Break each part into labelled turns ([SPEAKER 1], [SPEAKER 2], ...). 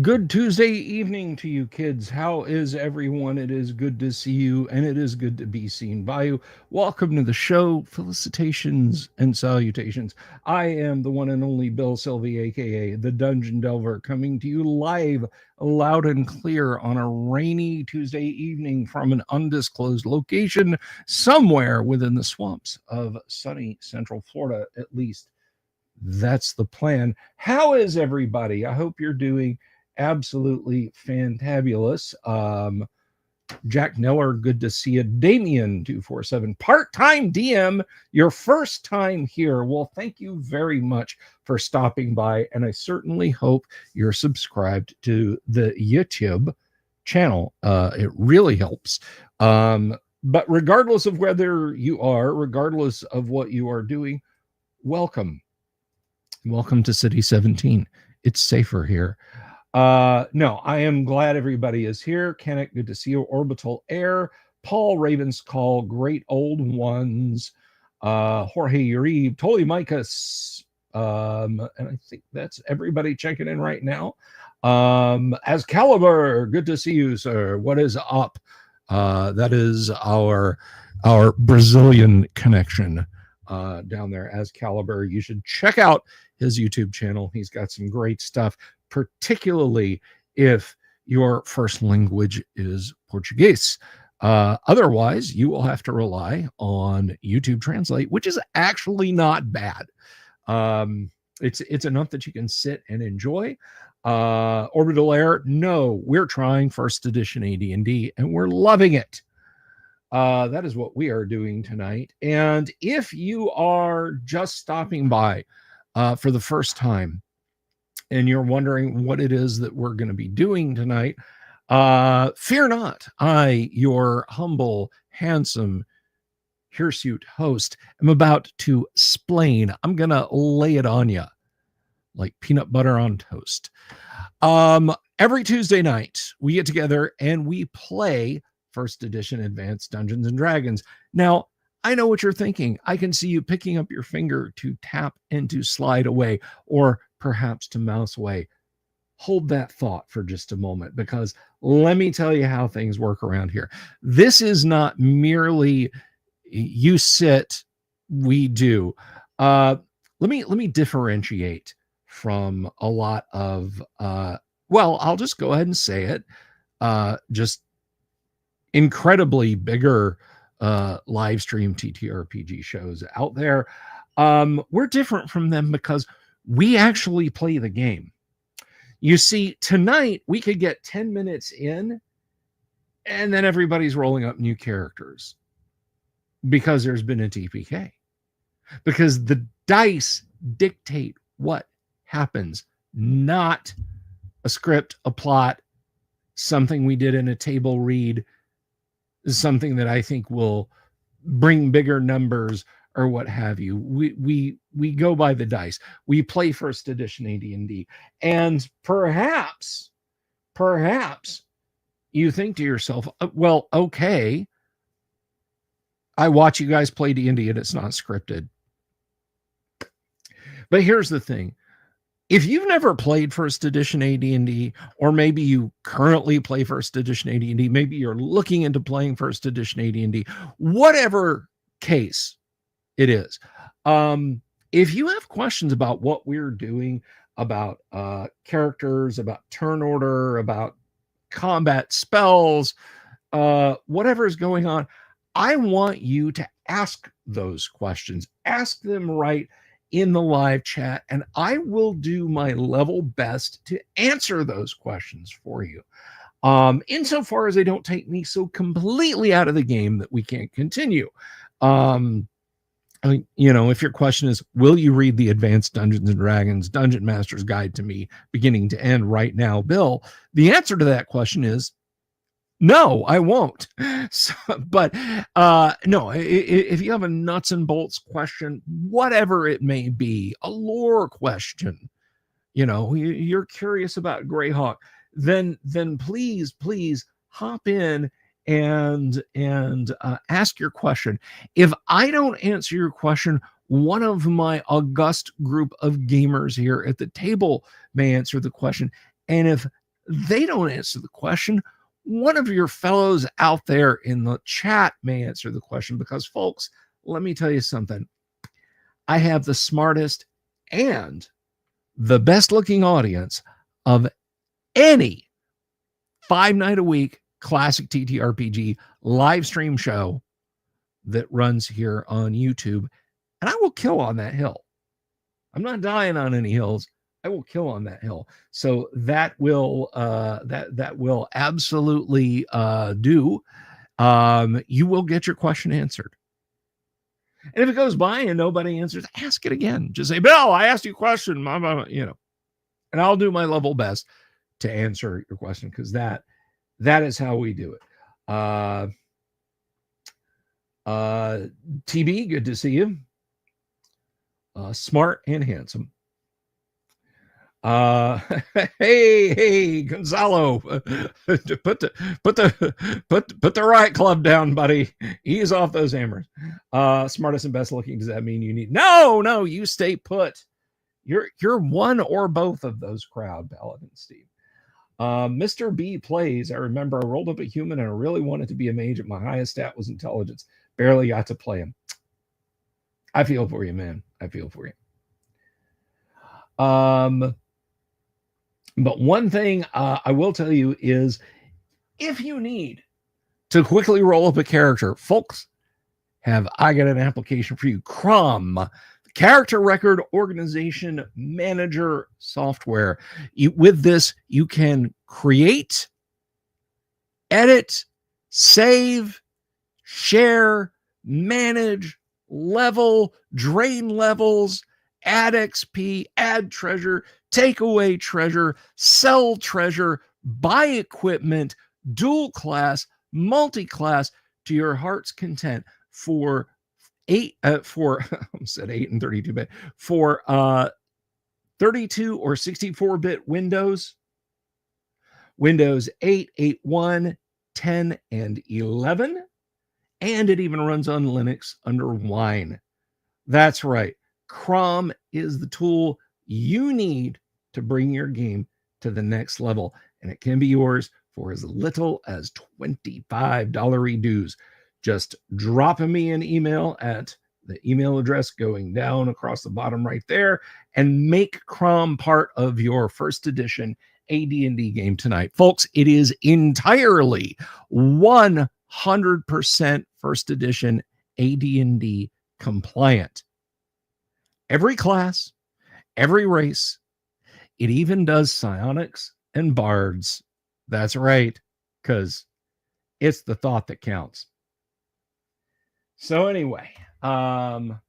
[SPEAKER 1] Good Tuesday evening to you, kids. How is everyone? It is good to see you, and it is good to be seen by you. Welcome to the show. Felicitations and salutations. I am the one and only Bill Sylvie, aka the Dungeon Delver, coming to you live, loud and clear on a rainy Tuesday evening from an undisclosed location somewhere within the swamps of sunny Central Florida, at least. That's the plan. How is everybody? I hope you're doing absolutely fantabulous. Jack Neller, good to see you. Damien 247, part-time DM, your first time here. Well, thank you very much for stopping by, and I certainly hope you're subscribed to the YouTube channel. It really helps. But regardless of whether you are, regardless of what you are doing, welcome. Welcome to City 17. It's safer here. No, I am glad everybody is here. Kenneth, good to see you. Orbital Air, Paul Ravenscall, Great Old Ones, Jorge Uribe, Totally Micah, and I think that's everybody checking in right now. As Caliber, good to see you, sir. What is up? That is our Brazilian connection down there. As Caliber, you should check out his YouTube channel. He's got some great stuff, particularly if your first language is Portuguese. Otherwise, you will have to rely on YouTube Translate, which is actually not bad. It's enough that you can sit and enjoy. Orbital Air, no, we're trying first edition AD&D, and we're loving it. That is what we are doing tonight. And if you are just stopping by for the first time, and you're wondering what it is that we're going to be doing tonight, fear not. I, your humble, handsome, hirsute host, am about to splain. I'm going to lay it on you like peanut butter on toast. Every Tuesday night, we get together and we play first edition Advanced Dungeons and Dragons. Now, I know what you're thinking. I can see you picking up your finger to tap and to slide away, or perhaps to mouse away. Hold that thought for just a moment, because let me tell you how things work around here. This is not merely you sit, we do. Let me differentiate from a lot of well, I'll just go ahead and say it. Just incredibly bigger live stream TTRPG shows out there. We're different from them because we actually play the game. You see, tonight we could get 10 minutes in and then everybody's rolling up new characters because there's been a TPK. Because the dice dictate what happens, not a script, a plot, something we did in a table read, something that I think will bring bigger numbers or what have you. We go by the dice. We play first edition AD&D, and perhaps you think to yourself, well, okay, I watch you guys play D&D and it's not scripted. But here's the thing. If you've never played first edition AD&D, or maybe you currently play first edition AD&D, maybe you're looking into playing first edition AD&D, whatever case it is, if you have questions about what we're doing, about characters, about turn order, about combat spells, whatever is going on, I want you to ask those questions. Ask them right in the live chat, and I will do my level best to answer those questions for you. Insofar as they don't take me so completely out of the game that we can't continue. If your question is, will you read the Advanced Dungeons and Dragons Dungeon Master's Guide to Me beginning to end right now, Bill? The answer to that question is no, I won't. But no, if you have a nuts and bolts question, whatever it may be, a lore question, you're curious about Greyhawk, then please hop in and ask your question. If I don't answer your question, one of my august group of gamers here at the table may answer the question. And if they don't answer the question. One of your fellows out there in the chat may answer the question, because, folks, let me tell you something. I have the smartest and the best looking audience of any 5-night-a-week classic TTRPG live stream show that runs here on YouTube. And I will kill on that hill. I'm not dying on any hills. I will kill on that hill. So that will that will absolutely do. You will get your question answered. And if it goes by and nobody answers, ask it again. Just say, Bill, I asked you a question, you know, and I'll do my level best to answer your question, because that is how we do it. TB, good to see you. Smart and handsome. Hey, Gonzalo, put the right club down, buddy. Ease off those hammers. Smartest and best looking. Does that mean you need? No, you stay put. You're one or both of those crowd, Paladin Steve. Mr. B plays. I remember I rolled up a human and I really wanted to be a mage, and my highest stat was intelligence. Barely got to play him. I feel for you, man. I feel for you. But one thing I will tell you is, if you need to quickly roll up a character, folks, I got an application for you. CROM, Character Record Organization Manager software. With this, you can create, edit, save, share, manage, level, drain levels, add XP, add treasure, take away treasure, sell treasure, buy equipment, dual class, multi-class to your heart's content for 8 and 32-bit for 32 or 64-bit Windows 8, 8.1, 10, and 11, and it even runs on Linux under Wine. That's right. CROM is the tool you need to bring your game to the next level, and it can be yours for as little as $25 dues. Just drop me an email at the email address going down across the bottom right there, and make CROM part of your first edition AD&D game tonight. Folks, it is entirely 100% first edition AD&D compliant. Every class, every race, it even does psionics and bards. That's right, because it's the thought that counts. So anyway, how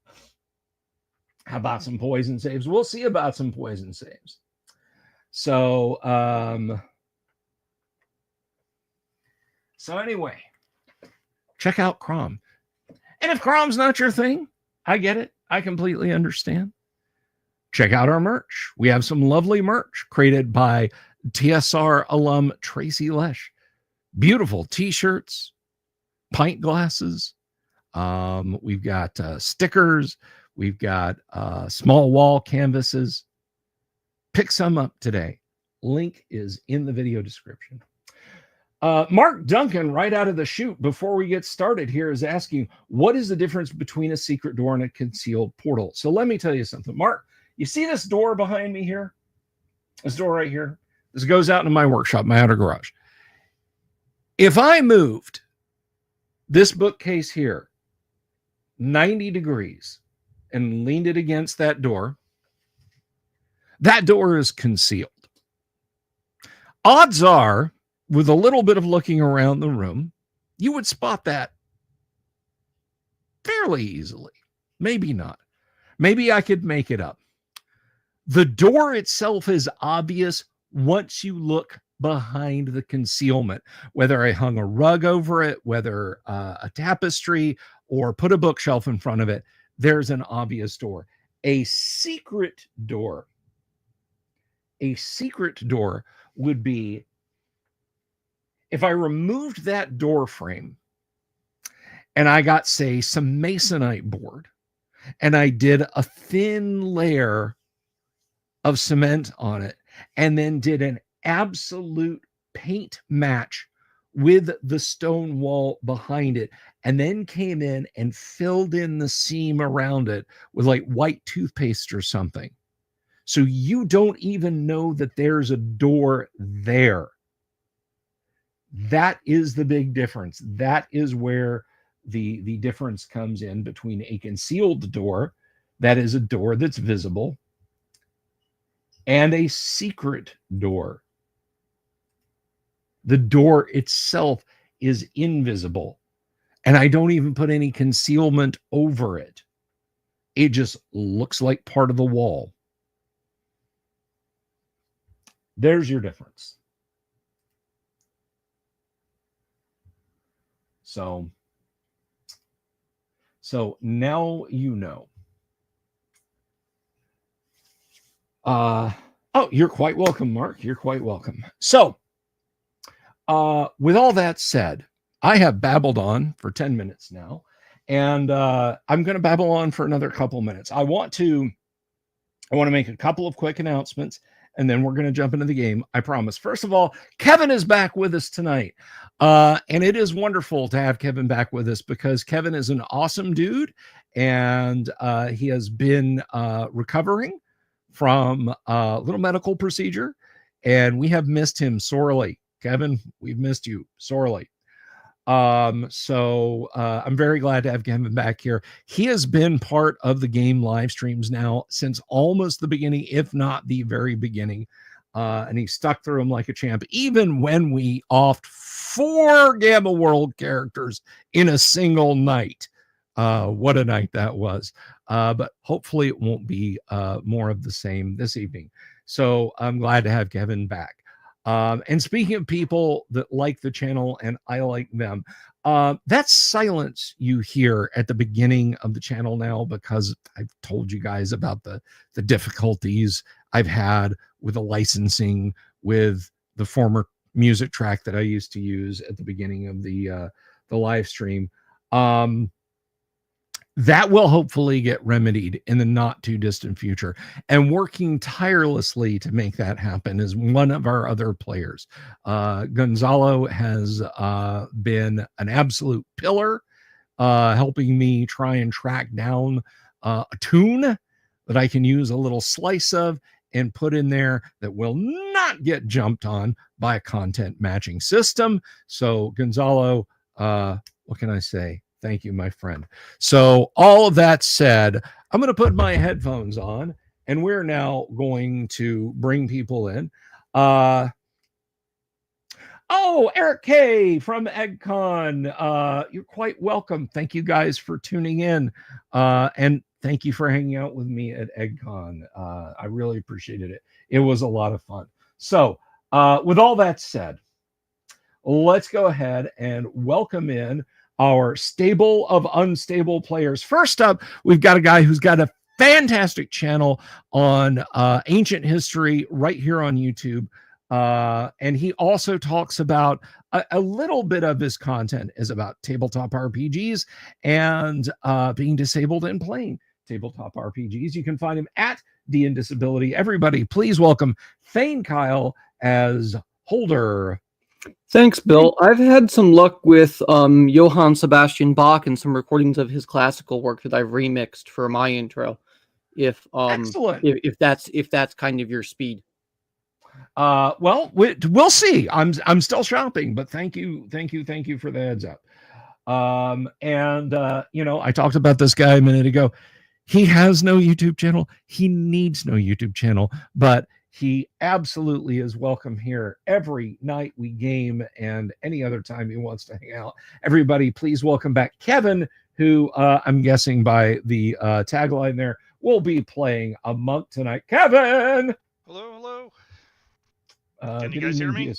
[SPEAKER 1] about some poison saves? We'll see about some poison saves. So anyway, check out CROM. And if CROM's not your thing, I get it. I completely understand. Check out our merch. We have some lovely merch created by TSR alum Tracy Lesh. Beautiful t-shirts, pint glasses. We've got stickers. We've got small wall canvases. Pick some up today. Link is in the video description. Mark Duncan, right out of the chute, before we get started here, is asking, what is the difference between a secret door and a concealed portal? So let me tell you something. Mark, you see this door behind me here? This door right here? This goes out into my workshop, my outer garage. If I moved this bookcase here 90 degrees and leaned it against that door is concealed. Odds are, with a little bit of looking around the room, you would spot that fairly easily. Maybe not. Maybe I could make it up. The door itself is obvious once you look behind the concealment, whether I hung a rug over it, whether a tapestry, or put a bookshelf in front of it, there's an obvious door. A secret door would be if I removed that door frame and I got, say, some masonite board, and I did a thin layer of cement on it, and then did an absolute paint match with the stone wall behind it, and then came in and filled in the seam around it with like white toothpaste or something. So you don't even know that there's a door there. That is the big difference. That is where the difference comes in between a concealed door, that is a door that's visible, and a secret door. The door itself is invisible, and I don't even put any concealment over it. It just looks like part of the wall. There's your difference. So now you know. Oh, you're quite welcome, Mark. You're quite welcome. So, with all that said, I have babbled on for 10 minutes now, and I'm going to babble on for another couple minutes. I want to make a couple of quick announcements, and then we're going to jump into the game. I promise. First of all, Kevin is back with us tonight. And it is wonderful to have Kevin back with us because Kevin is an awesome dude, and he has been recovering from a little medical procedure, and we have missed him sorely. Kevin, we've missed you sorely. So I'm very glad to have Kevin back here. He has been part of the game live streams now since almost the beginning, if not the very beginning. And he stuck through them like a champ, even when we offed 4 Gamma World characters in a single night. What a night that was. But hopefully it won't be more of the same this evening. So I'm glad to have Kevin back. And speaking of people that like the channel and I like them, that silence you hear at the beginning of the channel now, because I've told you guys about the difficulties I've had with the licensing with the former music track that I used to use at the beginning of the live stream. That will hopefully get remedied in the not too distant future, and working tirelessly to make that happen is one of our other players. Gonzalo has been an absolute pillar, helping me try and track down a tune that I can use a little slice of and put in there that will not get jumped on by a content matching system. So Gonzalo, what can I say? Thank you, my friend. So all of that said, I'm going to put my headphones on, and we're now going to bring people in. Oh, Eric K from EggCon. You're quite welcome. Thank you guys for tuning in. And thank you for hanging out with me at EggCon. I really appreciated it. It was a lot of fun. So with all that said, let's go ahead and welcome in our stable of unstable players. First up, we've got a guy who's got a fantastic channel on ancient history right here on YouTube. And he also talks about a little bit of his content is about tabletop RPGs and being disabled and playing tabletop RPGs. You can find him at D and Disability. Everybody, please welcome Thane Kyle as Holder.
[SPEAKER 2] Thanks, Bill. I've had some luck with Johann Sebastian Bach and some recordings of his classical work that I've remixed for my intro. If that's kind of your speed.
[SPEAKER 1] Well, we'll see. I'm still shopping, but thank you for the heads up. I talked about this guy a minute ago. He has no YouTube channel. He needs no YouTube channel, but he absolutely is welcome here every night we game and any other time he wants to hang out. Everybody, please welcome back Kevin, who I'm guessing by the tagline there will be playing a monk tonight. Kevin!
[SPEAKER 3] Hello.
[SPEAKER 1] Can
[SPEAKER 3] you guys hear me?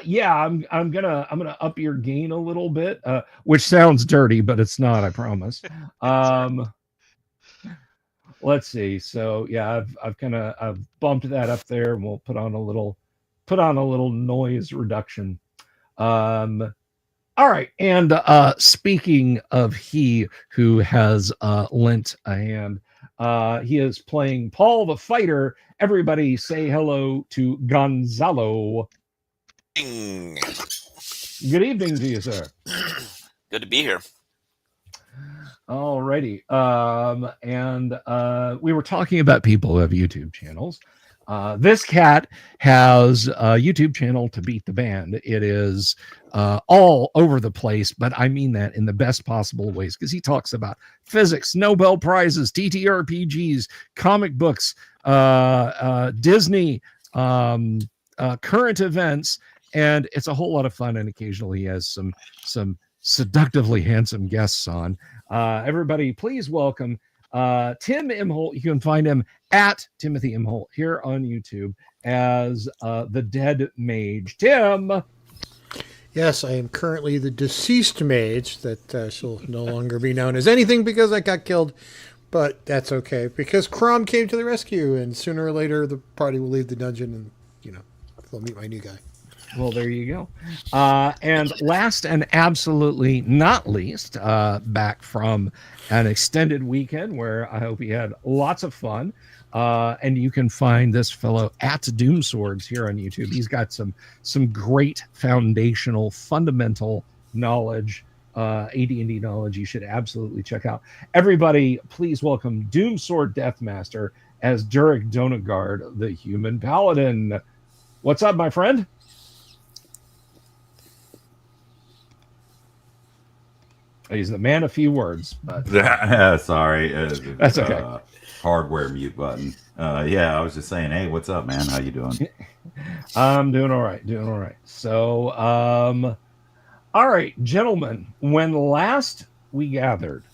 [SPEAKER 1] Yeah, I'm gonna up your gain a little bit, which sounds dirty, but it's not, I promise. Let's see. So yeah, I've bumped that up there, and we'll put on a little noise reduction. All right. And speaking of he who has lent a hand, He is playing Paul the Fighter. Everybody say hello to Gonzalo.
[SPEAKER 3] Good
[SPEAKER 1] evening to you, sir.
[SPEAKER 3] Good to be here.
[SPEAKER 1] Alrighty. And we were talking about people who have YouTube channels. This cat has a YouTube channel to beat the band. It is all over the place, but I mean that in the best possible ways, because he talks about physics, Nobel Prizes, TTRPGs, comic books, Disney, current events, and it's a whole lot of fun. And occasionally he has some seductively handsome guests on. Everybody, please welcome Tim Imholt. You can find him at Timothy Imholt here on YouTube as the Dead Mage. Tim.
[SPEAKER 4] Yes, I am currently the deceased mage that shall no longer be known as anything because I got killed. But that's okay, because Crom came to the rescue, and sooner or later the party will leave the dungeon and, they'll meet my new guy.
[SPEAKER 1] Well, there you go. And last and absolutely not least, back from an extended weekend where I hope you had lots of fun. And you can find this fellow at Doom Swords here on YouTube. He's got some great foundational, fundamental knowledge, AD&D knowledge you should absolutely check out. Everybody, please welcome Doom Sword Deathmaster as Durek Donagard, the Human Paladin. What's up, my friend? He's the man of few words. But
[SPEAKER 5] sorry,
[SPEAKER 1] that's okay.
[SPEAKER 5] Hardware mute button. I was just saying, hey, what's up, man? How you doing?
[SPEAKER 1] I'm doing all right. So, all right, gentlemen. When last we gathered,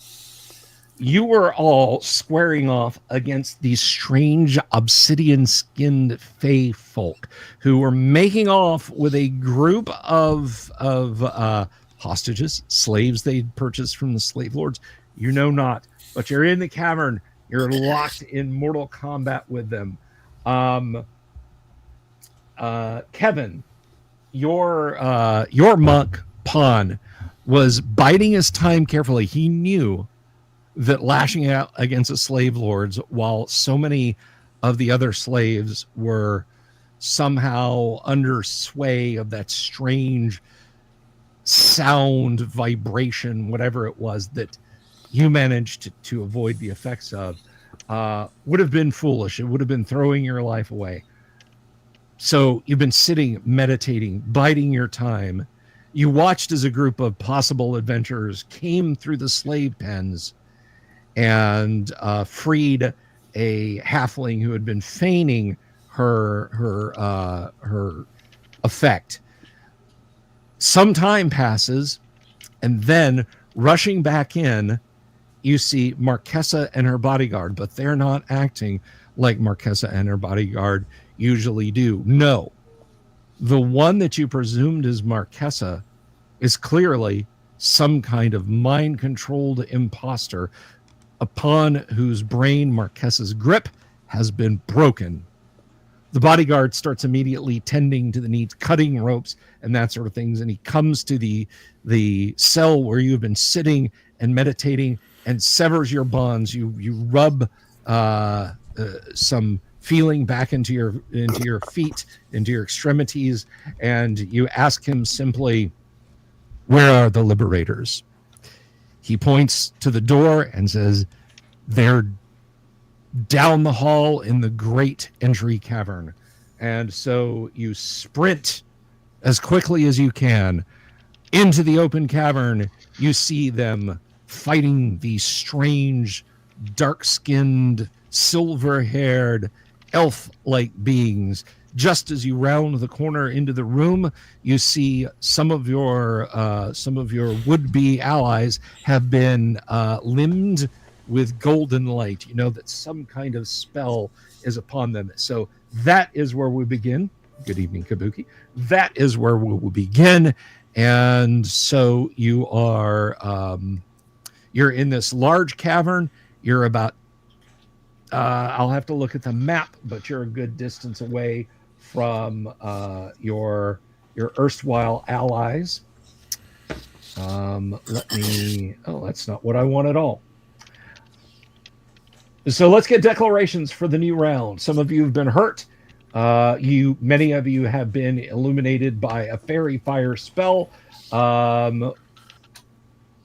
[SPEAKER 1] you were all squaring off against these strange obsidian-skinned fae folk who were making off with a group of hostages, slaves they'd purchased from the slave lords. You know not, but you're in the cavern. You're locked in mortal combat with them. Kevin, your monk, Pon, was biding his time carefully. He knew that lashing out against the slave lords while so many of the other slaves were somehow under sway of that strange sound, vibration, whatever it was that you managed to avoid the effects of, would have been foolish. It would have been throwing your life away. So you've been sitting, meditating, biding your time. You watched as a group of possible adventurers came through the slave pens and freed a halfling who had been feigning her effect. Some time passes, and then rushing back in, you see Marquesa and her bodyguard, but they're not acting like Marquesa and her bodyguard usually do. No, the one that you presumed is Marquesa is clearly some kind of mind-controlled imposter upon whose brain Marquesa's grip has been broken. The bodyguard starts immediately tending to the needs, cutting ropes and that sort of things. And he comes to the cell where you have been sitting and meditating and severs your bonds. You rub some feeling back into your feet, into your extremities, and you ask him simply, "Where are the liberators?" He points to the door and says, "They're down the hall in the great entry cavern." And so you sprint as quickly as you can into the open cavern. You see them fighting these strange, dark-skinned, silver-haired, elf-like beings. Just as you round the corner into the room, you see some of your would-be allies have been limbed with golden light. You know that some kind of spell is upon them. So that is where we begin. Good evening, Kabuki. That is where we will begin. And so you are, you're in this large cavern. You're about, I'll have to look at the map, but you're a good distance away from your erstwhile allies. That's not what I want at all. So let's get declarations for the new round. Some of you have been hurt. Many of you have been illuminated by a fairy fire spell.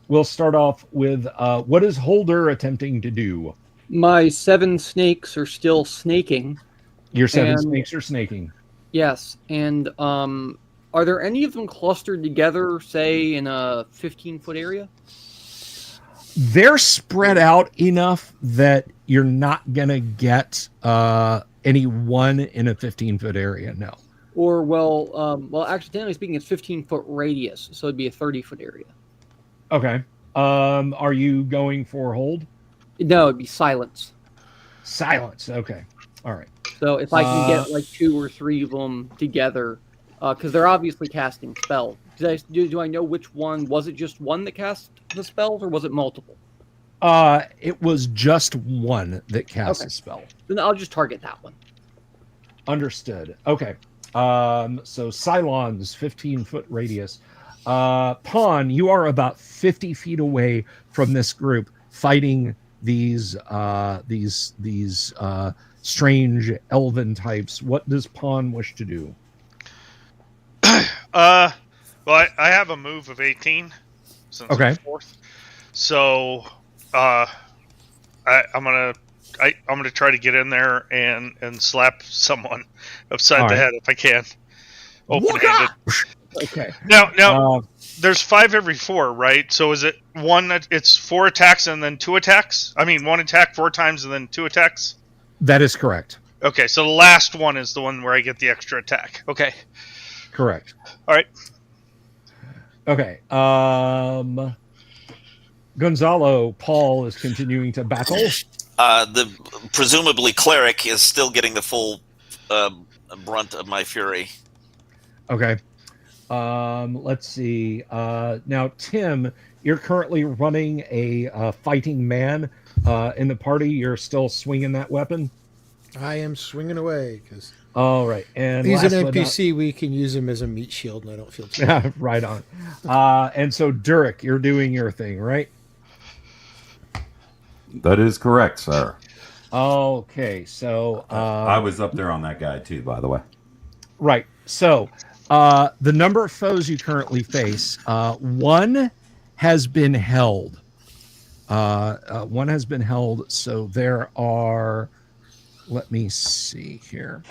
[SPEAKER 1] We'll start off with what is Holder attempting to do?
[SPEAKER 2] My 7 snakes are still snaking.
[SPEAKER 1] Your 7 snakes are snaking.
[SPEAKER 2] Yes, and are there any of them clustered together, say, in a 15-foot area?
[SPEAKER 1] They're spread out enough that you're not going to get any one in a 15-foot area, no.
[SPEAKER 2] Or, actually, technically speaking, it's 15-foot radius, so it'd be a 30-foot area.
[SPEAKER 1] Okay. Are you going for hold?
[SPEAKER 2] No, it'd be silence.
[SPEAKER 1] Silence, okay. All right.
[SPEAKER 2] So if I can get like 2 or 3 of them together, because they're obviously casting spells. Do I know which one? Was it just one that cast the spells, or was it multiple?
[SPEAKER 1] It was just one that cast a spell.
[SPEAKER 2] Then I'll just target that one.
[SPEAKER 1] Understood. Okay. So Cylon's 15-foot radius. Pawn, you are about 50 feet away from this group fighting these strange elven types. What does Pawn wish to do?
[SPEAKER 6] Well, I have a move of 18 since I'm fourth, so I'm gonna try to get in there and slap someone upside the head if I can, open-handed.
[SPEAKER 1] Okay.
[SPEAKER 6] Now, there's 5 every 4, right? So is it one that it's 4 attacks and then 2 attacks? I mean, 1 attack 4 times and then 2 attacks.
[SPEAKER 1] That is correct.
[SPEAKER 6] Okay, so the last one is the one where I get the extra attack. Okay.
[SPEAKER 1] Correct.
[SPEAKER 6] All right.
[SPEAKER 1] Okay. Gonzalo, Paul is continuing to battle.
[SPEAKER 3] The presumably cleric is still getting the full brunt of my fury.
[SPEAKER 1] Okay. Let's see. Now, Tim, you're currently running a fighting man in the party. You're still swinging that weapon?
[SPEAKER 4] I am swinging away because.
[SPEAKER 1] All right, and
[SPEAKER 4] he's an NPC. We can use him as a meat shield, and I don't feel too
[SPEAKER 1] bad. Right on. And so, Durek, you're doing your thing, right?
[SPEAKER 5] That is correct, sir.
[SPEAKER 1] Okay, so
[SPEAKER 5] I was up there on that guy too, by the way.
[SPEAKER 1] Right. So, the number of foes you currently face, 1 has been held. One has been held. So there are. Let me see here.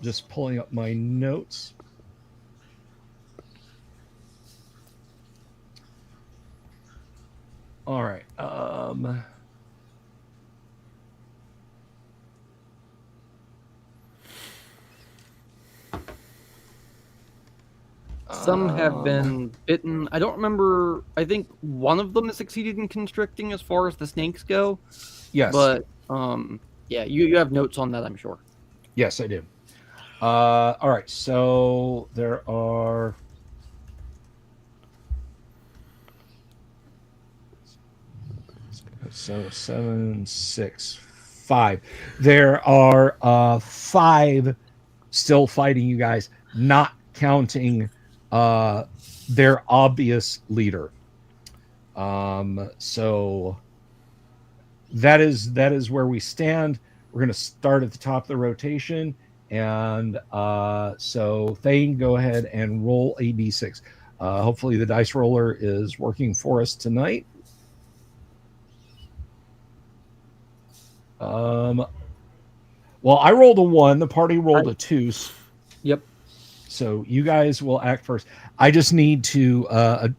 [SPEAKER 1] Just pulling up my notes. All right.
[SPEAKER 2] Some have been bitten. I don't remember. I think one of them has succeeded in constricting as far as the snakes go.
[SPEAKER 1] Yes.
[SPEAKER 2] But, yeah, you have notes on that, I'm sure.
[SPEAKER 1] Yes, I do. All right, so there are... So 7, 6, 5. There are 5 still fighting you guys, not counting their obvious leader. So that is where we stand. We're going to start at the top of the rotation, and so Thane, go ahead and roll a d6. Hopefully the dice roller is working for us tonight. Well, I rolled a 1. The party rolled a 2.
[SPEAKER 2] Yep.
[SPEAKER 1] So you guys will act first. I just need to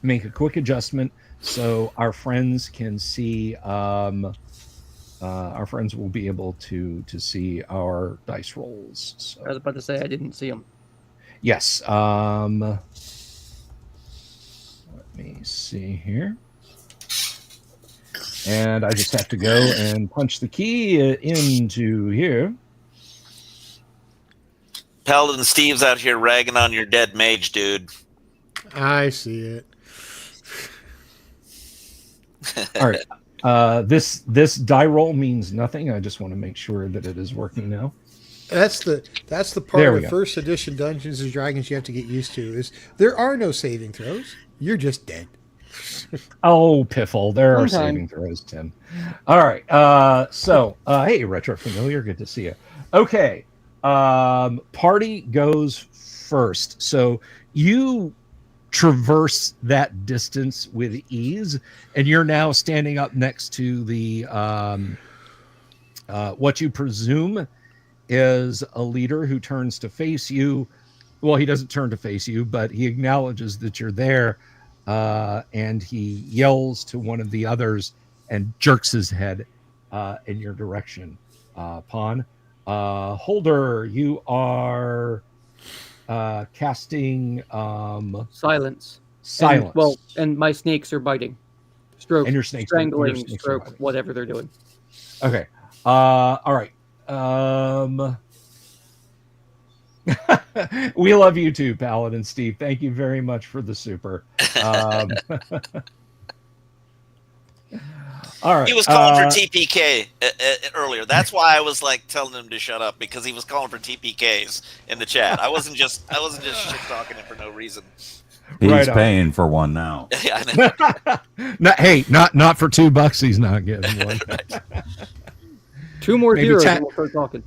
[SPEAKER 1] make a quick adjustment so our friends can see. Our friends will be able to see our dice rolls. So.
[SPEAKER 2] I was about to say I didn't see them.
[SPEAKER 1] Yes. Let me see here. And I just have to go and punch the key into here.
[SPEAKER 3] Paladin Steve's out here ragging on your dead mage, dude.
[SPEAKER 4] I see it.
[SPEAKER 1] All right. This die roll means nothing. I just want to make sure that it is working now.
[SPEAKER 4] That's the part of first edition Dungeons and Dragons you have to get used to is there are no saving throws. You're just dead.
[SPEAKER 1] Oh, piffle. There are
[SPEAKER 2] Sometime.
[SPEAKER 1] saving throws, Tim. All right. Hey, Retro Familiar. Good to see you. Okay. Party goes first. So you traverse that distance with ease, and you're now standing up next to the what you presume is a leader who turns to face you. Well, he doesn't turn to face you, but he acknowledges that you're there, and he yells to one of the others and jerks his head in your direction. Pawn. Holder, you are casting
[SPEAKER 2] silence.
[SPEAKER 1] Silence.
[SPEAKER 2] And my snakes are biting. Stroke.
[SPEAKER 1] And your snakes
[SPEAKER 2] strangling,
[SPEAKER 1] your snakes
[SPEAKER 2] stroke, whatever they're doing.
[SPEAKER 1] Okay. All right. We love you too, Paladin Steve. Thank you very much for the super. All right.
[SPEAKER 3] He was calling for TPK earlier. That's why I was like telling him to shut up, because he was calling for TPKs in the chat. I wasn't just shit talking him for no reason.
[SPEAKER 5] He's paying for one now.
[SPEAKER 1] Hey, not for $2. He's not getting one.
[SPEAKER 2] Two more zeros and we'll start talking.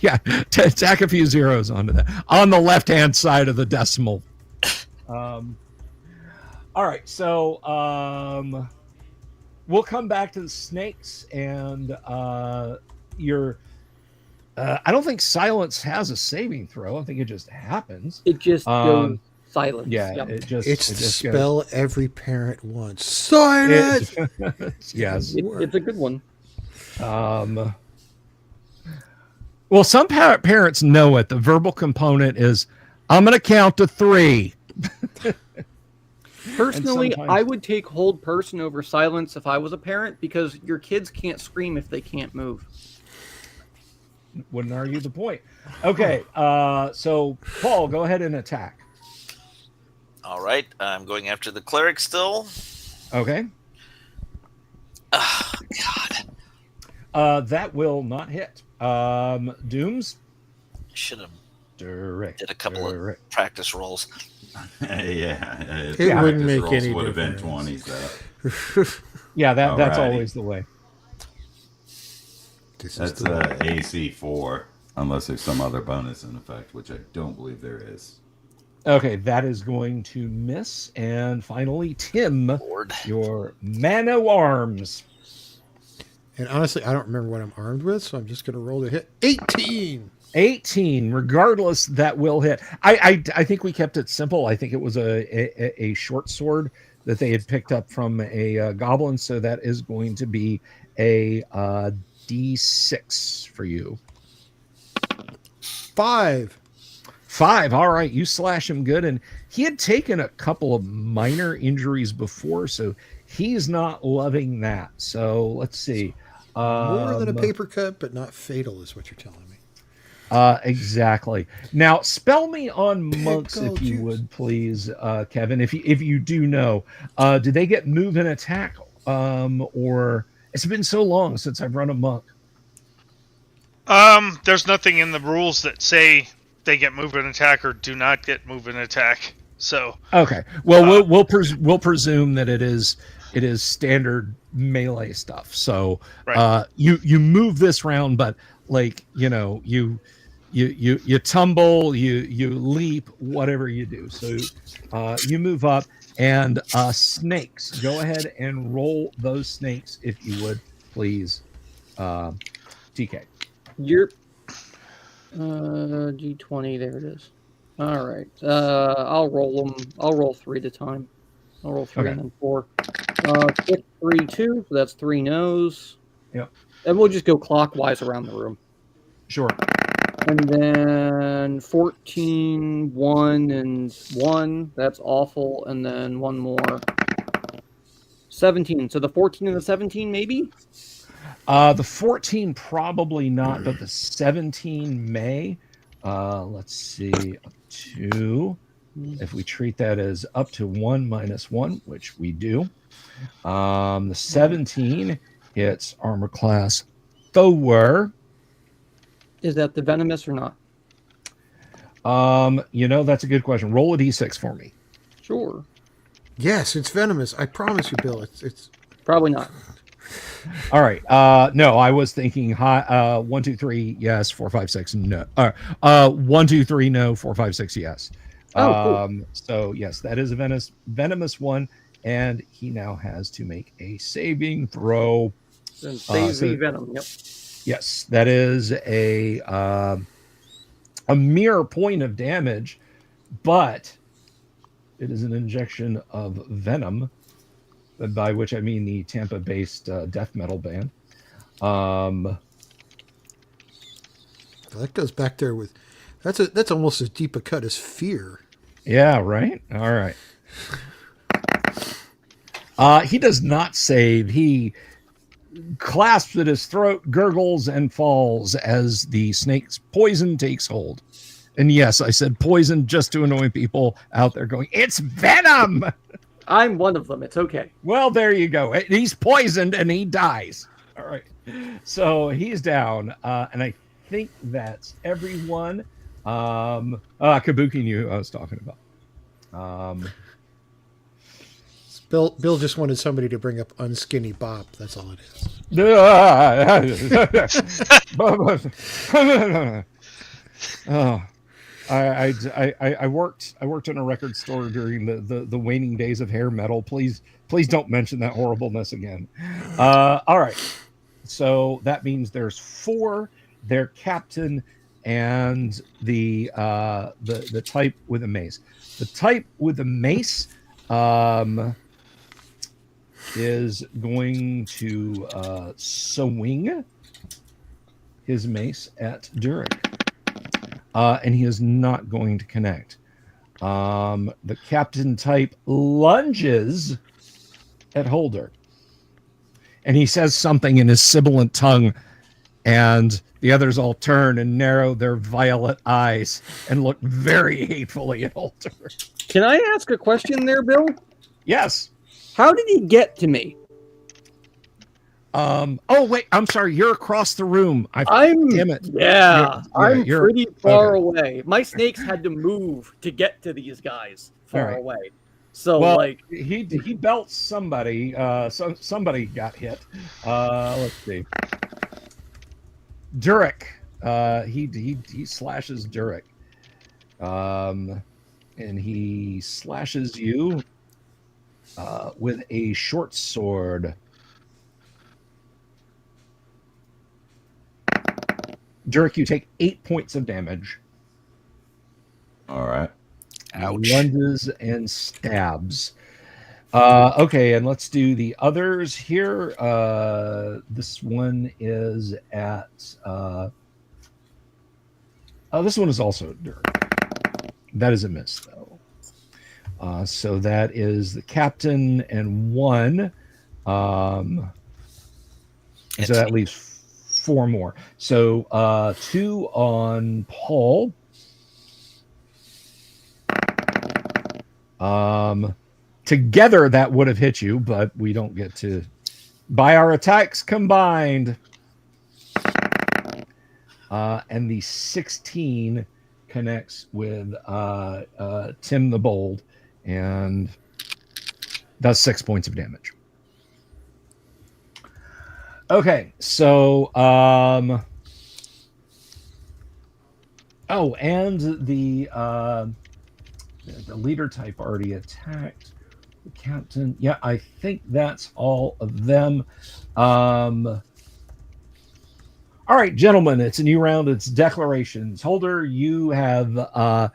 [SPEAKER 1] Yeah, tack a few zeros onto that on the left-hand side of the decimal. All right, so we'll come back to the snakes, and your. I don't think silence has a saving throw. I think it just happens.
[SPEAKER 2] It just goes silence.
[SPEAKER 1] Yeah,
[SPEAKER 2] yep.
[SPEAKER 1] it's
[SPEAKER 4] the spell every parent wants. Silence.
[SPEAKER 1] Yes,
[SPEAKER 2] it's a good one.
[SPEAKER 1] Well, some parents know it. The verbal component is, I'm going to count to 3.
[SPEAKER 2] Personally, I would take hold person over silence if I was a parent, because your kids can't scream if they can't move.
[SPEAKER 1] Wouldn't argue the point. Okay, so Paul, go ahead and attack.
[SPEAKER 3] All right, I'm going after the cleric still.
[SPEAKER 1] Okay.
[SPEAKER 3] Oh, God.
[SPEAKER 1] That will not hit. Dooms?
[SPEAKER 3] Should have
[SPEAKER 1] did
[SPEAKER 3] a couple of practice rolls.
[SPEAKER 5] Yeah.
[SPEAKER 4] It wouldn't make any
[SPEAKER 5] would
[SPEAKER 4] difference.
[SPEAKER 5] have been 20s.
[SPEAKER 1] Yeah, that's always the way.
[SPEAKER 5] That's AC 4, unless there's some other bonus in effect, which I don't believe there is.
[SPEAKER 1] Okay, that is going to miss. And finally, Tim,
[SPEAKER 3] Lord.
[SPEAKER 1] Your man o' arms.
[SPEAKER 4] And honestly, I don't remember what I'm armed with, so I'm just going to roll to hit. 18!
[SPEAKER 1] 18, regardless, that will hit. I think we kept it simple. I think it was a short sword that they had picked up from a goblin, so that is going to be a D6 for you.
[SPEAKER 4] 5.
[SPEAKER 1] All right, you slash him good, and he had taken a couple of minor injuries before, so he's not loving that. So let's see.
[SPEAKER 4] More than a paper cut, but not fatal, is what you're telling me.
[SPEAKER 1] Exactly. Now, spell me on monks, if you would, please, Kevin. If you do know, do they get move and attack, or it's been so long since I've run a monk.
[SPEAKER 6] There's nothing in the rules that say they get move and attack or do not get move and attack. So
[SPEAKER 1] okay. Well, we'll presume that it is standard melee stuff. So
[SPEAKER 6] right.
[SPEAKER 1] You move this round, but like you tumble, you leap, whatever you do. So you move up, and snakes. Go ahead and roll those snakes, if you would, please, TK.
[SPEAKER 2] Your G20. There it is. All right. I'll roll them. I'll roll 3 at a time. I'll roll 3 and then 4. 6, 3, 2. So that's 3 no's.
[SPEAKER 1] Yep.
[SPEAKER 2] And we'll just go clockwise around the room.
[SPEAKER 1] Sure.
[SPEAKER 2] And then 14, 1, and 1. That's awful. And then one more. 17. So the 14 and the 17, maybe?
[SPEAKER 1] The 14 probably not, but the 17 may. Let's see. Up to, if we treat that as up to 1 minus 1, which we do. The 17 hits armor class 4.
[SPEAKER 2] Is that the venomous or not?
[SPEAKER 1] That's a good question. Roll a d6 for me.
[SPEAKER 2] Sure.
[SPEAKER 4] Yes, it's venomous. I promise you, Bill. It's
[SPEAKER 2] Probably not.
[SPEAKER 1] All right. No, I was thinking high. 1, 2, 3. Yes. 4, 5, 6. No. 1, 2, 3. No. 4, 5, 6. Yes.
[SPEAKER 2] Cool.
[SPEAKER 1] So yes, that is a venomous one, and he now has to make a saving throw.
[SPEAKER 2] Then save the venom. Yep.
[SPEAKER 1] Yes, that is a mere point of damage, but it is an injection of venom, by which I mean the Tampa-based death metal band.
[SPEAKER 4] that goes back there with that's almost as deep a cut as fear.
[SPEAKER 1] Yeah, right. All right. He does not save. He clasps at his throat, gurgles, and falls as the snake's poison takes hold. And yes, I said poison just to annoy people out there going, it's venom!
[SPEAKER 2] I'm one of them. It's okay.
[SPEAKER 1] Well, there you go. He's poisoned and he dies. All right. So he's down. And I think that's everyone. Kabuki knew who I was talking about.
[SPEAKER 4] Bill just wanted somebody to bring up Unskinny Bob. That's all it is.
[SPEAKER 1] Oh, I worked in a record store during the waning days of hair metal. Please don't mention that horribleness again. All right. So that means there's 4, their captain and the type with a mace. The type with a mace is going to swing his mace at Durek. And he is not going to connect. The captain type lunges at Holder. And he says something in his sibilant tongue, and the others all turn and narrow their violet eyes and look very hatefully at Holder.
[SPEAKER 2] Can I ask a question there, Bill?
[SPEAKER 1] Yes.
[SPEAKER 2] How did he get to me?
[SPEAKER 1] Oh wait, I'm sorry. You're across the room. Damn it.
[SPEAKER 2] Yeah, I'm pretty far
[SPEAKER 1] okay.
[SPEAKER 2] away. My snakes had to move to get to these guys far away. So
[SPEAKER 1] well,
[SPEAKER 2] like
[SPEAKER 1] he belts somebody. Somebody got hit. Let's see. Durek. He slashes Durek. And he slashes you with a short sword. Durek, you take 8 points of damage.
[SPEAKER 5] All right.
[SPEAKER 3] Ouch.
[SPEAKER 1] Lunges and stabs. Okay, and let's do the others here. This one is at... this one is also Durek. That is a miss, though. So that is the captain and 1. So that leaves 4 more. So 2 on Paul. Together that would have hit you, but we don't get to by our attacks combined. And the 16 connects with Tim the Bold and does 6 points of damage. Okay, so and the leader type already attacked. The captain, yeah, I think that's all of them. All right, gentlemen, it's a new round. It's declarations. Holder, you have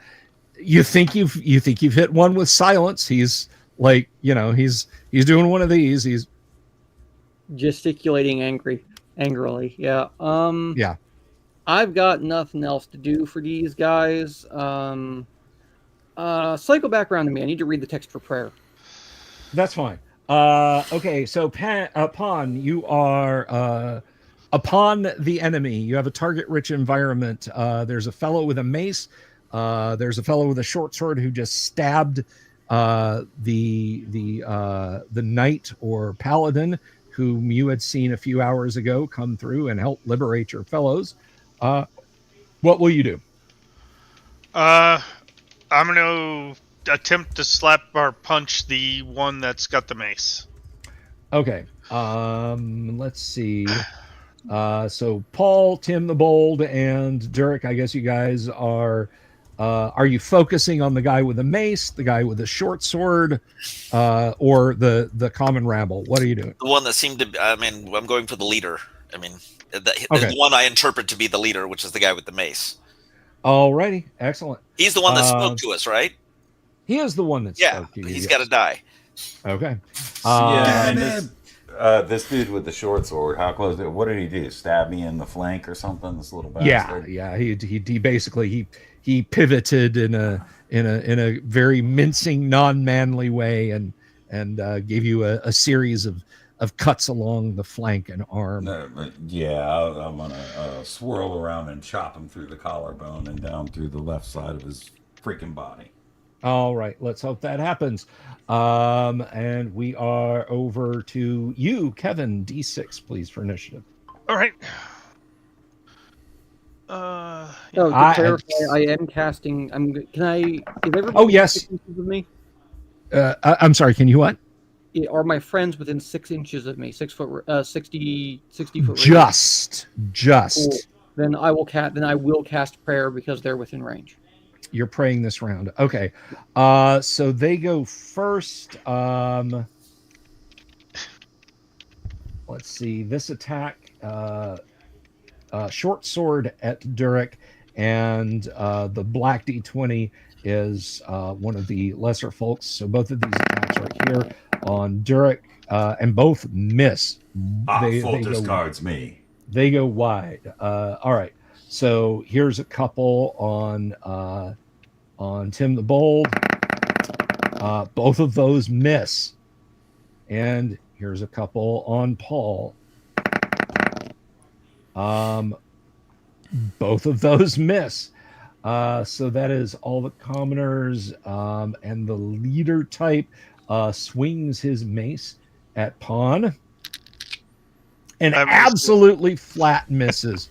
[SPEAKER 1] you think you've hit one with silence. He's like, he's doing one of these. He's
[SPEAKER 2] gesticulating angrily. Yeah.
[SPEAKER 1] Yeah.
[SPEAKER 2] I've got nothing else to do for these guys. Cycle back around to me. I need to read the text for prayer.
[SPEAKER 1] That's fine. Okay, so upon you are upon the enemy. You have a target-rich environment. There's a fellow with a mace. There's a fellow with a short sword who just stabbed the knight or paladin whom you had seen a few hours ago come through and help liberate your fellows. What will you do?
[SPEAKER 6] I'm gonna attempt to slap or punch the one that's got the mace.
[SPEAKER 1] Okay. Let's see. So Paul, Tim the Bold, and Durek, I guess you guys are you focusing on the guy with the mace, the guy with the short sword, or the common rabble? What are you doing?
[SPEAKER 3] The one that seemed to, I mean, I'm going for the leader. I mean,
[SPEAKER 1] Okay.
[SPEAKER 3] the one I interpret to be the leader, which is the guy with the mace.
[SPEAKER 1] Alrighty, excellent.
[SPEAKER 3] He's the one that spoke to us, right?
[SPEAKER 1] He is the one that spoke to you.
[SPEAKER 3] He's got to die.
[SPEAKER 1] Okay.
[SPEAKER 5] This dude with the short sword, how close? What did he do? Stab me in the flank or something? This little bastard.
[SPEAKER 1] Yeah. He basically he pivoted in a very mincing, non-manly way, and gave you a series of cuts along the flank and arm.
[SPEAKER 5] I'm gonna swirl around and chop him through the collarbone and down through the left side of his freaking body.
[SPEAKER 1] All right, let's hope that happens. And we are over to you, Kevin. D6, please, for initiative.
[SPEAKER 6] All right.
[SPEAKER 2] To clarify, I am casting. Can I? Is everybody?
[SPEAKER 1] Oh yes.
[SPEAKER 2] 6 inches of me?
[SPEAKER 1] I'm sorry. Can you what?
[SPEAKER 2] Are my friends within 6 inches of me? 6 foot, 60 foot.
[SPEAKER 1] Just.
[SPEAKER 2] Cool. Then I will cast prayer because they're within range.
[SPEAKER 1] You're praying this round. Okay. So they go first. Let's see. This attack, short sword at Durek, and the black D20 is one of the lesser folks. So both of these attacks right here on Durek, and both miss.
[SPEAKER 5] Full discards me.
[SPEAKER 1] They go wide. All right. So here's a couple on Tim the Bold. Both of those miss. And here's a couple on Paul. Both of those miss. So that is all the commoners, and the leader type swings his mace at Pawn and absolutely flat misses.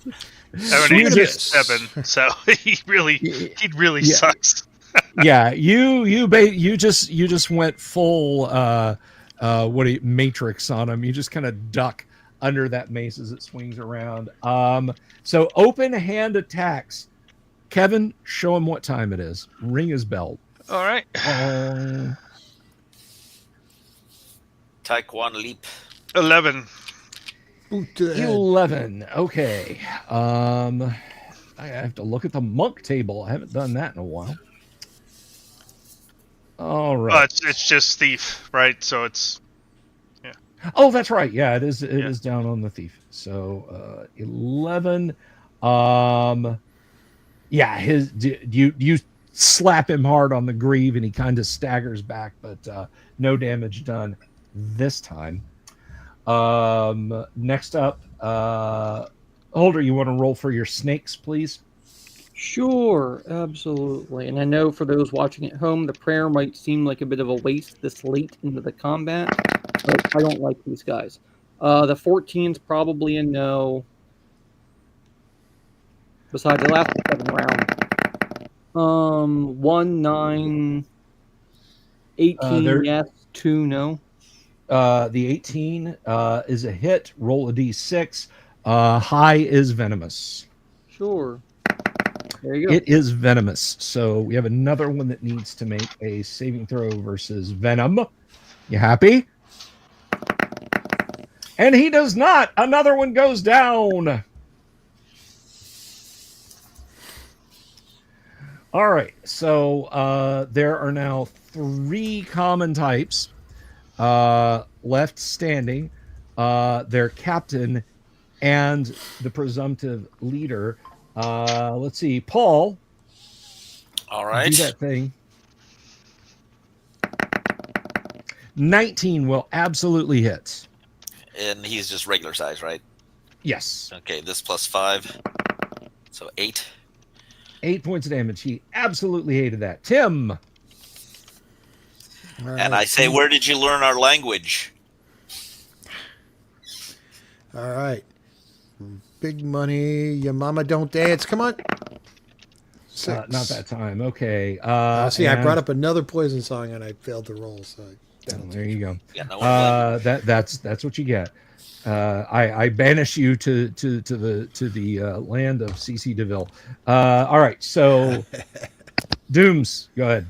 [SPEAKER 6] I mean, he's 7, so he really sucks.
[SPEAKER 1] Yeah, you just went full Matrix on him. You just kind of duck under that mace as it swings around. So open hand attacks. Kevin, show him what time it is. Ring his bell.
[SPEAKER 6] All right.
[SPEAKER 3] Taekwondo leap.
[SPEAKER 6] 11.
[SPEAKER 1] 11. Okay. I have to look at the monk table. I haven't done that in a while. All right.
[SPEAKER 6] It's just thief, right? So it's
[SPEAKER 1] Oh, that's right. Yeah, it is. It is down on the thief. So 11. Yeah, you slap him hard on the greave and he kind of staggers back, but no damage done this time. Next up, Holder, you want to roll for your snakes, please?
[SPEAKER 2] Sure, absolutely. And I know for those watching at home, the prayer might seem like a bit of a waste this late into the combat, but I don't like these guys. The 14's probably a no. Besides, the last 7 round. 1, 9, 18, yes, 2, no.
[SPEAKER 1] The 18 is a hit. Roll a d6. High is venomous.
[SPEAKER 2] Sure. There you go.
[SPEAKER 1] It is venomous. So we have another one that needs to make a saving throw versus venom. You happy? And he does not. Another one goes down. All right. So there are now 3 common types left standing. Their captain and the presumptive leader. Let's see, Paul.
[SPEAKER 3] All right.
[SPEAKER 1] Do that thing. 19 will absolutely hit.
[SPEAKER 3] And he's just regular size, right?
[SPEAKER 1] Yes.
[SPEAKER 3] Okay, this plus 5. So 8.
[SPEAKER 1] 8 points of damage. He absolutely hated that. Tim.
[SPEAKER 4] Right.
[SPEAKER 3] And I say, where did you learn our language?
[SPEAKER 4] All right. Big money. Your mama don't dance. Come on. 6.
[SPEAKER 1] Not that time. Okay.
[SPEAKER 4] See, I brought up another poison song and I failed to roll. So
[SPEAKER 1] there you go.
[SPEAKER 3] Yeah, no one
[SPEAKER 1] That's what you get. I banish you to the land of CC DeVille. All right. So, Dooms, go ahead.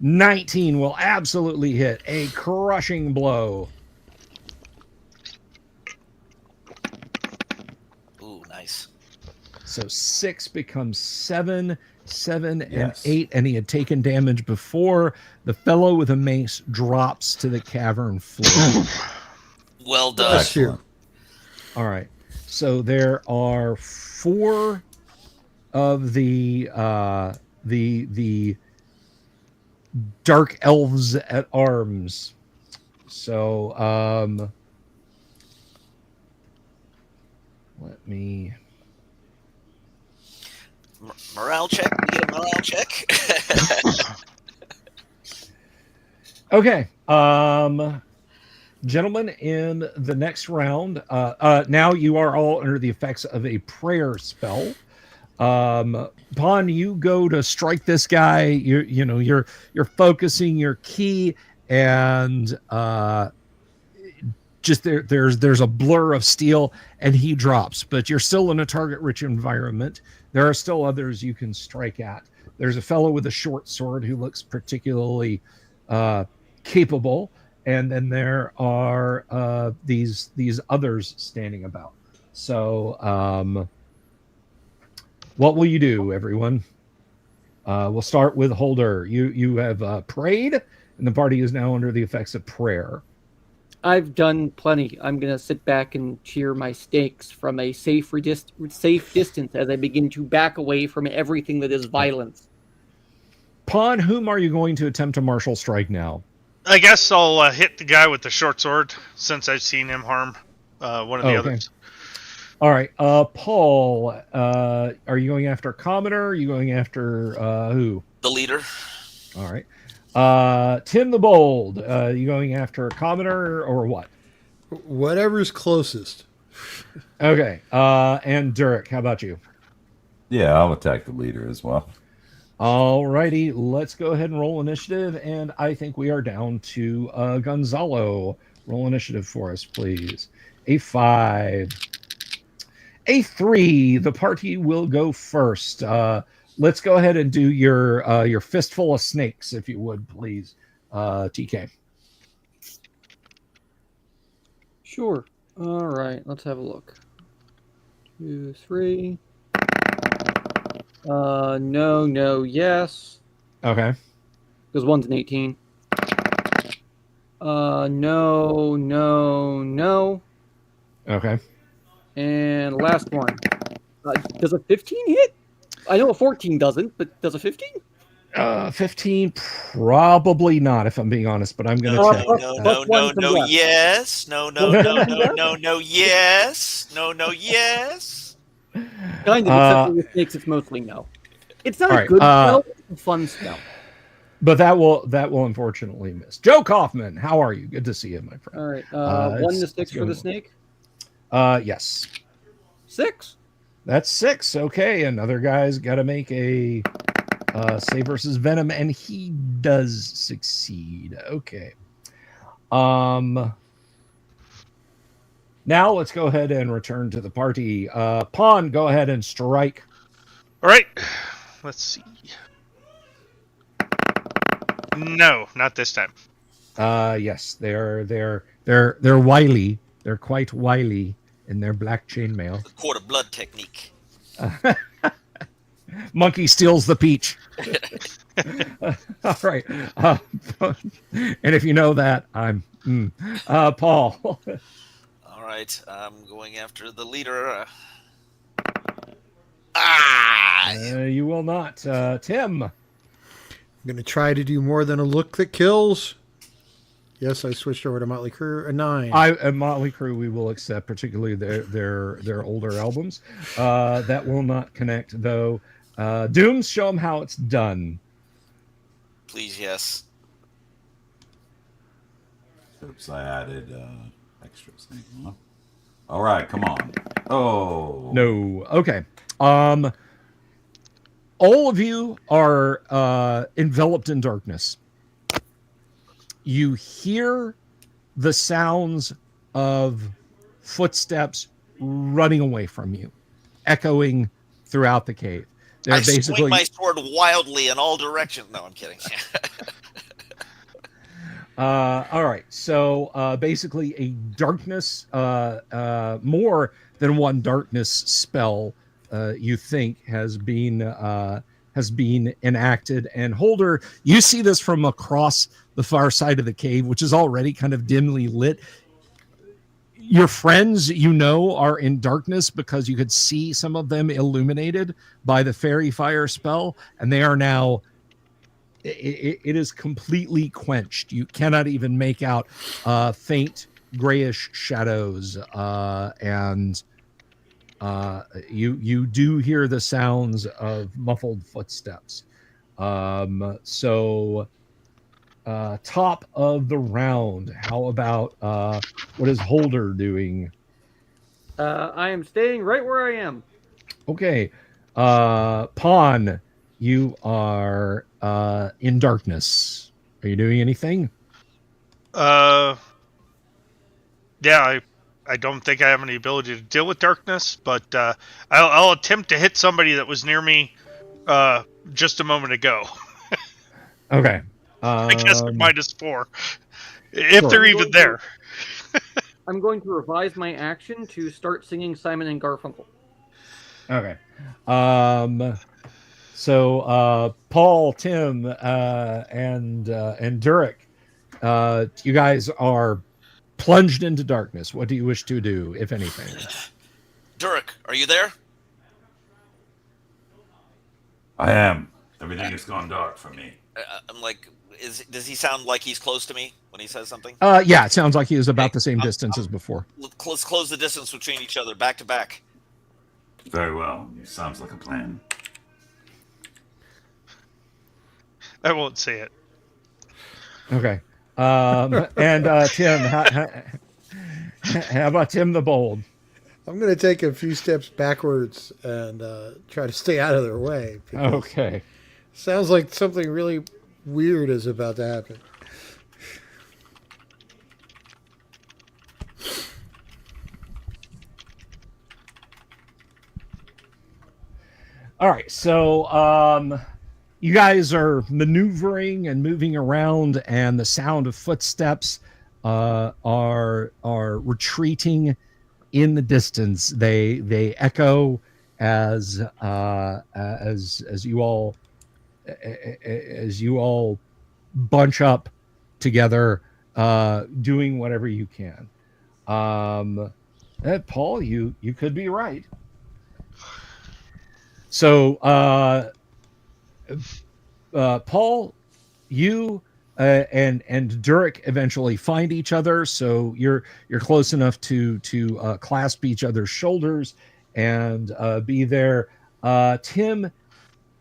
[SPEAKER 1] 19 will absolutely hit. A crushing blow.
[SPEAKER 3] Ooh, nice.
[SPEAKER 1] So 6 becomes 7, 7 and
[SPEAKER 5] Yes.
[SPEAKER 1] 8, and he had taken damage before. The fellow with a mace drops to the cavern floor.
[SPEAKER 3] Well done.
[SPEAKER 4] Excellent.
[SPEAKER 1] All right. So there are 4 of the dark elves at arms. So let me
[SPEAKER 3] Morale check. We get a morale check.
[SPEAKER 1] okay. Gentlemen, in the next round, now you are all under the effects of a prayer spell. Pawn, you go to strike this guy. You're focusing your key, and just there's a blur of steel, and he drops. But you're still in a target-rich environment. There are still others you can strike at. There's a fellow with a short sword who looks particularly capable, and then there are these others standing about. So, what will you do, everyone? We'll start with Holder. You have prayed, and the party is now under the effects of prayer.
[SPEAKER 2] I've done plenty. I'm going to sit back and cheer my stakes from a safe distance as I begin to back away from everything that is violence.
[SPEAKER 1] Pawn, whom are you going to attempt to martial strike now?
[SPEAKER 6] I guess I'll hit the guy with the short sword since I've seen him harm one of the others.
[SPEAKER 1] All right. Paul, are you going after Commoner? Are you going after who?
[SPEAKER 3] The leader.
[SPEAKER 1] All right. Tim the Bold, you going after a Commoner or what?
[SPEAKER 4] Whatever's closest.
[SPEAKER 1] Okay. And Durek, how about you?
[SPEAKER 5] Yeah, I'll attack the leader as well.
[SPEAKER 1] All righty. Let's go ahead and roll initiative. And I think we are down to Gonzalo. Roll initiative for us, please. A 5. A 3. The party will go first. Let's go ahead and do your fistful of snakes, if you would, please, TK.
[SPEAKER 2] Sure. All right. Let's have a look. 2, 3. No, yes.
[SPEAKER 1] Okay.
[SPEAKER 2] Because one's an 18. No.
[SPEAKER 1] Okay.
[SPEAKER 2] And last one. Does a 15 hit? I know a 14 doesn't, but does a 15?
[SPEAKER 1] 15 probably not, if I'm being honest, but I'm gonna check.
[SPEAKER 3] No, yes. No, yes. No, yes.
[SPEAKER 2] Kind of, except for the snakes, it's mostly no. It's not a good spell, it's a fun spell.
[SPEAKER 1] But that will unfortunately miss. Joe Kaufman, how are you? Good to see you, my friend.
[SPEAKER 2] All right. 1 to 6 for the snake?
[SPEAKER 1] Yes.
[SPEAKER 2] 6.
[SPEAKER 1] That's 6. Okay, another guy's got to make a save versus venom, and he does succeed. Okay. Now let's go ahead and return to the party. Pawn, go ahead and strike.
[SPEAKER 6] All right. Let's see. No, not this time.
[SPEAKER 1] Yes, they're wily. They're quite wily in their black chainmail.
[SPEAKER 3] The Court of Blood technique.
[SPEAKER 1] Monkey steals the peach. All right. And if you know that, I'm Paul.
[SPEAKER 3] All right. I'm going after the leader.
[SPEAKER 1] You will not. Tim.
[SPEAKER 4] I'm going to try to do more than a look that kills. Yes, I switched over to Motley Crue. A 9.
[SPEAKER 1] Motley Crue we will accept, particularly their older albums. That will not connect though. Dooms, show them how it's done.
[SPEAKER 3] Please, yes.
[SPEAKER 5] Oops, I added extras. All right, come on. Oh
[SPEAKER 1] no. Okay. All of you are enveloped in darkness. You hear the sounds of footsteps running away from you, echoing throughout the cave.
[SPEAKER 3] I swing my sword wildly in all directions. No, I'm kidding.
[SPEAKER 1] All right. So basically, a darkness, more than one darkness spell, you think has been enacted. And Holder, you see this from across the far side of the cave, which is already kind of dimly lit. Your friends, are in darkness because you could see some of them illuminated by the fairy fire spell, and they are now. It is completely quenched. You cannot even make out faint grayish shadows, and you do hear the sounds of muffled footsteps. So top of the round, how about what is Holder doing?
[SPEAKER 2] I am staying right where I am.
[SPEAKER 1] Okay. Pawn, you are in darkness. Are you doing anything?
[SPEAKER 6] Yeah, I don't think I have any ability to deal with darkness, but I'll attempt to hit somebody that was near me just a moment ago.
[SPEAKER 1] Okay.
[SPEAKER 6] I guess -4. If they're even there.
[SPEAKER 2] I'm going to revise my action to start singing Simon and Garfunkel.
[SPEAKER 1] Okay. So Paul, Tim, and Durek, you guys are plunged into darkness. What do you wish to do, if anything?
[SPEAKER 3] Durek, are you there?
[SPEAKER 5] I am. Everything has gone dark for me.
[SPEAKER 3] I'm like, does he sound like he's close to me when he says something?
[SPEAKER 1] Yeah, it sounds like he is about the same distance as before.
[SPEAKER 3] Let's close the distance between each other, back to back.
[SPEAKER 5] Very well. Sounds like a plan.
[SPEAKER 6] I won't say it.
[SPEAKER 1] Okay. And Tim, how about Tim the Bold?
[SPEAKER 4] I'm going to take a few steps backwards and try to stay out of their way.
[SPEAKER 1] Okay.
[SPEAKER 4] Sounds like something really weird is about to happen.
[SPEAKER 1] All right, so you guys are maneuvering and moving around, and the sound of footsteps are retreating in the distance. They echo as you all bunch up together, doing whatever you can. Paul, you could be right. So, Paul, you and Durek eventually find each other. So you're close enough to clasp each other's shoulders and be there. Tim,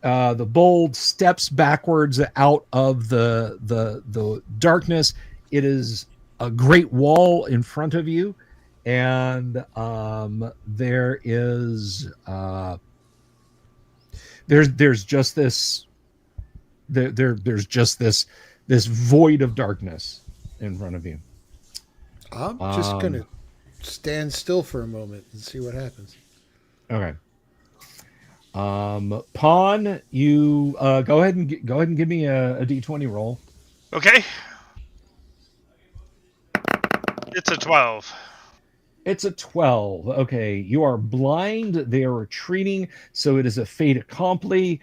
[SPEAKER 1] the Bold, steps backwards out of the darkness. It is a great wall in front of you, and there is. There's just this void of darkness in front of you.
[SPEAKER 4] I'm just gonna stand still for a moment and see what happens.
[SPEAKER 1] Okay. Pawn, you go ahead and give me a D20 roll.
[SPEAKER 6] Okay. It's a 12.
[SPEAKER 1] It's a 12. Okay, you are blind. They are retreating, so it is a fait accompli.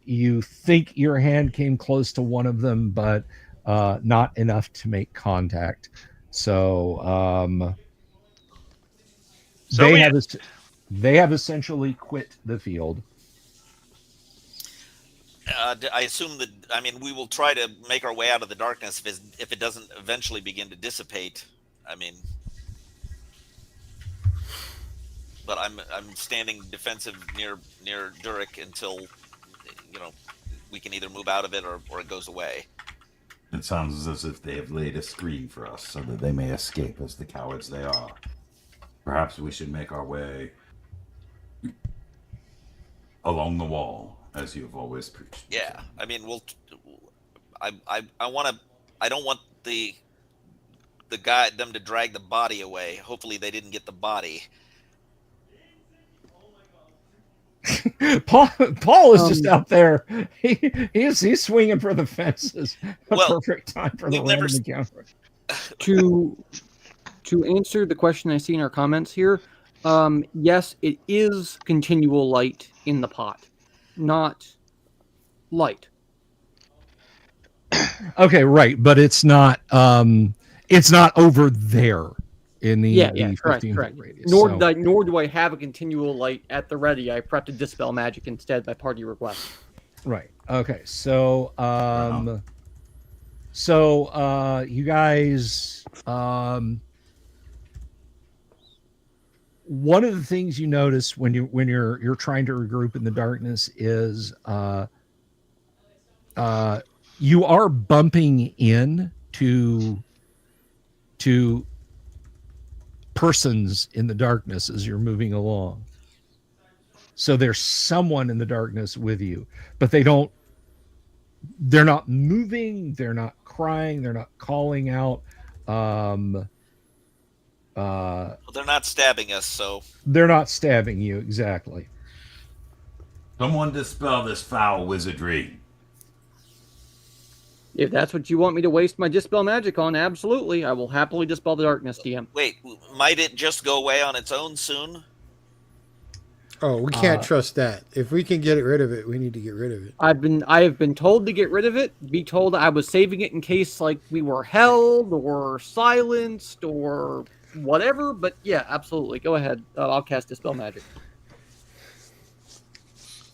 [SPEAKER 1] You think your hand came close to one of them, but not enough to make contact. So they have essentially quit the field.
[SPEAKER 3] I assume that. I mean, we will try to make our way out of the darkness if it doesn't eventually begin to dissipate. I mean. But I'm standing defensive near Durek until we can either move out of it or it goes away.
[SPEAKER 5] It sounds as if they have laid a screen for us so that they may escape as the cowards they are. Perhaps we should make our way along the wall, as you have always preached.
[SPEAKER 3] Yeah, I mean, I want to. I don't want them to drag the body away. Hopefully, they didn't get the body.
[SPEAKER 1] Paul is just out there. He's swinging for the fences. Perfect time for the random encounter.
[SPEAKER 2] To answer the question I see in our comments here, yes, it is continual light in the pot, not light.
[SPEAKER 1] Okay, right, but it's not over there in the 15-foot radius.
[SPEAKER 2] Nor do I have a continual light at the ready. I prepped to dispel magic instead by party request.
[SPEAKER 1] Right. Okay. So you guys, one of the things you notice when you're trying to regroup in the darkness is you are bumping in to persons in the darkness as you're moving along. So there's someone in the darkness with you, but they're not moving, they're not crying, they're not calling out.
[SPEAKER 3] Well, they're not stabbing us, so
[SPEAKER 1] they're not stabbing you, exactly.
[SPEAKER 5] Someone dispel this foul wizardry.
[SPEAKER 2] If that's what you want me to waste my dispel magic on, absolutely. I will happily dispel the darkness, DM.
[SPEAKER 3] Wait, might it just go away on its own soon?
[SPEAKER 4] Oh, we can't trust that. If we can get rid of it, we need to get rid of it.
[SPEAKER 2] I have been told to get rid of it. Be told I was saving it in case like we were held or silenced or whatever. But yeah, absolutely. Go ahead. I'll cast dispel magic.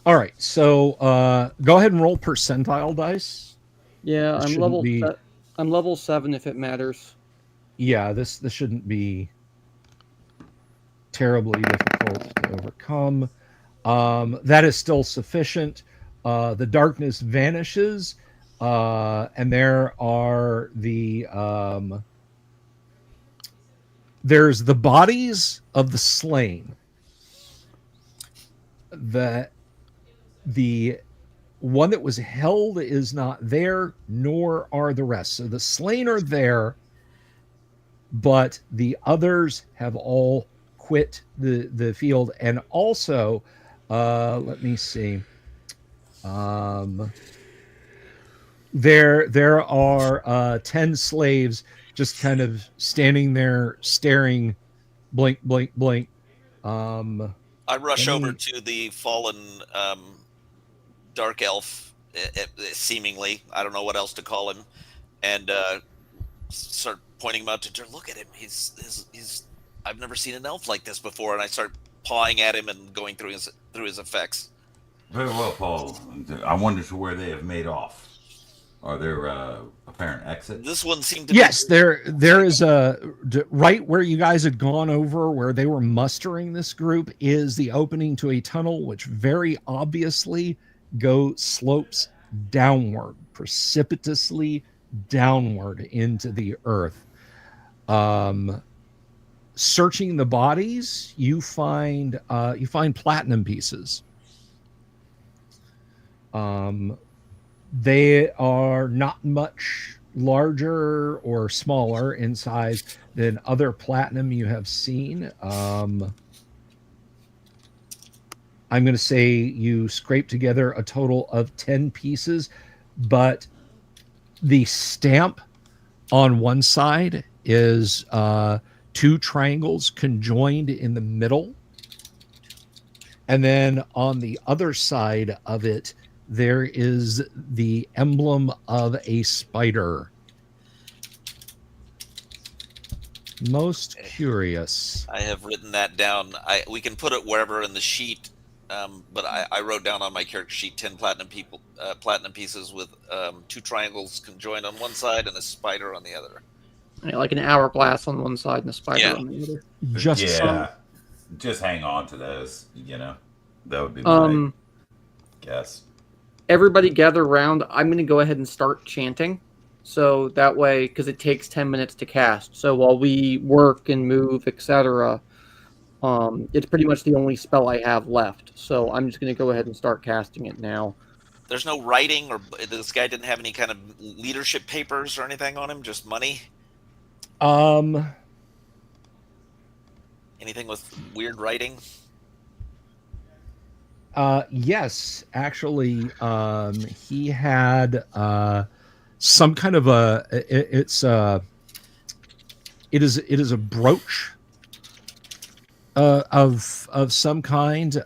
[SPEAKER 1] All right. So go ahead and roll percentile dice.
[SPEAKER 2] Yeah, I'm level 7 if it matters.
[SPEAKER 1] Yeah, this shouldn't be terribly difficult to overcome. That is still sufficient. The darkness vanishes, and there's the bodies of the slain. The one that was held is not there, nor are the rest. So the slain are there, but the others have all quit the field. And also, let me see. There are 10 slaves just kind of standing there staring, blink, blink, blink.
[SPEAKER 3] I rush over to the fallen dark elf, seemingly. I don't know what else to call him, and start pointing him out to her. Look at him. He's. I've never seen an elf like this before, and I start pawing at him and going through his effects.
[SPEAKER 5] Very well, Paul. I wonder to where they have made off. Are there apparent exits?
[SPEAKER 3] This one seemed to.
[SPEAKER 1] Yes, there is a right where you guys had gone over where they were mustering this group is the opening to a tunnel, which very obviously slopes downward, precipitously downward into the earth. Searching the bodies, you find platinum pieces. They are not much larger or smaller in size than other platinum you have seen. I'm going to say you scrape together a total of 10 pieces, but the stamp on one side is 2 triangles conjoined in the middle. And then on the other side of it, there is the emblem of a spider. Most curious.
[SPEAKER 3] I have written that down. We can put it wherever in the sheet, but I wrote down on my character sheet 10 platinum pieces with 2 triangles conjoined on one side and a spider on the other.
[SPEAKER 2] Yeah, like an hourglass on one side and a spider on the other.
[SPEAKER 5] Just hang on to those. That would be my guess.
[SPEAKER 2] Everybody gather around. I'm going to go ahead and start chanting. So that way, because it takes 10 minutes to cast. So while we work and move, etc., It's pretty much the only spell I have left, so I'm just going to go ahead and start casting it now.
[SPEAKER 3] There's no writing, or this guy didn't have any kind of leadership papers or anything on him, just money? Anything with weird writing?
[SPEAKER 1] Yes, actually, he had some kind of it is a brooch of some kind,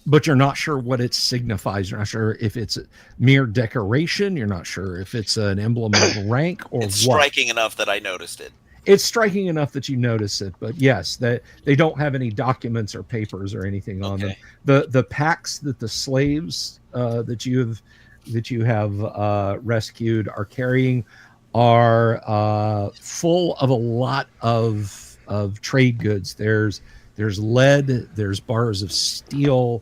[SPEAKER 1] but you're not sure what it signifies. You're not sure if it's mere decoration. You're not sure if it's an emblem of rank or
[SPEAKER 3] it's
[SPEAKER 1] what.
[SPEAKER 3] Striking enough that I noticed it.
[SPEAKER 1] It's striking enough that you notice it, but yes, that they don't have any documents or papers or anything on them. The packs that the slaves that you have rescued are carrying are full of a lot of trade goods. There's lead, there's bars of steel,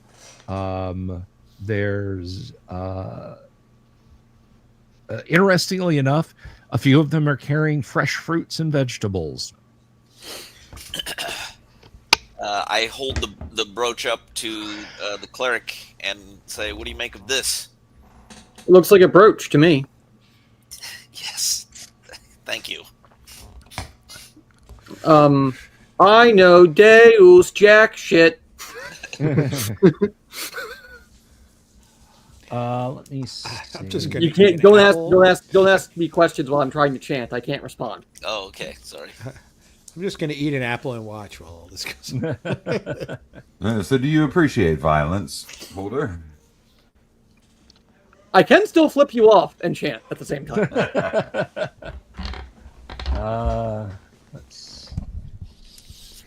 [SPEAKER 1] there's interestingly enough, a few of them are carrying fresh fruits and vegetables.
[SPEAKER 3] I hold the brooch up to the cleric and say, "What do you make of this?"
[SPEAKER 2] It looks like a brooch to me.
[SPEAKER 3] Yes. Thank you.
[SPEAKER 2] I know Deus jack shit.
[SPEAKER 1] Let me see.
[SPEAKER 4] I'm just gonna
[SPEAKER 2] You can't. Don't ask me questions while I'm trying to chant. I can't respond.
[SPEAKER 3] Oh, okay. Sorry.
[SPEAKER 4] I'm just going to eat an apple and watch while all this goes on.
[SPEAKER 5] So do you appreciate violence, Holder?
[SPEAKER 2] I can still flip you off and chant at the same time.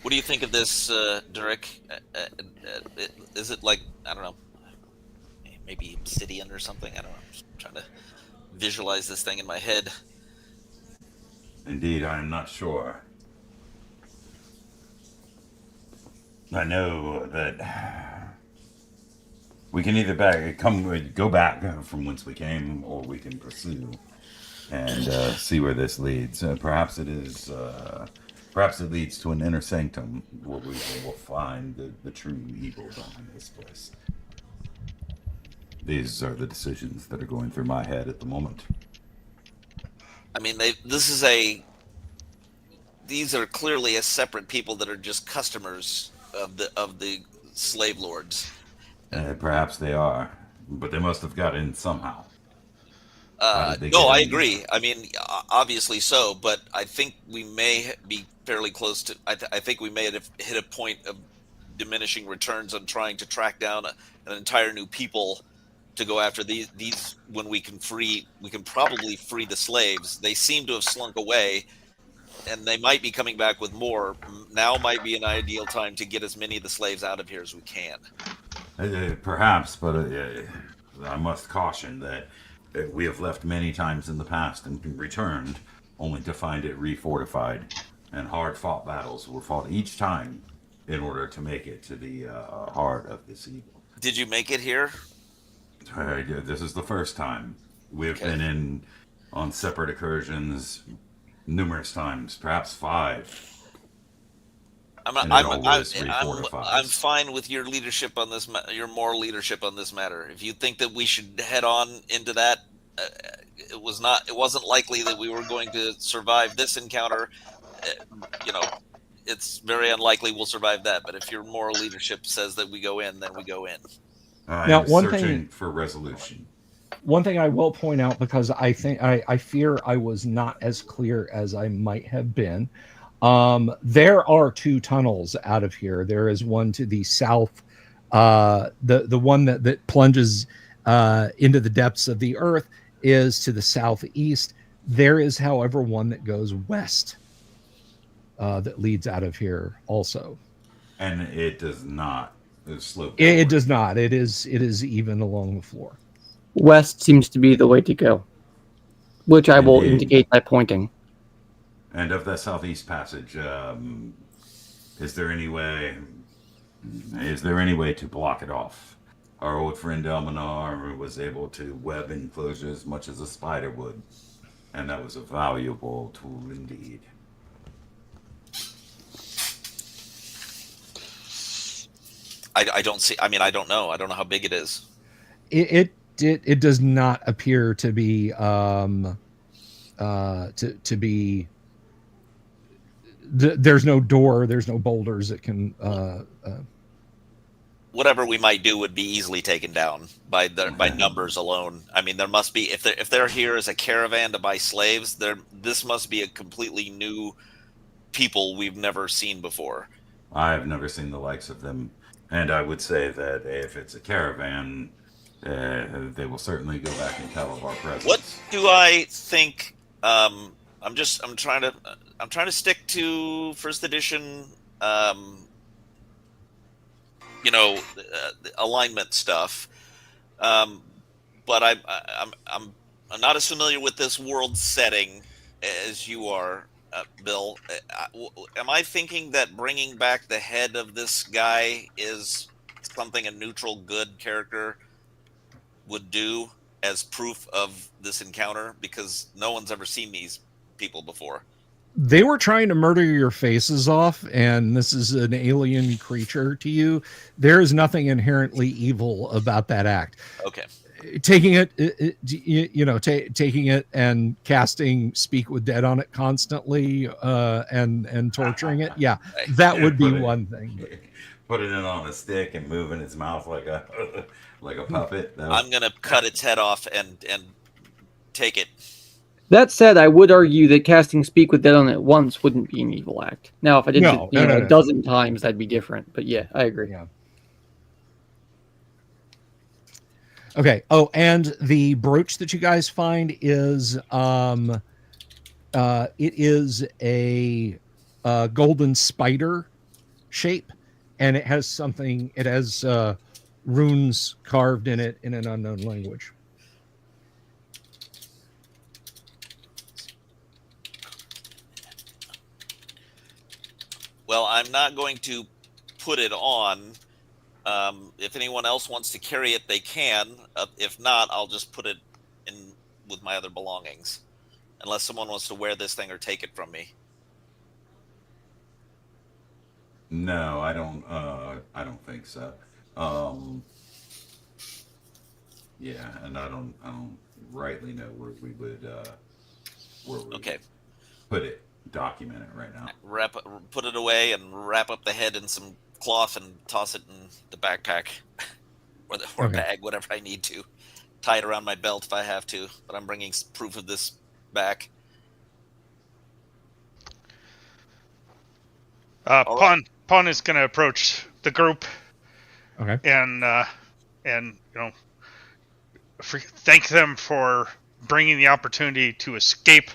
[SPEAKER 3] What do you think of this, Derek? Is it like, I don't know, maybe obsidian or something? I don't know. I'm just trying to visualize this thing in my head.
[SPEAKER 5] Indeed, I am not sure. I know that we can either go back from whence we came, or we can pursue and see where this leads. Perhaps it leads to an inner sanctum where we will find the true evil behind this place. These are the decisions that are going through my head at the moment.
[SPEAKER 3] I mean, these are clearly a separate people that are just customers of the slave lords.
[SPEAKER 5] Perhaps they are, but they must have got in somehow.
[SPEAKER 3] No, I agree. I mean, obviously so, but I think we may be fairly close to. I think we may have hit a point of diminishing returns on trying to track down an entire new people to go after these. When we can probably free the slaves. They seem to have slunk away, and they might be coming back with more. Now might be an ideal time to get as many of the slaves out of here as we can.
[SPEAKER 5] Perhaps, but I must caution that we have left many times in the past and returned only to find it refortified, and hard-fought battles were fought each time in order to make it to the heart of this evil.
[SPEAKER 3] Did you make it here?
[SPEAKER 5] This is the first time. We've been on separate incursions numerous times, perhaps 5.
[SPEAKER 3] I'm fine with your leadership on this, your moral leadership on this matter. If you think that we should head on into that, it wasn't likely that we were going to survive this encounter. It's very unlikely we'll survive that. But if your moral leadership says that we go in, then we go in.
[SPEAKER 5] I'm searching for resolution.
[SPEAKER 1] One thing I will point out, because I fear I was not as clear as I might have been. There are 2 tunnels out of here. There is one to the south, the one that plunges into the depths of the earth is to the southeast. There is, however, one that goes west that leads out of here also.
[SPEAKER 5] And it does not slope.
[SPEAKER 1] It does not. It is even along the floor.
[SPEAKER 2] West seems to be the way to go, which I will indicate by pointing.
[SPEAKER 5] And of that southeast passage, is there any way to block it off? Our old friend Elminar was able to web enclosures as much as a spider would, and that was a valuable tool indeed.
[SPEAKER 3] I don't see. I mean, I don't know. I don't know how big it is.
[SPEAKER 1] It does not appear to be to be. There's no door. There's no boulders that can.
[SPEAKER 3] Whatever we might do would be easily taken down by numbers alone. I mean, there must be if they're here as a caravan to buy slaves. This must be a completely new people we've never seen before.
[SPEAKER 5] I've never seen the likes of them, and I would say that if it's a caravan, they will certainly go back and tell of our presence.
[SPEAKER 3] What do I think? I'm trying to stick to first edition. Alignment stuff. But I'm not as familiar with this world setting as you are, Bill. Am I thinking that bringing back the head of this guy is something a neutral good character would do as proof of this encounter? Because no one's ever seen these people before.
[SPEAKER 1] They were trying to murder your faces off, and this is an alien creature to you. There is nothing inherently evil about that act.
[SPEAKER 3] Okay.
[SPEAKER 1] Taking it, taking it and casting Speak with Dead on it constantly, and torturing it. Yeah, that would be one thing.
[SPEAKER 5] Put it in on a stick and moving its mouth like a puppet.
[SPEAKER 3] I'm gonna cut its head off and take it.
[SPEAKER 2] That said, I would argue that casting Speak with Dead on it once wouldn't be an evil act. Now, if I did it a dozen times, that'd be different. But yeah, I agree.
[SPEAKER 1] Yeah. Okay. Oh, and the brooch that you guys find is it is a golden spider shape, and it has something. It has runes carved in it in an unknown language.
[SPEAKER 3] Well, I'm not going to put it on. If anyone else wants to carry it, they can. If not, I'll just put it in with my other belongings. Unless someone wants to wear this thing or take it from me.
[SPEAKER 5] No, I don't. I don't think so. Yeah, and I don't rightly know where we would put it. Document it right now.
[SPEAKER 3] Put it away and wrap up the head in some cloth and toss it in the backpack or bag, whatever I need to. Tie it around my belt if I have to, but I'm bringing proof of this back.
[SPEAKER 6] Pon is going to approach the group.
[SPEAKER 1] Okay.
[SPEAKER 6] And thank them for bringing the opportunity to escape.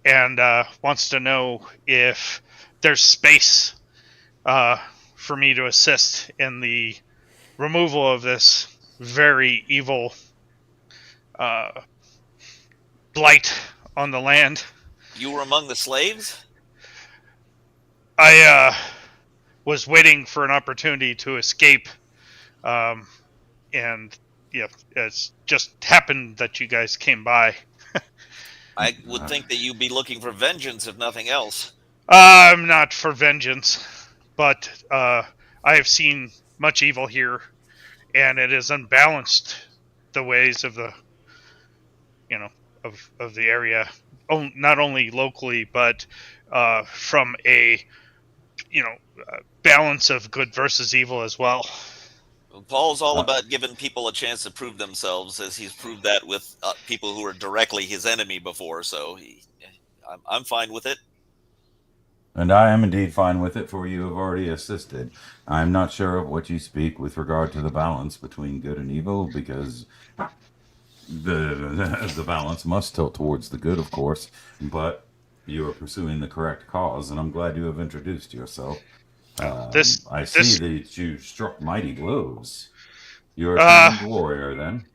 [SPEAKER 6] And wants to know if there's space for me to assist in the removal of this very evil blight on the land.
[SPEAKER 3] You were among the slaves?
[SPEAKER 6] I was waiting for an opportunity to escape, and yeah, it's just happened that you guys came by.
[SPEAKER 3] I would think that you'd be looking for vengeance, if nothing else.
[SPEAKER 6] I'm not for vengeance, but I have seen much evil here, and it has unbalanced the ways of the, of the area, not only locally, but from a, balance of good versus evil as well.
[SPEAKER 3] Paul's all about giving people a chance to prove themselves, as he's proved that with people who are directly his enemy before. So I'm fine with it.
[SPEAKER 5] And I am indeed fine with it, for you have already assisted. I'm not sure of what you speak with regard to the balance between good and evil, because the balance must tilt towards the good, of course. But you are pursuing the correct cause, and I'm glad you have introduced yourself. I see that you struck mighty blows. You're a trained warrior, then.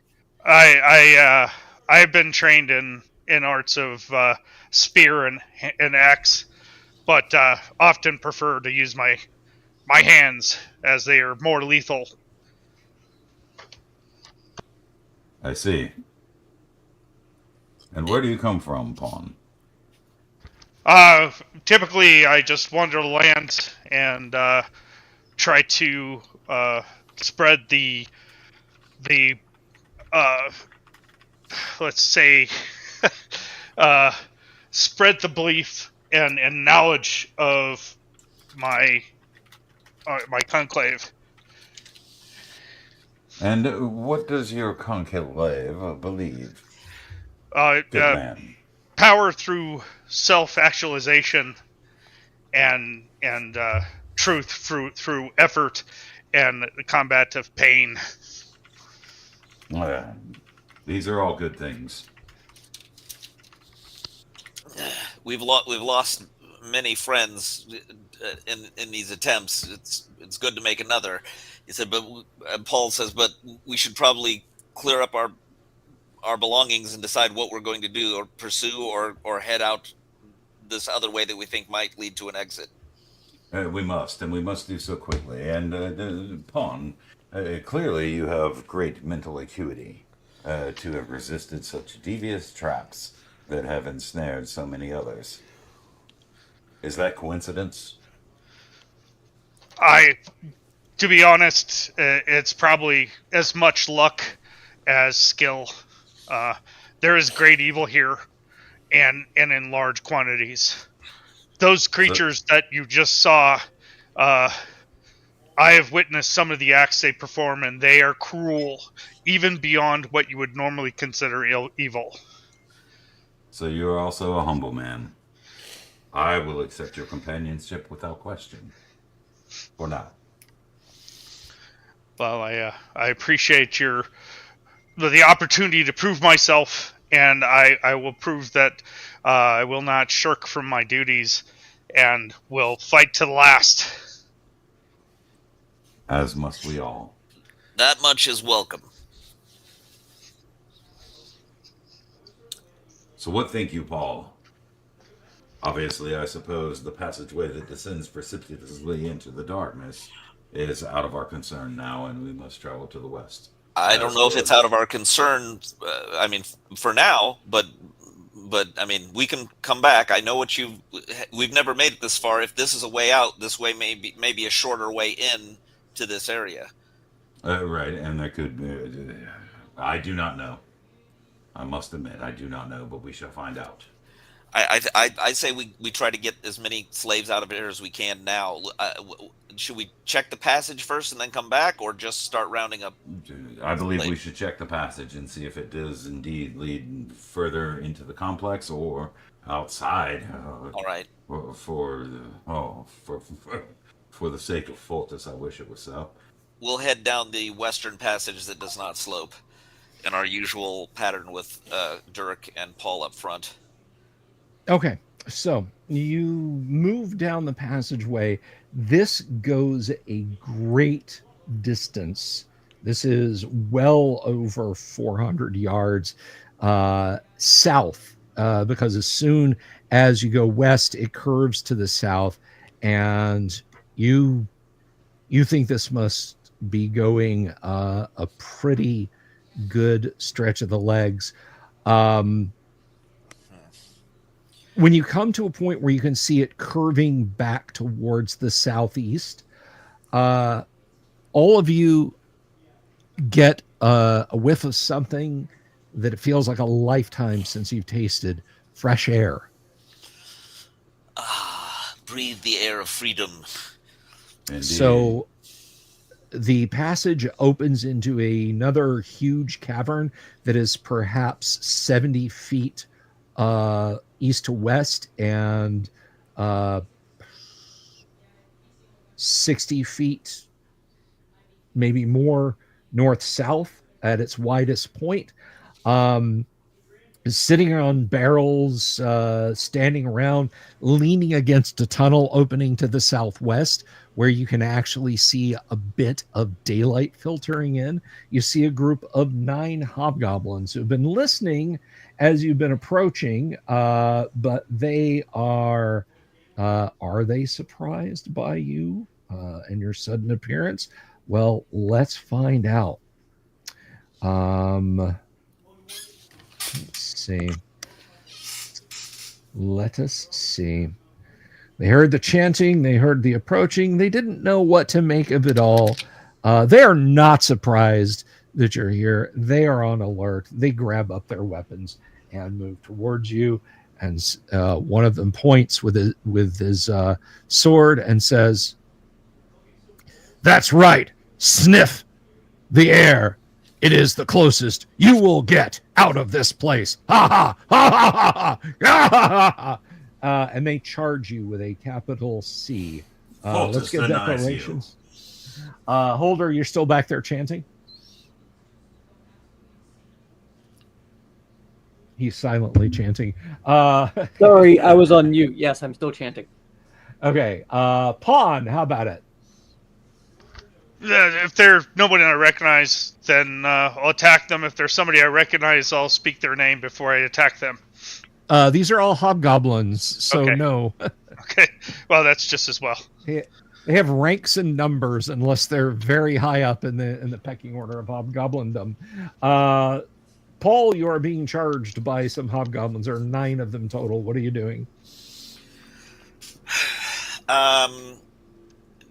[SPEAKER 6] I've been trained in arts of spear and axe, but often prefer to use my hands, as they are more lethal.
[SPEAKER 5] I see. And where do you come from, Pawn?
[SPEAKER 6] Typically, I just wander the land and try to spread the let's say spread the belief and knowledge of my conclave.
[SPEAKER 5] And what does your conclave believe? Good man.
[SPEAKER 6] Power through self-actualization and truth through effort and the combat of pain.
[SPEAKER 5] These are all good things.
[SPEAKER 3] We've lost many friends in these attempts. It's good to make another. He said, but Paul says, but we should probably clear up our belongings and decide what we're going to do, or pursue, or head out this other way that we think might lead to an exit.
[SPEAKER 5] We must, and we must do so quickly. And Pawn, clearly you have great mental acuity to have resisted such devious traps that have ensnared so many others. Is that coincidence?
[SPEAKER 6] To be honest, it's probably as much luck as skill. There is great evil here, and in large quantities. Those creatures that you just saw, I have witnessed some of the acts they perform, and they are cruel, even beyond what you would normally consider evil.
[SPEAKER 5] So you are also a humble man. I will accept your companionship without question. For now.
[SPEAKER 6] Well, I appreciate the opportunity to prove myself, and I will prove that I will not shirk from my duties, and will fight to the last.
[SPEAKER 5] As must we all.
[SPEAKER 3] That much is welcome.
[SPEAKER 5] So what think you, Paul? Obviously, I suppose the passageway that descends precipitously into the darkness is out of our concern now, and we must travel to the west.
[SPEAKER 3] I don't know if it's out of our concern. I mean, for now, but I mean, we can come back. I know we've never made it this far. If this is a way out, this way may be a shorter way in to this area.
[SPEAKER 5] Right, and there could. I do not know. I must admit, I do not know, but we shall find out.
[SPEAKER 3] I say we try to get as many slaves out of here as we can now. Should we check the passage first and then come back, or just start rounding up?
[SPEAKER 5] I believe we should check the passage and see if it does indeed lead further into the complex or outside.
[SPEAKER 3] All right.
[SPEAKER 5] For the sake of Fultus, I wish it was so.
[SPEAKER 3] We'll head down the western passage that does not slope, in our usual pattern with Durek and Paul up front.
[SPEAKER 1] Okay, so you move down the passageway. This goes a great distance. This is well over 400 yards south, because as soon as you go west, it curves to the south, and you think this must be going a pretty good stretch of the legs. When you come to a point where you can see it curving back towards the southeast, all of you get a whiff of something that it feels like a lifetime since you've tasted: fresh air.
[SPEAKER 3] Breathe the air of freedom.
[SPEAKER 5] Indeed.
[SPEAKER 1] So the passage opens into another huge cavern that is perhaps 70 feet east to west and 60 feet, maybe more, north-south at its widest point. Sitting on barrels, standing around, leaning against a tunnel opening to the southwest, where you can actually see a bit of daylight filtering in. You see a group of 9 hobgoblins who have been listening as you've been approaching, but they are they surprised by you and your sudden appearance? Well, let's find out. Let's see. Let us see. They heard the chanting. They heard the approaching. They didn't know what to make of it all. They are not surprised that you're here. They are on alert. They grab up their weapons and move towards you. And one of them points with his sword and says, "That's right. Sniff the air. It is the closest you will get out of this place." Ha ha ha ha ha ha ha ha. And they charge you with a capital C. Let's get declarations. Holder, you're still back there chanting? He's silently chanting.
[SPEAKER 2] Sorry, I was on mute. Yes, I'm still chanting.
[SPEAKER 1] Okay. Pawn, how about it?
[SPEAKER 6] If there's nobody I recognize, then I'll attack them. If there's somebody I recognize, I'll speak their name before I attack them.
[SPEAKER 1] These are all hobgoblins, so
[SPEAKER 6] okay.
[SPEAKER 1] No.
[SPEAKER 6] Okay. Well, that's just as well.
[SPEAKER 1] They have ranks and numbers unless they're very high up in the pecking order of hobgoblindom. Paul, you are being charged by some hobgoblins. There are 9 of them total. What are you doing?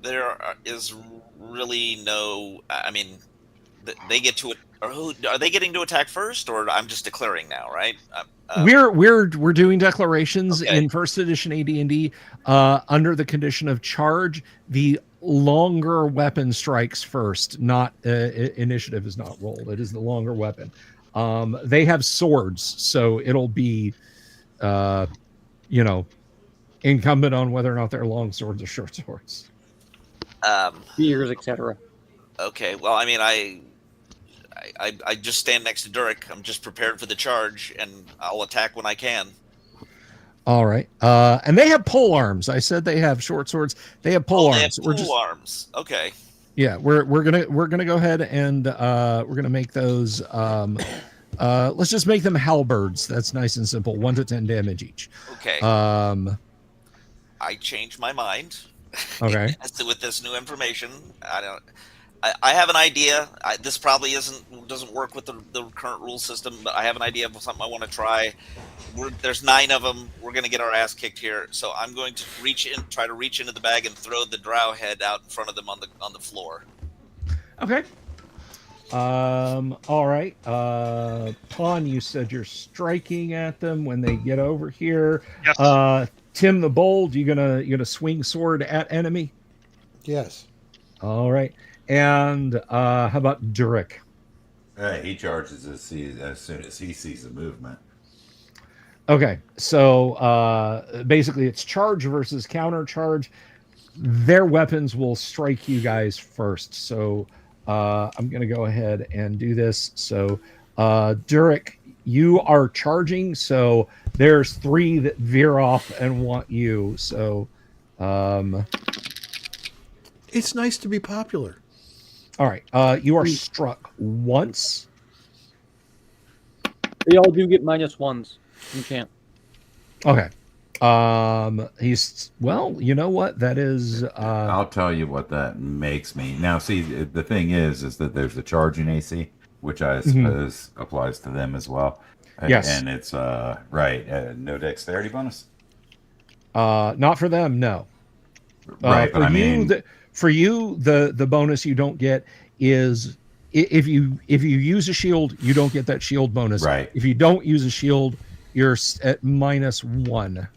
[SPEAKER 3] There is really no. I mean, they get to it. Are they getting to attack first, or I'm just declaring now, right?
[SPEAKER 1] We're doing declarations in first edition AD&D under the condition of charge. The longer weapon strikes first. Not initiative is not rolled. It is the longer weapon. They have swords, so it'll be, incumbent on whether or not they're long swords or short swords.
[SPEAKER 2] Spears, etc.
[SPEAKER 3] Okay. Well, I mean, I just stand next to Durek. I'm just prepared for the charge, and I'll attack when I can.
[SPEAKER 1] All right. And they have pole arms. I said they have short swords. They have pole arms.
[SPEAKER 3] They have arms. Okay.
[SPEAKER 1] Yeah, we're gonna go ahead and we're gonna make those. Let's just make them halberds. That's nice and simple. 1 to 10 damage each.
[SPEAKER 3] Okay. I changed my mind.
[SPEAKER 1] Okay.
[SPEAKER 3] With this new information, I have an idea. This probably doesn't work with the current rule system, but I have an idea of something I want to try. There's 9 of them. We're going to get our ass kicked here. So I'm going to try to reach into the bag and throw the drow head out in front of them on the floor.
[SPEAKER 1] Okay. All right. Pawn, you said you're striking at them when they get over here.
[SPEAKER 6] Yes.
[SPEAKER 1] Tim the Bold, you gonna swing sword at enemy?
[SPEAKER 4] Yes.
[SPEAKER 1] All right. And how about Durek?
[SPEAKER 5] He charges as soon as he sees the movement.
[SPEAKER 1] Okay, so basically it's charge versus counter charge. Their weapons will strike you guys first. So I'm going to go ahead and do this. So Durek, you are charging. So there's 3 that veer off and want you. So
[SPEAKER 4] it's nice to be popular.
[SPEAKER 1] All right. You are struck once.
[SPEAKER 2] They all do get -1s. You can't.
[SPEAKER 1] Okay. You know what? That is
[SPEAKER 5] I'll tell you what that makes me. Now, see, the thing is that there's the charging AC, which I suppose applies to them as well.
[SPEAKER 1] Yes.
[SPEAKER 5] And it's right, no dexterity bonus?
[SPEAKER 1] Not for them, no.
[SPEAKER 5] Right, but I mean,
[SPEAKER 1] for you, the bonus you don't get is if you use a shield, you don't get that shield bonus.
[SPEAKER 5] Right.
[SPEAKER 1] If you don't use a shield, you're at -1.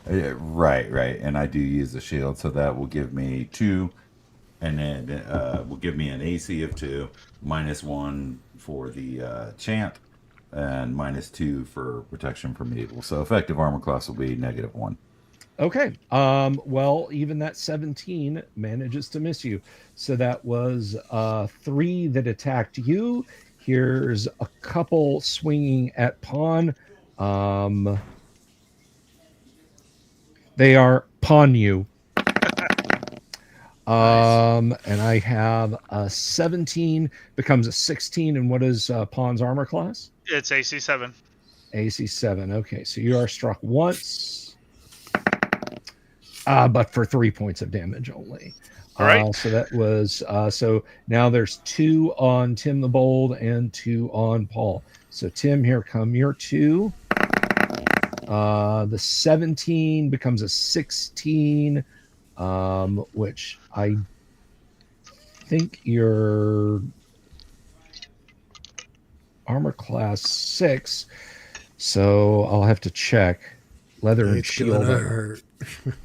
[SPEAKER 5] Right, and I do use the shield, so that will give me 2, and then will give me an AC of 2, -1 for the chant, and -2 for protection from evil. So effective armor class will be -1.
[SPEAKER 1] Okay. Well, even that 17 manages to miss you. So that was 3 that attacked you. Here's a couple swinging at Pawn. They are Pawn you. And I have a 17 becomes a 16. And what is Pawn's armor class?
[SPEAKER 6] It's AC 7.
[SPEAKER 1] AC 7. Okay, so you are struck once, but for 3 points of damage only.
[SPEAKER 6] All right.
[SPEAKER 1] So that was so now there's 2 on Tim the Bold and 2 on Paul. So Tim, here come your 2. The 17 becomes a 16, which I think your armor class 6. So I'll have to check. Leather and shield.
[SPEAKER 4] Hurt.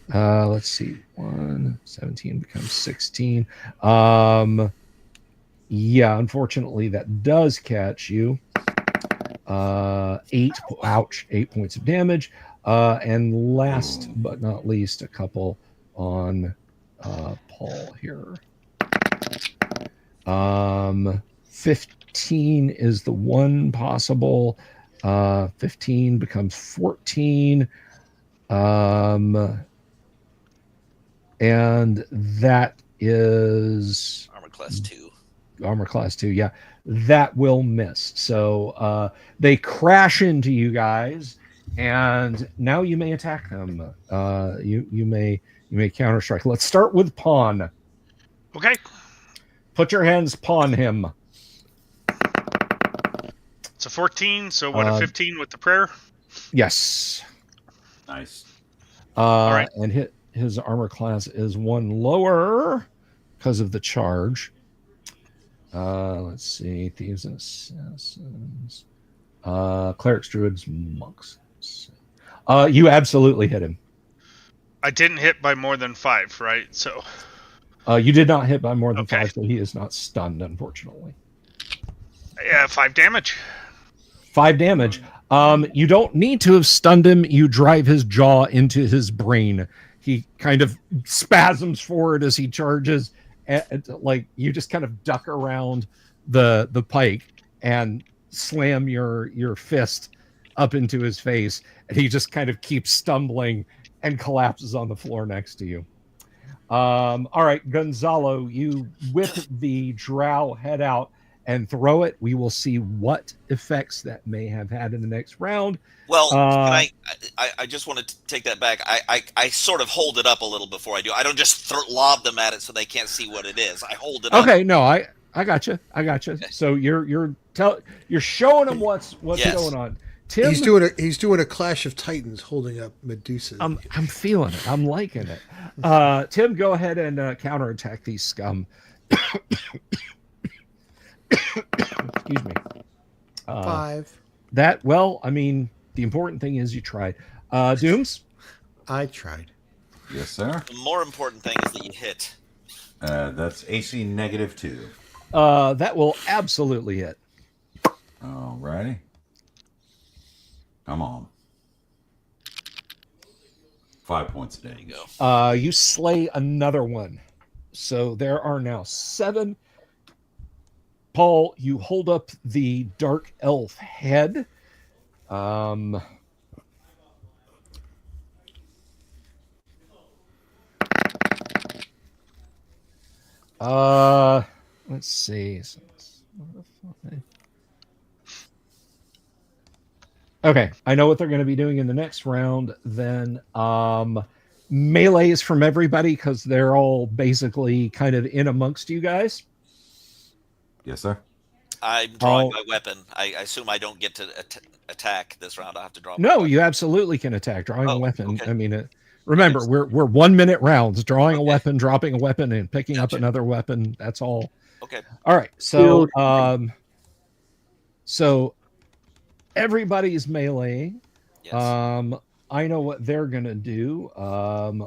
[SPEAKER 1] Let's see. 17 becomes 16. Yeah, unfortunately that does catch you. 8 points of damage. And last but not least, a couple on Paul here. 15 is the one possible. 15 becomes 14. And that is
[SPEAKER 3] armor class 2.
[SPEAKER 1] Armor class 2, yeah. That will miss. So they crash into you guys, and now you may attack them. You may counter strike. Let's start with Pawn.
[SPEAKER 6] Okay.
[SPEAKER 1] Put your hands pawn him.
[SPEAKER 6] It's a 14, so what, a 15 with the prayer?
[SPEAKER 1] Yes.
[SPEAKER 5] Nice.
[SPEAKER 6] All right.
[SPEAKER 1] And his armor class is 1 lower because of the charge. Let's see. Thieves and assassins. Clerics, druids, monks. You absolutely hit him.
[SPEAKER 6] I didn't hit by more than 5, right? So.
[SPEAKER 1] You did not hit by more than 5, so he is not stunned, unfortunately.
[SPEAKER 6] Yeah, 5 damage.
[SPEAKER 1] 5 damage. You don't need to have stunned him. You drive his jaw into his brain. He kind of spasms forward as he charges. Like you just kind of duck around the pike and slam your fist up into his face, and he just kind of keeps stumbling and collapses on the floor next to you. All right, Gonzalo, you whip the drow head out and throw it. We will see what effects that may have had in the next round.
[SPEAKER 3] Well, I just want to take that back. I sort of hold it up a little before I do. I don't just lob them at it so they can't see what it is. I hold it up.
[SPEAKER 1] Okay, no, I got you. So you're showing them what's going on. Tim,
[SPEAKER 4] he's doing a Clash of Titans, holding up Medusa.
[SPEAKER 1] I'm feeling it. I'm liking it. Tim, go ahead and counterattack these scum. Excuse me.
[SPEAKER 4] 5.
[SPEAKER 1] The important thing is you tried. Dooms?
[SPEAKER 4] I tried.
[SPEAKER 5] Yes, sir.
[SPEAKER 3] The more important thing is that you hit.
[SPEAKER 5] That's AC -2.
[SPEAKER 1] That will absolutely hit.
[SPEAKER 5] Alrighty. Come on. 5 points a day.
[SPEAKER 3] There you go.
[SPEAKER 1] You slay another one. So there are now 7. Paul, you hold up the dark elf head. Let's see. Okay, I know what they're going to be doing in the next round. Then melees from everybody because they're all basically kind of in amongst you guys.
[SPEAKER 5] Yes, sir.
[SPEAKER 3] I'm drawing my weapon. I assume I don't get to attack this round. I have to draw.
[SPEAKER 1] No, you absolutely can attack drawing a weapon.
[SPEAKER 3] Okay.
[SPEAKER 1] I mean, remember, we're 1 minute rounds. Drawing a weapon, dropping a weapon, and picking up another weapon. That's all.
[SPEAKER 3] Okay.
[SPEAKER 1] All right. So, everybody's melee.
[SPEAKER 3] Yes.
[SPEAKER 1] I know what they're gonna do.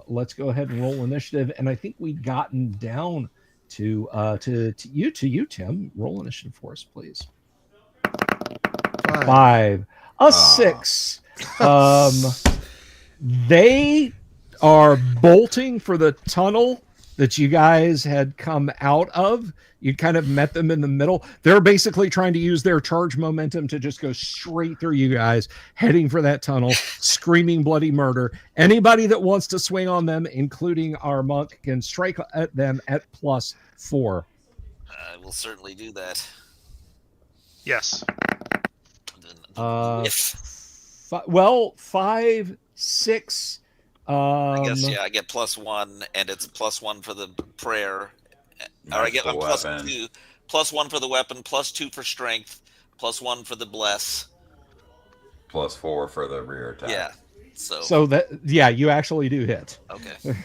[SPEAKER 1] Let's go ahead and roll initiative. And I think we've gotten down to you, Tim. Roll initiative for us, please. 5. 6. They are bolting for the tunnel that you guys had come out of. You kind of met them in the middle. They're basically trying to use their charge momentum to just go straight through you guys, heading for that tunnel, screaming bloody murder. Anybody that wants to swing on them, including our monk, can strike at them at +4.
[SPEAKER 3] I will certainly do that.
[SPEAKER 6] Yes.
[SPEAKER 1] 5, 6.
[SPEAKER 3] I guess I get +1, and it's +1 for the prayer. Or I get I'm +2, +1 for the weapon, +2 for strength, +1 for the bless,
[SPEAKER 5] +4 for the rear attack.
[SPEAKER 3] Yeah, So
[SPEAKER 1] that, yeah, you actually do hit.
[SPEAKER 3] Okay.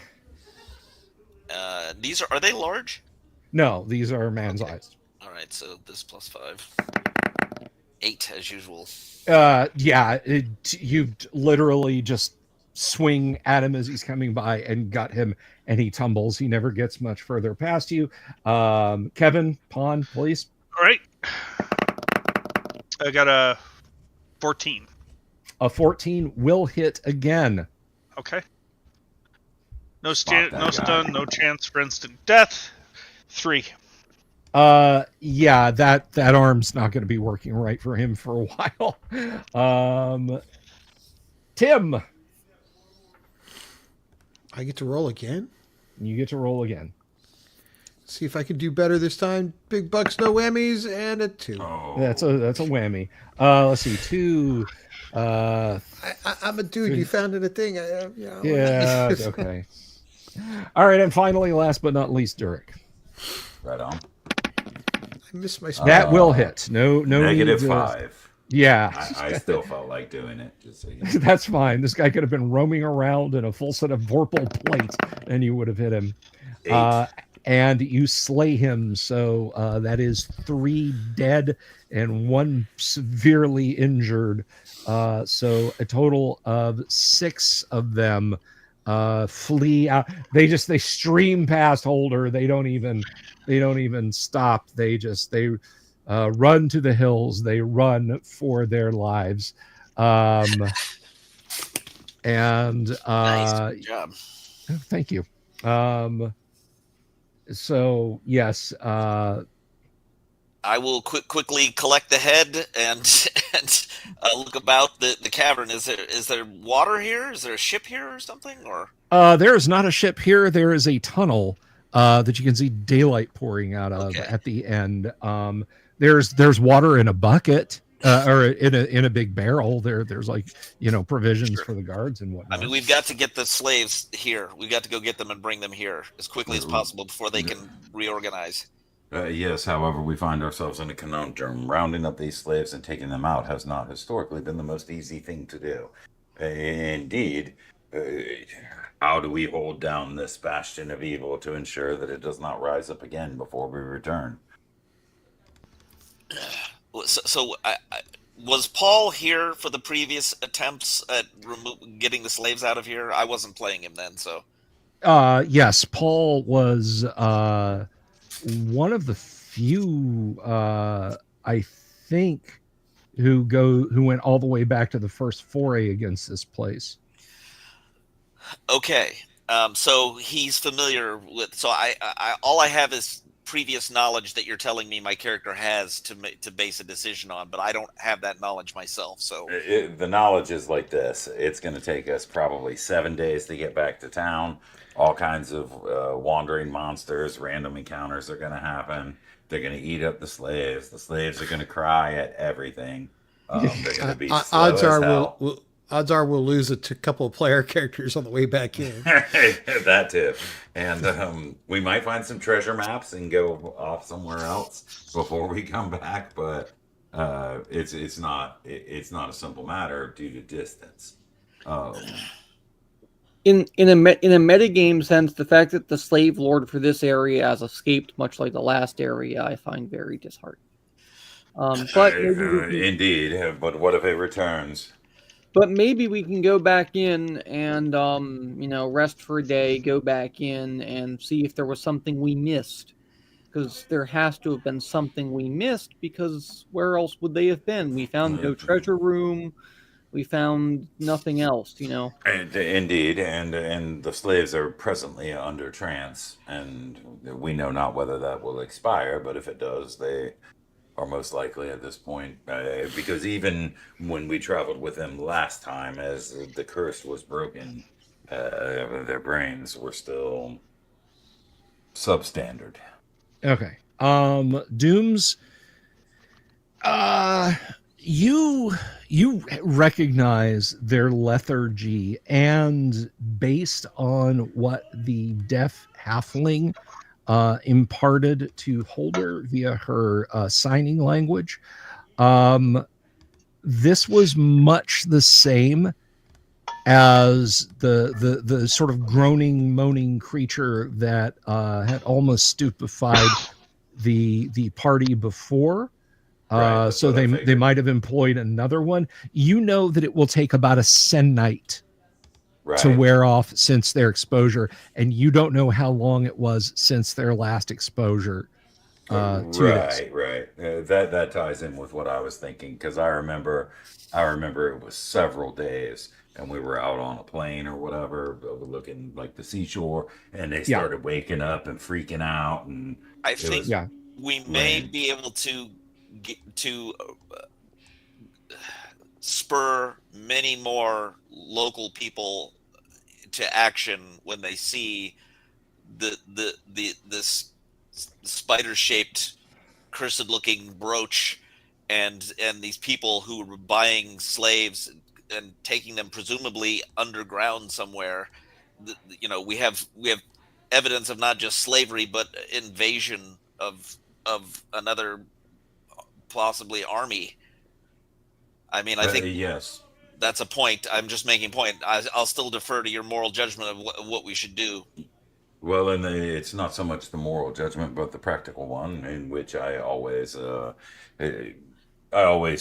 [SPEAKER 3] These are they large?
[SPEAKER 1] No, these are man-sized.
[SPEAKER 3] All right, so this plus 5. 8 as usual.
[SPEAKER 1] Yeah, you literally just swing at him as he's coming by and got him, and he tumbles. He never gets much further past you. Kevin, pawn, please.
[SPEAKER 6] All right. I got a 14.
[SPEAKER 1] A 14 will hit again.
[SPEAKER 6] Okay. No stun, no chance for instant death. 3.
[SPEAKER 1] Yeah, that arm's not going to be working right for him for a while. Tim,
[SPEAKER 4] I get to roll again.
[SPEAKER 1] You get to roll again.
[SPEAKER 4] See if I can do better this time. Big bucks, no whammies, and a 2.
[SPEAKER 5] Oh.
[SPEAKER 1] That's a whammy. Let's see, 2.
[SPEAKER 4] I'm a dude. You found it a thing.
[SPEAKER 1] Yeah. Okay. All right, and finally, last but not least, Durek.
[SPEAKER 5] Right on.
[SPEAKER 4] I missed my
[SPEAKER 1] spell. That will hit. No
[SPEAKER 5] -5.
[SPEAKER 1] Yeah.
[SPEAKER 5] I still felt like doing it. Just so you know.
[SPEAKER 1] That's fine. This guy could have been roaming around in a full set of Vorpal plate, and you would have hit him.
[SPEAKER 5] 8.
[SPEAKER 1] And you slay him. So that is 3 dead and 1 severely injured. So a total of 6 of them flee out. They stream past Holder. They don't even stop. They run to the hills. They run for their lives. And
[SPEAKER 3] nice. Good job.
[SPEAKER 1] Thank you. So yes,
[SPEAKER 3] I will quickly collect the head and look about the cavern. Is there water here? Is there a ship here or something? Or
[SPEAKER 1] there is not a ship here. There is a tunnel that you can see daylight pouring out of at the end. There's water in a bucket or in a big barrel. There's provisions for the guards and whatnot.
[SPEAKER 3] I mean, we've got to get the slaves here. We've got to go get them and bring them here as quickly as possible before they can reorganize.
[SPEAKER 5] Yes, however, we find ourselves in a conundrum. Rounding up these slaves and taking them out has not historically been the most easy thing to do. Indeed, how do we hold down this bastion of evil to ensure that it does not rise up again before we return?
[SPEAKER 3] So was Paul here for the previous attempts at getting the slaves out of here? I wasn't playing him then, so.
[SPEAKER 1] Yes, Paul was one of the few, I think, who went all the way back to the first foray against this place.
[SPEAKER 3] Okay, so he's familiar with. So I all I have is previous knowledge that you're telling me my character has to base a decision on, but I don't have that knowledge myself. So
[SPEAKER 5] the knowledge is like this: it's going to take us probably 7 days to get back to town. All kinds of wandering monsters, random encounters are going to happen. They're going to eat up the slaves. The slaves are going to cry at everything. They're going to be slow as hell.
[SPEAKER 4] Odds are we'll lose a couple of player characters on the way back in.
[SPEAKER 5] That too. And we might find some treasure maps and go off somewhere else before we come back. But it's not a simple matter due to distance.
[SPEAKER 2] In a metagame sense, the fact that the slave lord for this area has escaped, much like the last area, I find very disheartening. But
[SPEAKER 5] indeed, but what if it returns?
[SPEAKER 2] But maybe we can go back in and rest for a day, go back in and see if there was something we missed. Because there has to have been something we missed, because where else would they have been? We found no treasure room. We found nothing else,
[SPEAKER 5] And, indeed, and the slaves are presently under trance, and we know not whether that will expire, but if it does, they are most likely at this point, because even when we traveled with them last time, as the curse was broken, their brains were still substandard.
[SPEAKER 1] Okay. Dooms, you recognize their lethargy, and based on what the deaf halfling imparted to Holder via her signing language, this was much the same as the sort of groaning, moaning creature that had almost stupefied the party before.
[SPEAKER 5] Right,
[SPEAKER 1] So they might have employed another one. You know that it will take about a se'nnight to wear off since their exposure, and you don't know how long it was since their last exposure. 2 days.
[SPEAKER 5] Right. That ties in with what I was thinking, because I remember it was several days, and we were out on a plane or whatever, overlooking like the seashore, and they started waking up and freaking out, and
[SPEAKER 3] I think we may be able to get to spur many more local people to action when they see this spider-shaped, cursed-looking brooch, and these people who were buying slaves and taking them presumably underground somewhere. You know, we have evidence of not just slavery but invasion of another possibly army. I mean, I think
[SPEAKER 5] yes,
[SPEAKER 3] that's a point. I'm just making a point. I'll still defer to your moral judgment of what we should do.
[SPEAKER 5] Well, and it's not so much the moral judgment, but the practical one, in which I always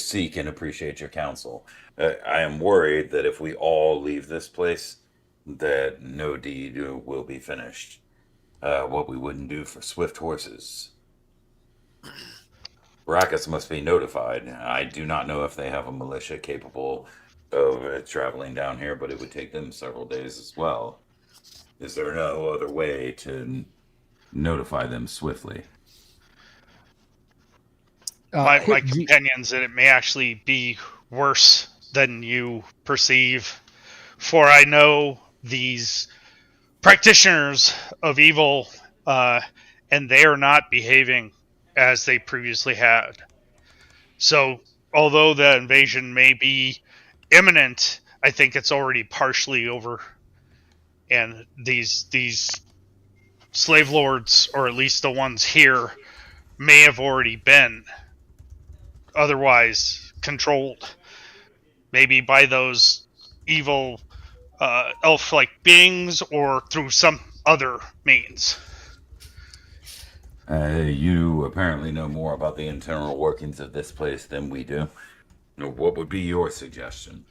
[SPEAKER 5] seek and appreciate your counsel. I am worried that if we all leave this place, that no deed will be finished. What we wouldn't do for swift horses. Brackus must be notified. I do not know if they have a militia capable of traveling down here, but it would take them several days as well. Is there no other way to notify them swiftly?
[SPEAKER 6] My companions, that it may actually be worse than you perceive, for I know these practitioners of evil, and they are not behaving as they previously had. So, although the invasion may be imminent, I think it's already partially over. And these slave lords, or at least the ones here, may have already been otherwise controlled. Maybe by those evil elf-like beings, or through some other means.
[SPEAKER 5] You apparently know more about the internal workings of this place than we do. What would be your suggestion?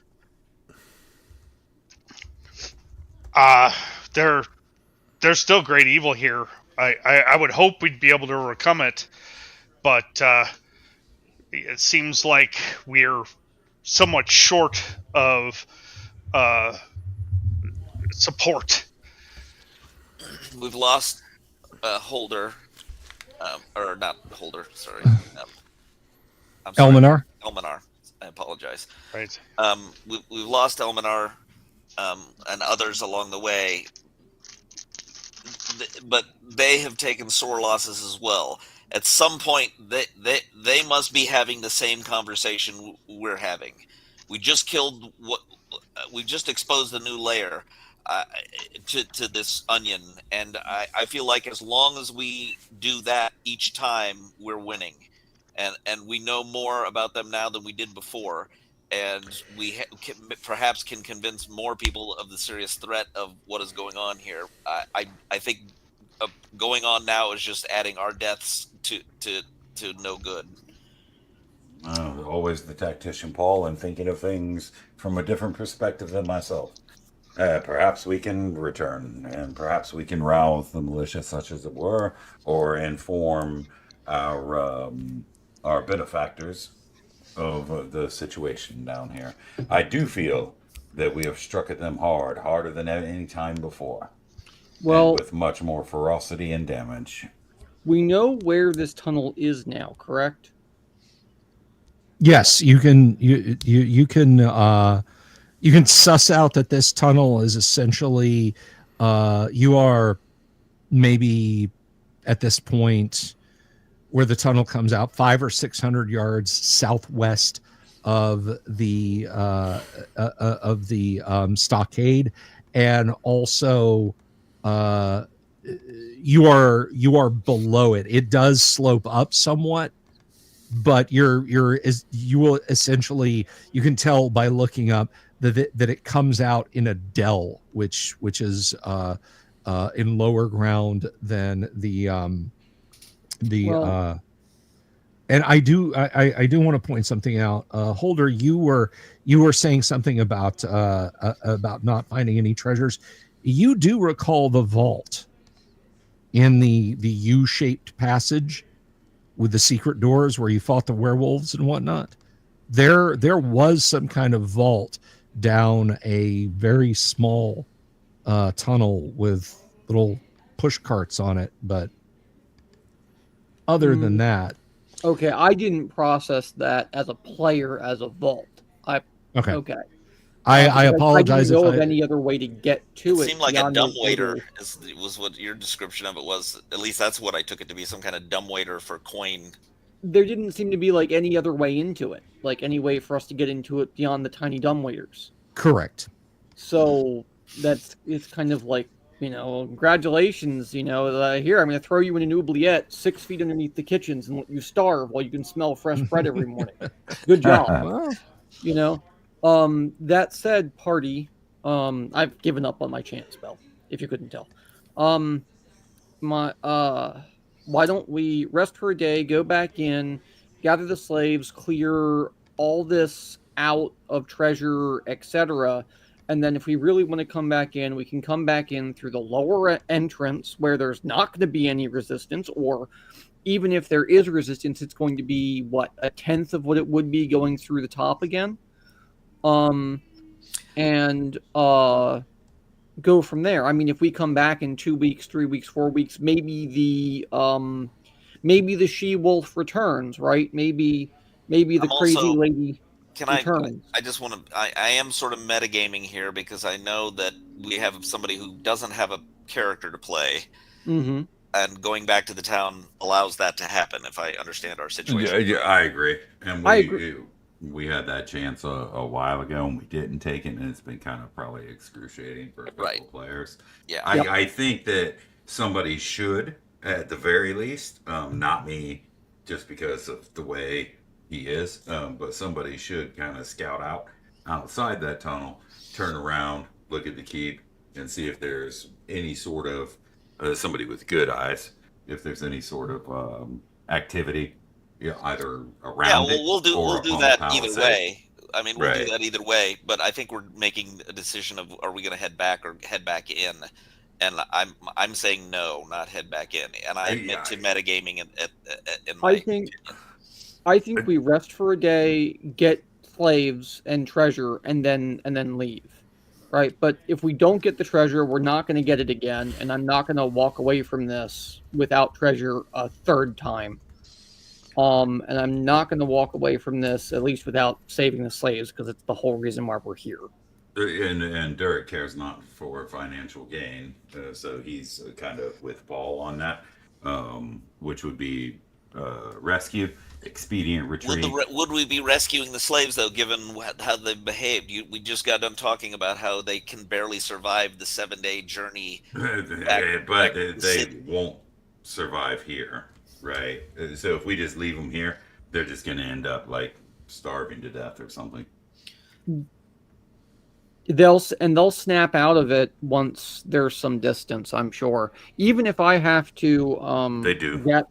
[SPEAKER 6] There's still great evil here. I would hope we'd be able to overcome it, but it seems like we're somewhat short of support.
[SPEAKER 3] We've lost Holder, or not Holder. Sorry, I'm sorry.
[SPEAKER 1] Elminar.
[SPEAKER 3] Elminar. I apologize.
[SPEAKER 6] Right.
[SPEAKER 3] We've lost Elminar, and others along the way, but they have taken sore losses as well. At some point, they must be having the same conversation we're having. We just killed we just exposed a new layer to this onion, and I feel like as long as we do that each time, we're winning, and we know more about them now than we did before, and we perhaps can convince more people of the serious threat of what is going on here. I think going on now is just adding our deaths to no good.
[SPEAKER 5] Always the tactician, Paul, and thinking of things from a different perspective than myself. Perhaps we can return, and perhaps we can rouse the militia, such as it were, or inform our benefactors of the situation down here. I do feel that we have struck at them harder than any time before. Well, and with much more ferocity and damage.
[SPEAKER 2] We know where this tunnel is now, correct?
[SPEAKER 1] Yes, you can suss out that this tunnel is essentially you are maybe at this point where the tunnel comes out 500 or 600 yards southwest of the stockade, and also you are below it. It does slope up somewhat, but you will essentially, you can tell by looking up that it comes out in a dell, which is in lower ground than the and I do want to point something out. Holder, you were saying something about not finding any treasures. You do recall the vault in the U-shaped passage with the secret doors where you fought the werewolves and whatnot. There was some kind of vault down a very small tunnel with little push carts on it, but other than that.
[SPEAKER 2] Okay, I didn't process that as a player as a vault. Okay.
[SPEAKER 1] I apologize.
[SPEAKER 2] I didn't know of any other way to get to it.
[SPEAKER 3] It seemed like a dumbwaiter was what your description of it was. At least that's what I took it to be, some kind of dumbwaiter for coin.
[SPEAKER 2] There didn't seem to be like any other way into it, like any way for us to get into it beyond the tiny dumbwaiters.
[SPEAKER 1] Correct.
[SPEAKER 2] So it's kind of like, congratulations, here, I'm going to throw you in an oubliette 6 feet underneath the kitchens and let you starve while you can smell fresh bread every morning. Good job. That said, party, I've given up on my chance spell, if you couldn't tell. Why don't we rest for a day, go back in, gather the slaves, clear all this out of treasure, etc., and then if we really want to come back in, we can come back in through the lower entrance where there's not going to be any resistance, or even if there is resistance, it's going to be, a tenth of what it would be going through the top again. And go from there. I mean, if we come back in 2 weeks, 3 weeks, 4 weeks, maybe the she-wolf returns, right? Maybe the crazy lady...
[SPEAKER 3] I just want to. I am sort of metagaming here because I know that we have somebody who doesn't have a character to play,
[SPEAKER 2] and
[SPEAKER 3] going back to the town allows that to happen. If I understand our situation,
[SPEAKER 5] yeah, I agree. And we had that chance a while ago, and we didn't take it, and it's been kind of probably excruciating for a couple players.
[SPEAKER 3] Yeah,
[SPEAKER 5] I think that somebody should, at the very least, not me, just because of the way he is, but somebody should kind of scout out outside that tunnel, turn around, look at the keep, and see if there's any sort of somebody with good eyes, if there's any sort of activity, either around it.
[SPEAKER 3] We'll do that either way. I mean, we'll do that either way. But I think we're making a decision of are we going to head back or head back in, and I'm saying no, not head back in. And I admit to metagaming in my opinion.
[SPEAKER 2] I think we rest for a day, get slaves and treasure, and then leave, right? But if we don't get the treasure, we're not going to get it again, and I'm not going to walk away from this without treasure a third time. And I'm not going to walk away from this, at least without saving the slaves, because it's the whole reason why we're here.
[SPEAKER 5] And Derek cares not for financial gain, so he's kind of with Paul on that, which would be rescue. Expedient retreat.
[SPEAKER 3] Would we be rescuing the slaves though, given how they behaved? We just got done talking about how they can barely survive the 7-day journey.
[SPEAKER 5] But they won't survive here, right? So if we just leave them here, they're just going to end up like starving to death or something.
[SPEAKER 2] They'll snap out of it once there's some distance, I'm sure. Even if I have to,
[SPEAKER 5] they do.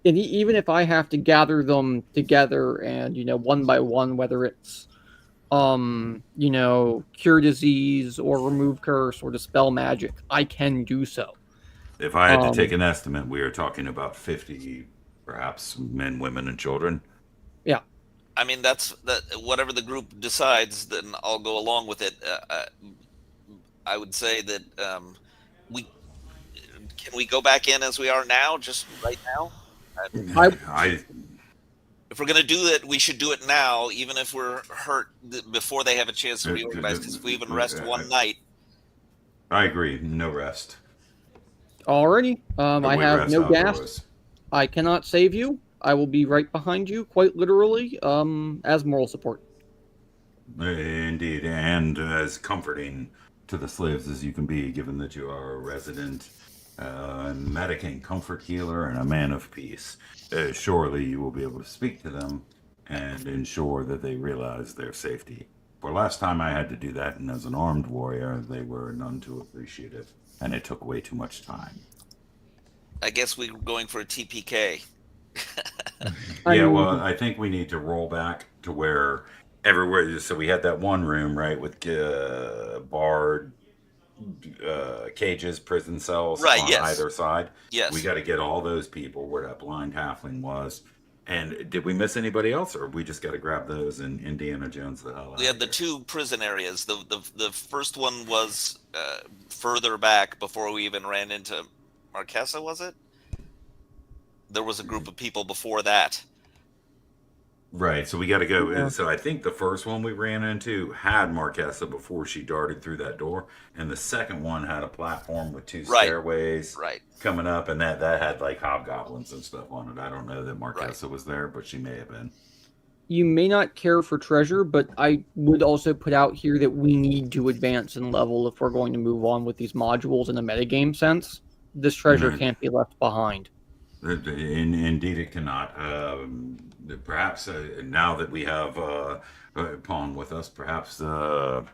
[SPEAKER 2] And even if I have to gather them together and, one by one, whether it's, cure disease or remove curse or dispel magic, I can do so.
[SPEAKER 5] If I had to take an estimate, we are talking about 50, perhaps, men, women, and children.
[SPEAKER 2] Yeah.
[SPEAKER 3] I mean, that's whatever the group decides, then I'll go along with it. I would say that can we go back in as we are now, just right now? If we're going to do it, we should do it now, even if we're hurt before they have a chance to reorganize. Because if we even rest one night,
[SPEAKER 5] I agree. No rest.
[SPEAKER 2] Alrighty. I have no gas. I cannot save you. I will be right behind you, quite literally, as moral support.
[SPEAKER 5] Indeed, and as comforting to the slaves as you can be, given that you are a resident medic and comfort healer and a man of peace. Surely you will be able to speak to them and ensure that they realize their safety For last time I had to do that, and as an armed warrior, they were none too appreciative, and it took way too much time.
[SPEAKER 3] I guess we're going for a TPK.
[SPEAKER 5] Yeah, well, I think we need to roll back to where everywhere. So we had that one room, right, with barred cages, prison cells
[SPEAKER 3] right,
[SPEAKER 5] on
[SPEAKER 3] yes.
[SPEAKER 5] either side.
[SPEAKER 3] Yes.
[SPEAKER 5] We got to get all those people where that blind halfling was. And did we miss anybody else, or we just got to grab those and Indiana Jones the hell out?
[SPEAKER 3] We had the two prison areas. The first one was further back before we even ran into Marquesa, was it? There was a group of people before that.
[SPEAKER 5] Right, so we got to go. Yeah. So I think the first one we ran into had Marquesa before she darted through that door, and the second one had a platform with two stairways coming up, and that had like hobgoblins and stuff on it. I don't know that Marquesa was there, but she may have been.
[SPEAKER 2] You may not care for treasure, but I would also put out here that we need to advance in level if we're going to move on with these modules in a metagame sense. This treasure can't be left behind.
[SPEAKER 5] Indeed, it cannot. Perhaps now that we have Pawn with us, perhaps one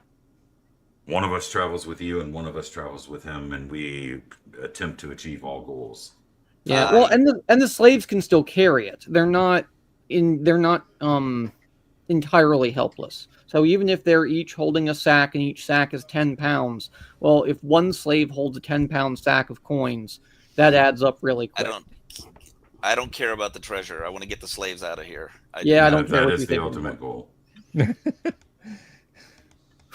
[SPEAKER 5] of us travels with you and one of us travels with him, and we attempt to achieve all goals.
[SPEAKER 2] Yeah, well, and the slaves can still carry it. They're not entirely helpless. So even if they're each holding a sack and each sack is 10 pounds, well, if one slave holds a 10-pound sack of coins, that adds up really quick.
[SPEAKER 3] I don't care about the treasure. I want to get the slaves out of here.
[SPEAKER 2] I don't care.
[SPEAKER 5] That is the ultimate goal. It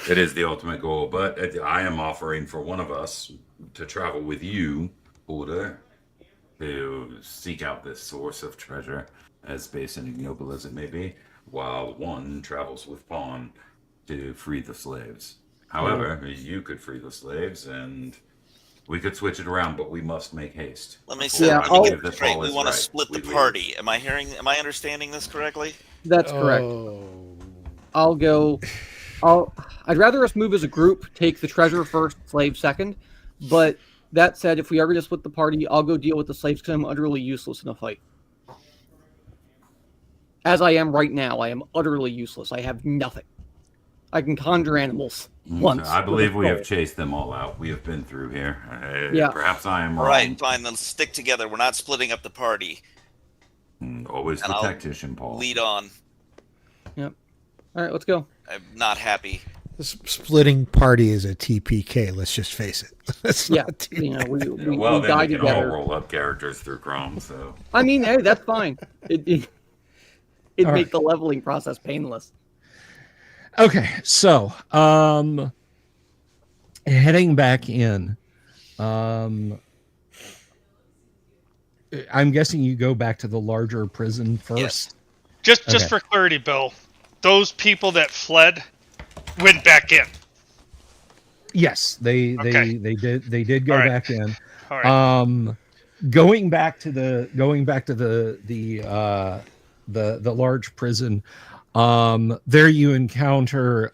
[SPEAKER 5] is the ultimate goal, but I am offering for one of us to travel with you, Hulda, to seek out this source of treasure, as base and ignoble as it may be, while one travels with Pawn to free the slaves. However, you could free the slaves, and we could switch it around, but we must make haste.
[SPEAKER 3] Let me see. Let me get this straight. We want to split the party. Am I understanding this correctly?
[SPEAKER 2] That's correct. I'd rather us move as a group, take the treasure first, slave second. But that said, if we are going to split the party, I'll go deal with the slaves because I'm utterly useless in a fight. As I am right now, I am utterly useless. I have nothing. I can conjure animals once.
[SPEAKER 5] I believe we have chased them all out. We have been through here. Perhaps I am wrong.
[SPEAKER 3] All right, fine. Let's stick together. We're not splitting up the party.
[SPEAKER 5] Always the tactician, Paul.
[SPEAKER 3] Lead on.
[SPEAKER 2] Yep. All right, let's go.
[SPEAKER 3] I'm not happy.
[SPEAKER 4] This splitting party is a TPK. Let's just face it.
[SPEAKER 2] We
[SPEAKER 5] then
[SPEAKER 2] die
[SPEAKER 5] we can
[SPEAKER 2] together.
[SPEAKER 5] all roll up characters through Chrome. So
[SPEAKER 2] I mean, hey, that's fine. It'd make the leveling process painless.
[SPEAKER 1] Okay, so heading back in, I'm guessing you go back to the larger prison first.
[SPEAKER 6] Yes. Just for clarity, Bill, those people that fled went back in.
[SPEAKER 1] Yes, they did go back in.
[SPEAKER 6] All right.
[SPEAKER 1] Going back to the large prison. There you encounter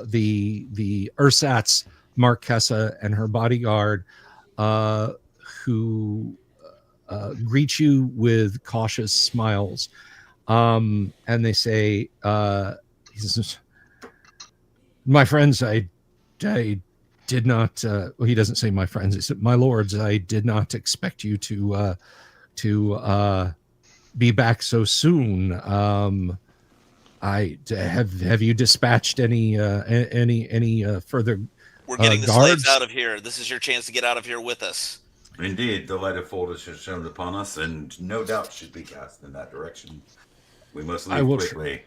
[SPEAKER 1] the ersatz Marquesa and her bodyguard, who greet you with cautious smiles, and they say, "My friends, I did not." Well, he doesn't say "my friends." He said, "My lords, I did not expect you to be back so soon. Have you dispatched any further?
[SPEAKER 3] We're getting the
[SPEAKER 1] guards?
[SPEAKER 3] slaves out of here. This is your chance to get out of here with us."
[SPEAKER 5] Indeed, the light of Folders has shone upon us, and no doubt should be cast in that direction. We must leave quickly.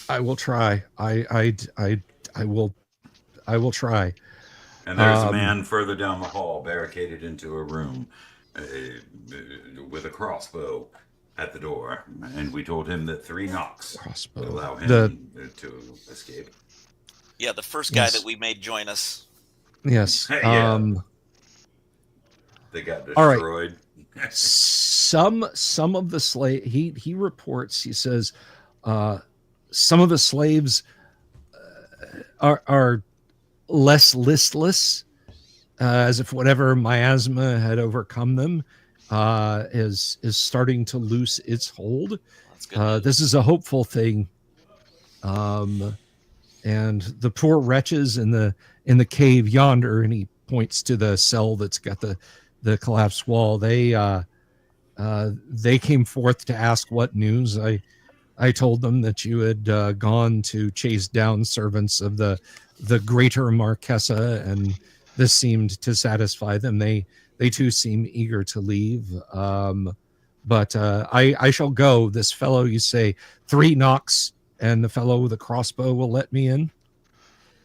[SPEAKER 1] I will try. I will try.
[SPEAKER 5] And there's a man further down the hall, barricaded into a room with a crossbow at the door, and we told him that 3 knocks would allow him to escape.
[SPEAKER 3] Yeah, the first guy that we made join us.
[SPEAKER 1] Yes.
[SPEAKER 5] They got destroyed.
[SPEAKER 1] All right. Some of the slave he reports. He says some of the slaves are less listless, as if whatever miasma had overcome them is starting to loose its hold. This is a hopeful thing. the poor wretches in the cave yonder, and he points to the cell that's got the collapsed wall. They came forth to ask what news. I told them that you had gone to chase down servants of the greater Marquesa, and this seemed to satisfy them. They too seem eager to leave. But I shall go. This fellow, you say, 3 knocks, and the fellow with the crossbow will let me in?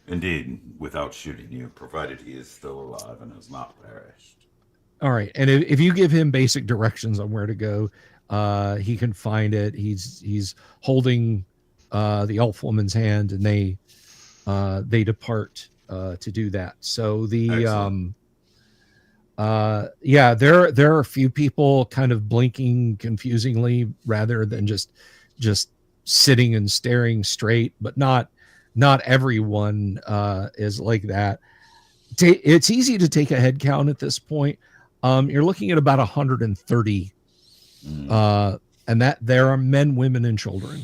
[SPEAKER 5] Indeed, without shooting you, provided he is still alive and has not perished.
[SPEAKER 1] All right, and if you give him basic directions on where to go, he can find it. He's holding the elf woman's hand, and they depart to do that. So the yeah, there are a few people kind of blinking confusingly rather than just sitting and staring straight, but not everyone is like that. It's easy to take a head count at this point. You're looking at about 130, and that there are men, women, and children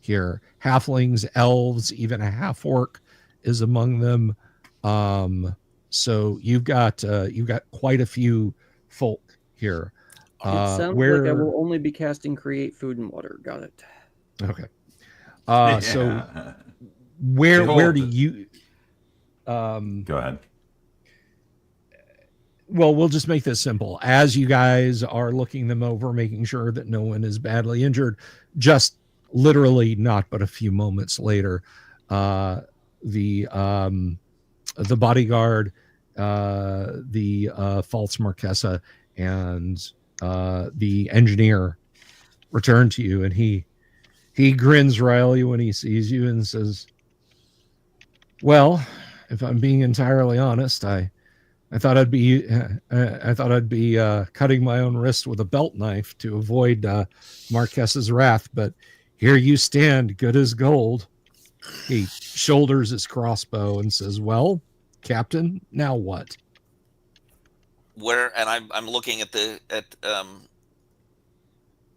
[SPEAKER 1] here. Halflings, elves, even a half orc is among them. So you've got quite a few folk here.
[SPEAKER 2] It sounds like I will only be casting Create Food and Water. Got it.
[SPEAKER 1] Okay. So where do you?
[SPEAKER 5] Go ahead.
[SPEAKER 1] Well, we'll just make this simple. As you guys are looking them over, making sure that no one is badly injured, just literally not but a few moments later, the bodyguard, the false Marquesa, and the engineer return to you, and he grins wryly when he sees you and says, "Well, if I'm being entirely honest, I thought I'd be cutting my own wrist with a belt knife to avoid Marques's wrath, but here you stand, good as gold." He shoulders his crossbow and says, "Well, Captain, now what?"
[SPEAKER 3] Where, and I'm looking at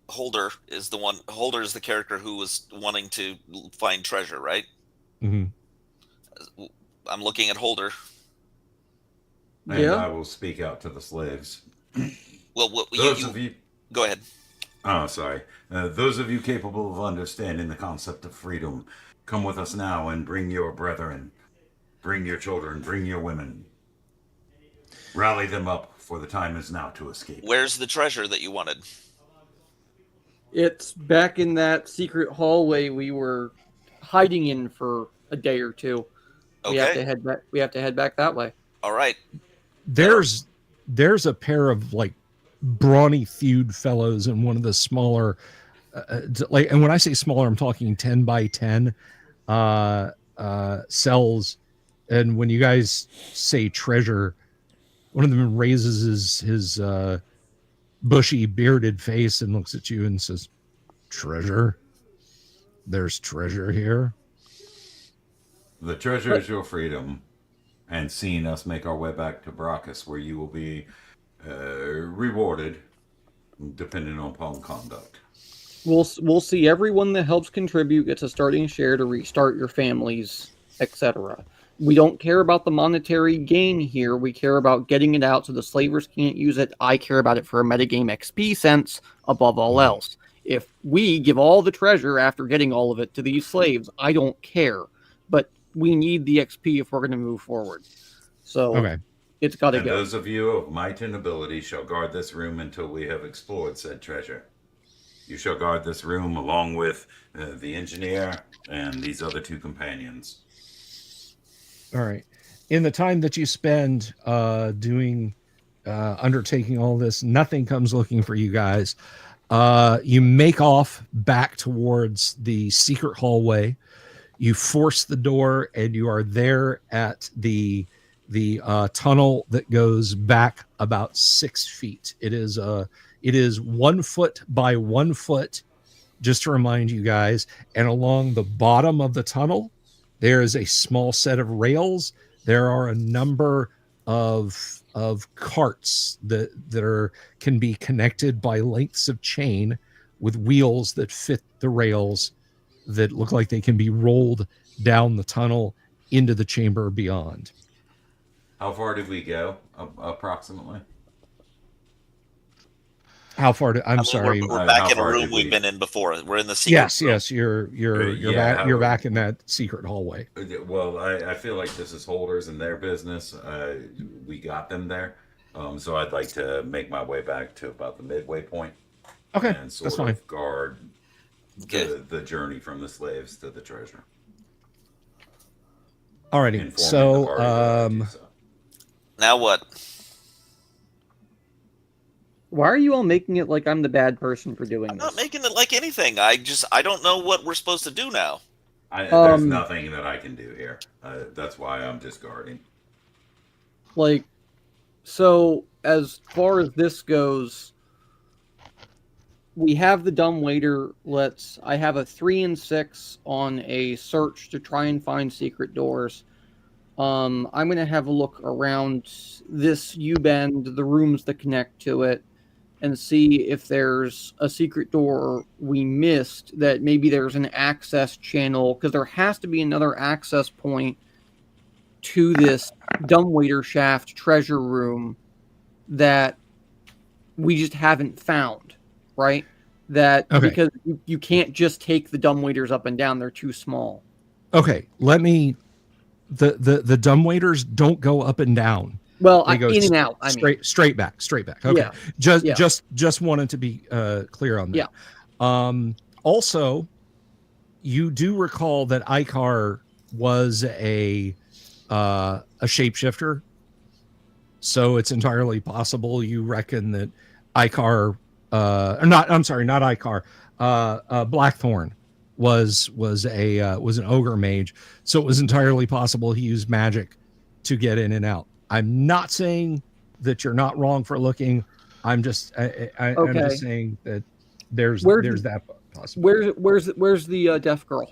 [SPEAKER 3] Holder is the one. Holder is the character who was wanting to find treasure, right?
[SPEAKER 1] Mm-hmm.
[SPEAKER 3] I'm looking at Holder.
[SPEAKER 5] And yeah. I will speak out to the slaves.
[SPEAKER 3] Well,
[SPEAKER 5] those of you...
[SPEAKER 3] Go ahead.
[SPEAKER 5] Oh, sorry. Those of you capable of understanding the concept of freedom, come with us now and bring your brethren, bring your children, bring your women. Rally them up, for the time is now to escape.
[SPEAKER 3] Where's the treasure that you wanted?
[SPEAKER 2] It's back in that secret hallway we were hiding in for a day or two. Okay. We have to head back that way.
[SPEAKER 3] All right.
[SPEAKER 1] There's a pair of like brawny thewed fellows in one of the smaller and when I say smaller, I'm talking 10 by 10 cells. And when you guys say treasure, one of them raises his bushy bearded face and looks at you and says, "Treasure? There's treasure here?"
[SPEAKER 5] The treasure is your freedom, and seeing us make our way back to Brachus, where you will be rewarded depending upon conduct.
[SPEAKER 2] We'll see everyone that helps contribute gets a starting share to restart your families, etc. We don't care about the monetary gain here. We care about getting it out so the slavers can't use it. I care about it for a metagame XP sense above all else. If we give all the treasure after getting all of it to these slaves, I don't care. But we need the XP if we're going to move forward. So
[SPEAKER 1] okay.
[SPEAKER 2] It's got to go.
[SPEAKER 5] Those of you of might and ability shall guard this room until we have explored said treasure. You shall guard this room along with the engineer and these other 2 companions.
[SPEAKER 1] All right. In the time that you spend undertaking all this, nothing comes looking for you guys. You make off back towards the secret hallway. You force the door, and you are there at the tunnel that goes back about 6 feet. It is 1 foot by 1 foot, just to remind you guys. And along the bottom of the tunnel, there is a small set of rails. There are a number of carts that can be connected by lengths of chain with wheels that fit the rails that look like they can be rolled down the tunnel into the chamber beyond.
[SPEAKER 5] How far did we go, approximately?
[SPEAKER 1] How far? I'm sorry.
[SPEAKER 3] We're back in a room we've been in before. We're in the secret room.
[SPEAKER 1] Yes. You're back. You're back in that secret hallway.
[SPEAKER 5] Well, I feel like this is Holders and their business. We got them there, so I'd like to make my way back to about the midway point.
[SPEAKER 1] Okay,
[SPEAKER 5] and sort
[SPEAKER 1] that's fine.
[SPEAKER 5] of guard the journey from the slaves to the treasure.
[SPEAKER 1] Alrighty. So,
[SPEAKER 3] now what?
[SPEAKER 2] Why are you all making it like I'm the bad person for doing
[SPEAKER 3] I'm
[SPEAKER 2] this?
[SPEAKER 3] not making it like anything. I don't know what we're supposed to do now.
[SPEAKER 5] There's nothing that I can do here. That's why I'm just guarding.
[SPEAKER 2] Like, so as far as this goes, we have the dumbwaiter. I have a 3 and 6 on a search to try and find secret doors. I'm going to have a look around this U-bend, the rooms that connect to it, and see if there's a secret door we missed, that maybe there's an access channel, because there has to be another access point to this dumbwaiter shaft treasure room that we just haven't found, right? Because you can't just take the dumbwaiters up and down, they're too small.
[SPEAKER 1] Okay, the dumbwaiters don't go up and down.
[SPEAKER 2] Well, they go in and out.
[SPEAKER 1] Straight back. Okay, yeah. Just wanted to be clear on that. Yeah. Also, you do recall that Icar was a shapeshifter, so it's entirely possible you reckon that Icar, not Icar, Blackthorn was an ogre mage, so it was entirely possible he used magic to get in and out. I'm not saying that you're not wrong for looking. I'm just I'm just saying that there's that possibility.
[SPEAKER 2] Where's the deaf girl?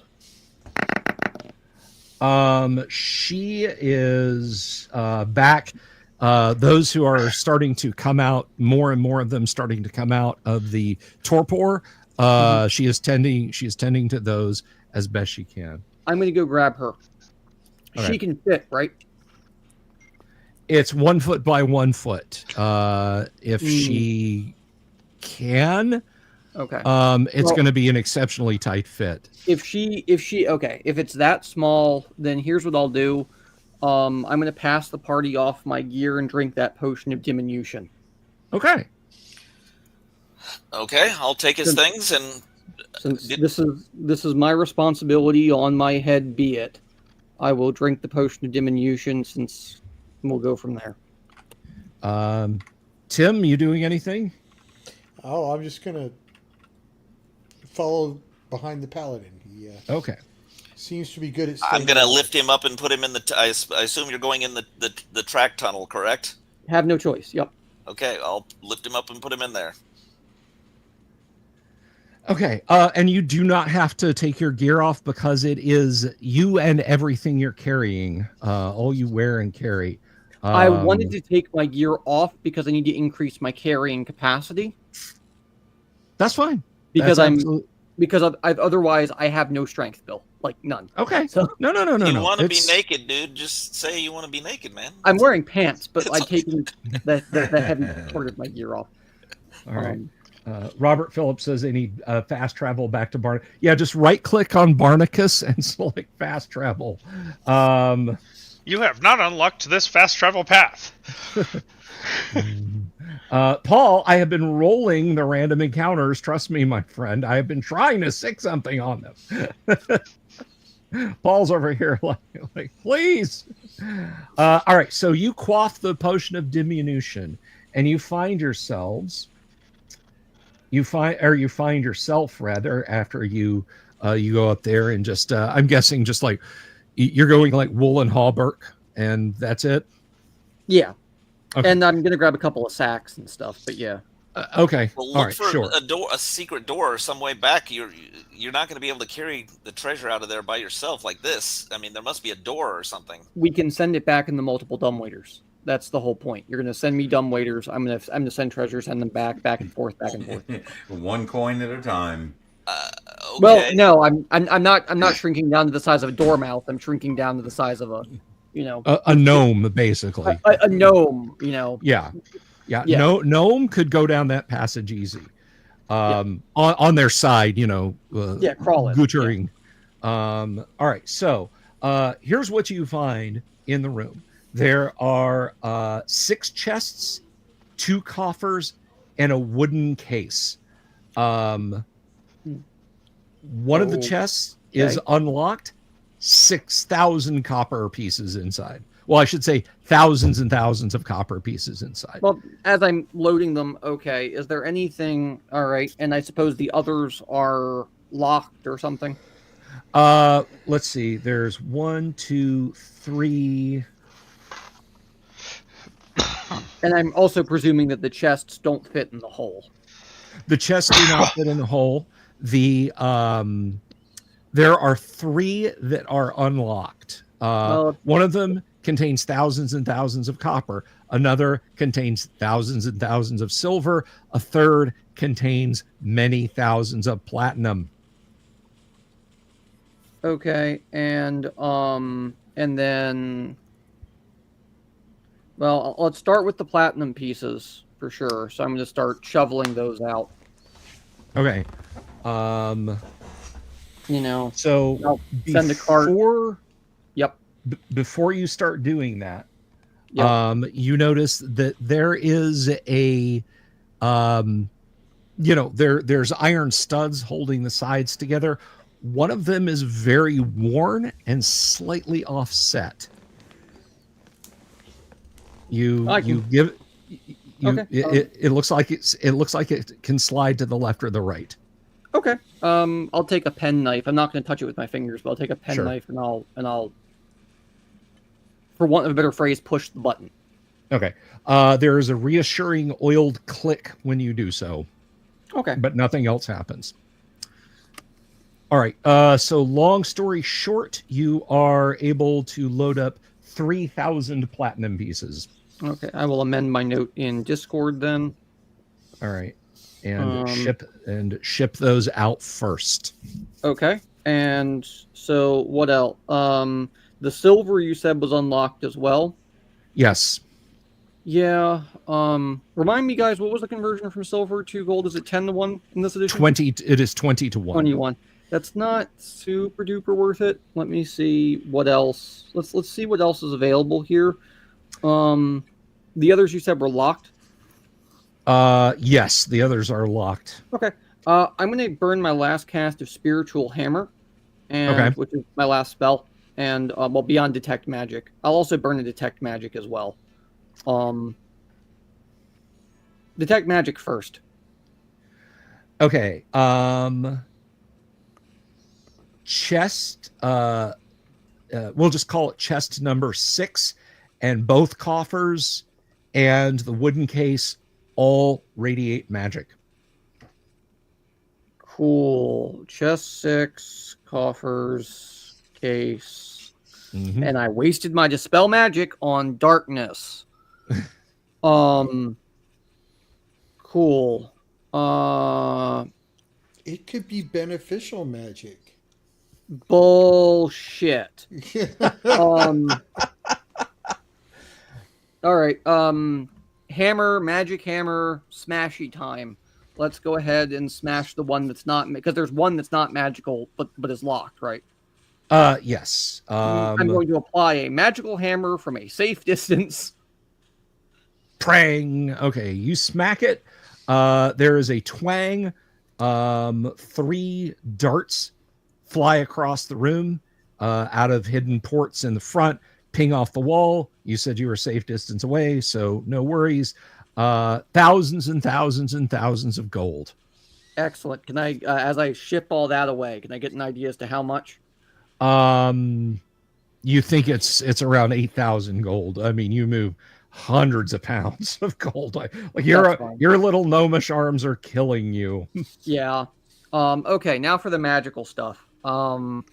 [SPEAKER 1] She is back. Those who are starting to come out, more and more of them starting to come out of the torpor. She is tending to those as best she can.
[SPEAKER 2] I'm going to go grab her.
[SPEAKER 1] Okay.
[SPEAKER 2] She can fit, right?
[SPEAKER 1] It's 1 foot by 1 foot. If she can, it's going to be an exceptionally tight fit.
[SPEAKER 2] If it's that small, then here's what I'll do. I'm going to pass the party off my gear and drink that potion of diminution.
[SPEAKER 1] Okay,
[SPEAKER 3] I'll take his things, and
[SPEAKER 2] since this is my responsibility, on my head be it. I will drink the potion of diminution, since we'll go from there.
[SPEAKER 1] Tim, you doing anything?
[SPEAKER 4] Oh, I'm just gonna follow behind the paladin. He seems to be good at.
[SPEAKER 3] I'm gonna lift him up and put him in the. I assume you're going in the track tunnel, correct?
[SPEAKER 2] Have no choice. Yep.
[SPEAKER 3] Okay, I'll lift him up and put him in there.
[SPEAKER 1] Okay, and you do not have to take your gear off, because it is you and everything you're carrying, all you wear and carry.
[SPEAKER 2] I wanted to take my gear off because I need to increase my carrying capacity.
[SPEAKER 1] That's fine.
[SPEAKER 2] Because otherwise I have no strength, Bill. Like none.
[SPEAKER 1] Okay. So no.
[SPEAKER 3] You want to be naked, dude? Just say you want to be naked, man.
[SPEAKER 2] I'm wearing pants, but I'm taking the heavy part of my gear off.
[SPEAKER 1] All right. Robert Phillips says they need fast travel back to Barnacus. Yeah, just right click on Barnacus and select fast travel.
[SPEAKER 6] You have not unlocked this fast travel path.
[SPEAKER 1] Paul, I have been rolling the random encounters. Trust me, my friend. I have been trying to stick something on them. Paul's over here like please. All right, so you quaff the potion of diminution, and you find yourself rather, after you go up there and just I'm guessing just like you're going like Wool and Hawberk, and that's it.
[SPEAKER 2] Yeah. Okay. And I'm gonna grab a couple of sacks and stuff, but yeah.
[SPEAKER 1] Okay.
[SPEAKER 3] Well, look for a secret door some way back. You're not going to be able to carry the treasure out of there by yourself like this. I mean, there must be a door or something.
[SPEAKER 2] We can send it back in the multiple dumbwaiters. That's the whole point. You're going to send me dumbwaiters. I'm going to send treasure, send them back and forth.
[SPEAKER 5] 1 coin at a time.
[SPEAKER 3] Okay.
[SPEAKER 2] Well, no, I'm not shrinking down to the size of a dormouse. I'm shrinking down to the size of a,
[SPEAKER 1] a gnome, basically.
[SPEAKER 2] A gnome.
[SPEAKER 1] Yeah. No, gnome could go down that passage easy. On their side,
[SPEAKER 2] crawling.
[SPEAKER 1] gootering. All right, so here's what you find in the room. There are 6 chests, 2 coffers, and a wooden case. One of the chests is unlocked, 6,000 copper pieces inside. Well, I should say thousands and thousands of copper pieces inside.
[SPEAKER 2] Well, as I'm loading them, okay, is there anything? All right, and I suppose the others are locked or something.
[SPEAKER 1] Let's see. There's 1, 2, 3.
[SPEAKER 2] And I'm also presuming that the chests don't fit in the hole.
[SPEAKER 1] The chests do not fit in the hole. There are 3 that are unlocked. One of them contains thousands and thousands of copper. Another contains thousands and thousands of silver. A third contains many thousands of platinum.
[SPEAKER 2] Okay, and then, well, let's start with the platinum pieces for sure. So I'm going to start shoveling those out.
[SPEAKER 1] Okay. So
[SPEAKER 2] I'll send a cart.
[SPEAKER 1] Yep. Before you start doing that, you notice that there is there's iron studs holding the sides together. One of them is very worn and slightly offset. It looks like it can slide to the left or the right.
[SPEAKER 2] Okay. I'll take a pen knife. I'm not going to touch it with my fingers, but I'll take a pen knife and I'll, for want of a better phrase, push the button.
[SPEAKER 1] Okay. There is a reassuring oiled click when you do so.
[SPEAKER 2] Okay.
[SPEAKER 1] But nothing else happens. All right. So long story short, you are able to load up 3,000 platinum pieces.
[SPEAKER 2] Okay. I will amend my note in Discord then.
[SPEAKER 1] All right. And ship those out first.
[SPEAKER 2] Okay. And so what else? The silver you said was unlocked as well.
[SPEAKER 1] Yes.
[SPEAKER 2] Yeah. Remind me, guys, what was the conversion from silver to gold? Is it 10-1 in this edition?
[SPEAKER 1] 20. It is 20-1.
[SPEAKER 2] 21. That's not super duper worth it. Let me see what else. Let's see what else is available here. The others you said were locked.
[SPEAKER 1] Yes, the others are locked.
[SPEAKER 2] Okay. I'm going to burn my last cast of Spiritual Hammer, which is my last spell, and beyond Detect Magic. I'll also burn a Detect Magic as well. Detect Magic first.
[SPEAKER 1] Okay. Chest. We'll just call it chest number 6, and both coffers and the wooden case all radiate magic.
[SPEAKER 2] Cool. Chest 6, coffers, case. Mm-hmm. And I wasted my Dispel Magic on darkness. Cool.
[SPEAKER 4] It could be beneficial magic.
[SPEAKER 2] Bullshit. All right. Magic hammer, smashy time. Let's go ahead and smash the one that's not, because there's one that's not magical, but is locked, right?
[SPEAKER 1] Yes.
[SPEAKER 2] I'm going to apply a magical hammer from a safe distance.
[SPEAKER 1] Prang. Okay, you smack it. There is a twang. 3 darts fly across the room out of hidden ports in the front, ping off the wall. You said you were a safe distance away, so no worries. Thousands and thousands and thousands of gold.
[SPEAKER 2] Excellent. Can I, as I ship all that away, can I get an idea as to how much?
[SPEAKER 1] You think it's around 8,000 gold. I mean, you move hundreds of pounds of gold. Like your little gnomish arms are killing you.
[SPEAKER 2] Yeah. Okay, now for the magical stuff. Do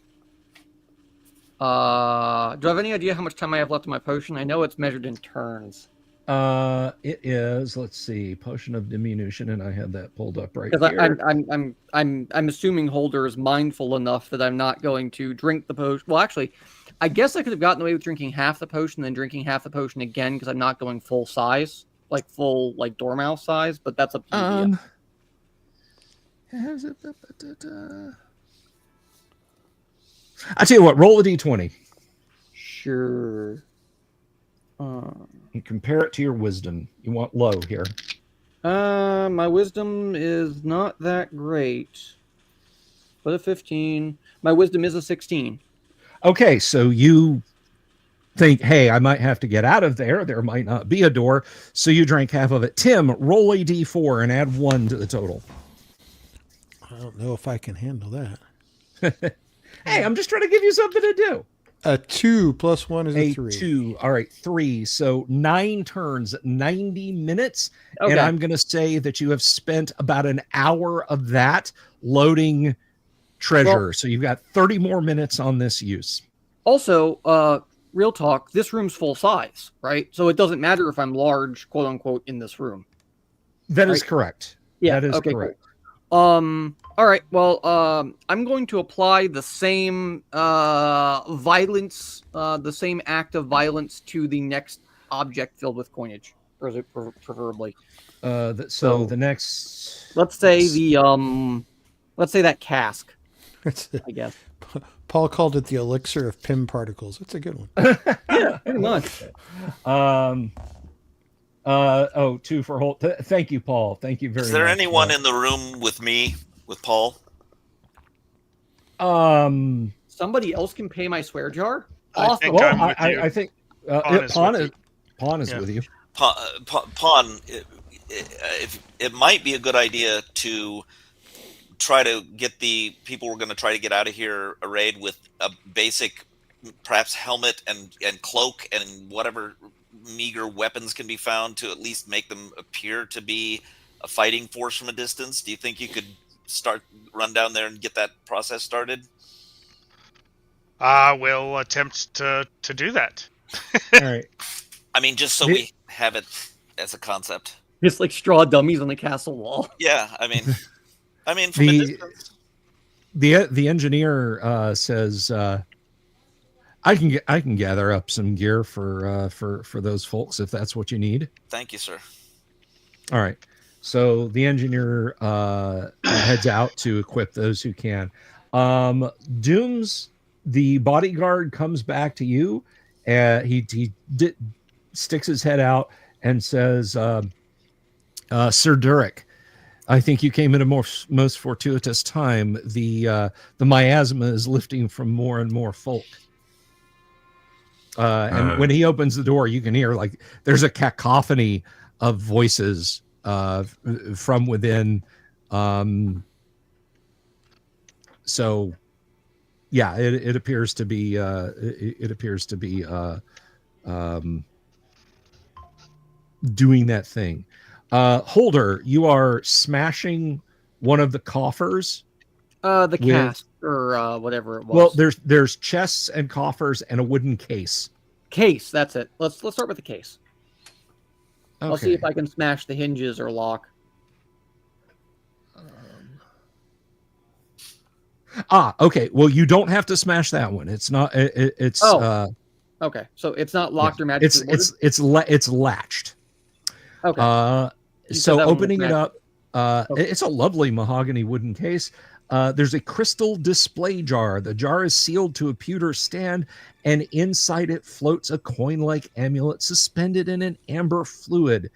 [SPEAKER 2] I have any idea how much time I have left in my potion? I know it's measured in turns.
[SPEAKER 1] It is. Let's see, potion of diminution, and I had that pulled up right
[SPEAKER 2] because
[SPEAKER 1] here.
[SPEAKER 2] I'm assuming Holder is mindful enough that I'm not going to drink the potion. Well, actually, I guess I could have gotten away with drinking half the potion, then drinking half the potion again because I'm not going full size, like full Dormouse size. But that's up to you.
[SPEAKER 1] I tell you what, roll a d20.
[SPEAKER 2] Sure.
[SPEAKER 1] And compare it to your wisdom. You want low here.
[SPEAKER 2] My wisdom is not that great. But a 15. My wisdom is a 16.
[SPEAKER 1] Okay, so you think, hey, I might have to get out of there. There might not be a door. So you drank half of it. Tim, roll a d4 and add 1 to the total.
[SPEAKER 4] I don't know if I can handle that.
[SPEAKER 1] Hey, I'm just trying to give you something to do.
[SPEAKER 4] A 2 plus 1 is a 3.
[SPEAKER 1] 2. All right, 3. So 9 turns, 90 minutes.
[SPEAKER 2] Okay.
[SPEAKER 1] And I'm going to say that you have spent about an hour of that loading treasure. Well, so you've got 30 more minutes on this use.
[SPEAKER 2] Also, real talk, this room's full size, right? So it doesn't matter if I'm large, quote unquote, in this room.
[SPEAKER 1] That is correct.
[SPEAKER 2] Yeah,
[SPEAKER 1] that is correct.
[SPEAKER 2] Cool. All right. Well, I'm going to apply the same violence, the same act of violence to the next object filled with coinage, preferably.
[SPEAKER 1] So the next,
[SPEAKER 2] let's say that cask. I guess
[SPEAKER 4] Paul called it the elixir of Pym particles. That's a good one.
[SPEAKER 2] Yeah, pretty much.
[SPEAKER 1] 2 for Holt. Thank you, Paul. Thank you very much.
[SPEAKER 3] Is there anyone in the room with me, with Paul?
[SPEAKER 2] Somebody else can pay my swear jar.
[SPEAKER 6] Awesome.
[SPEAKER 1] I think Pawn is with you.
[SPEAKER 3] Pawn, it might be a good idea to try to get the people we're going to try to get out of here arrayed with a basic, perhaps helmet and cloak and whatever meager weapons can be found to at least make them appear to be a fighting force from a distance. Do you think you could run down there and get that process started?
[SPEAKER 6] We'll attempt to do that.
[SPEAKER 1] All right.
[SPEAKER 3] I mean, just so we have it as a concept.
[SPEAKER 2] Just like straw dummies on the castle wall.
[SPEAKER 3] Yeah, I mean from a distance.
[SPEAKER 1] The engineer says, I can gather up some gear for those folks if that's what you need.
[SPEAKER 3] Thank you, sir.
[SPEAKER 1] All right. So the engineer heads out to equip those who can. Dooms, the bodyguard, comes back to you. He sticks his head out and says, Sir Durek, I think you came at a most fortuitous time. The miasma is lifting from more and more folk. And when he opens the door, you can hear there's a cacophony of voices from within. So yeah, it appears to be doing that thing. Holder, you are smashing one of the coffers.
[SPEAKER 2] The cask or whatever it was.
[SPEAKER 1] Well, there's chests and coffers and a wooden case.
[SPEAKER 2] Case, that's it. Let's start with the case.
[SPEAKER 1] Okay.
[SPEAKER 2] I'll see if I can smash the hinges or lock.
[SPEAKER 1] Okay. Well, you don't have to smash that one. It's not. It's.
[SPEAKER 2] Okay, so it's not locked or magically warded?
[SPEAKER 1] It's latched.
[SPEAKER 2] Okay.
[SPEAKER 1] So opening it up, it's a lovely mahogany wooden case. There's a crystal display jar. The jar is sealed to a pewter stand, and inside it floats a coin-like amulet suspended in an amber fluid.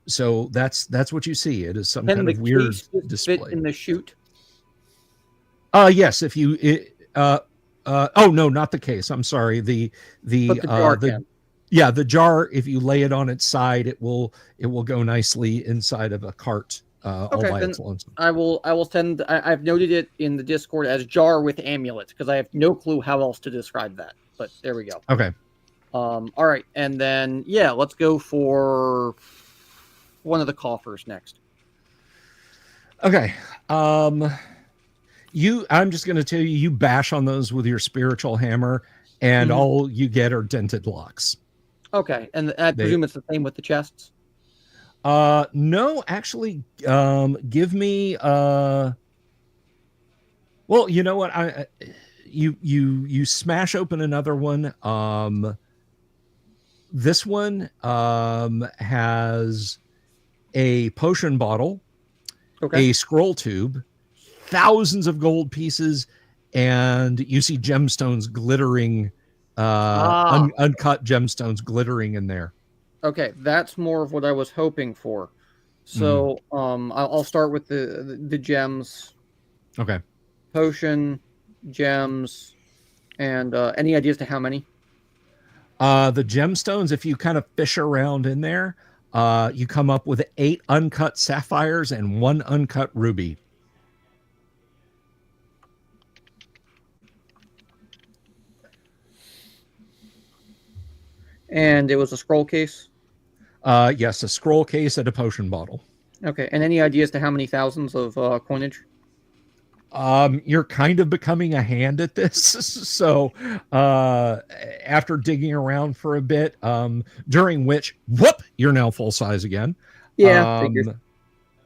[SPEAKER 1] So that's what you see. It is some kind of weird display.
[SPEAKER 2] Fit in the chute?
[SPEAKER 1] Yes. If you, oh no, not the case. I'm sorry. The
[SPEAKER 2] jar
[SPEAKER 1] yeah, the jar. If you lay it on its side, it will go nicely inside of a cart. All by its lonesome.
[SPEAKER 2] I will send. I've noted it in the Discord as jar with amulet because I have no clue how else to describe that. But there we go.
[SPEAKER 1] Okay.
[SPEAKER 2] All right, and then let's go for one of the coffers next.
[SPEAKER 1] Okay. I'm just going to tell you, you bash on those with your spiritual hammer, and all you get are dented locks.
[SPEAKER 2] Okay, and I presume it's the same with the chests.
[SPEAKER 1] No, actually, give me. Well, you know what? You smash open another one. This one has a potion bottle, a scroll tube, thousands of gold pieces, and you see gemstones glittering, uncut gemstones glittering in there.
[SPEAKER 2] Okay, that's more of what I was hoping for. So, I'll start with the gems.
[SPEAKER 1] Okay.
[SPEAKER 2] Potion, gems, and any ideas to how many?
[SPEAKER 1] The gemstones, if you kind of fish around in there, you come up with 8 uncut sapphires and 1 uncut ruby.
[SPEAKER 2] And it was a scroll case?
[SPEAKER 1] Yes, a scroll case and a potion bottle.
[SPEAKER 2] Okay, and any ideas to how many thousands of coinage?
[SPEAKER 1] You're kind of becoming a hand at this. So after digging around for a bit, during which, whoop, you're now full size again.
[SPEAKER 2] Yeah,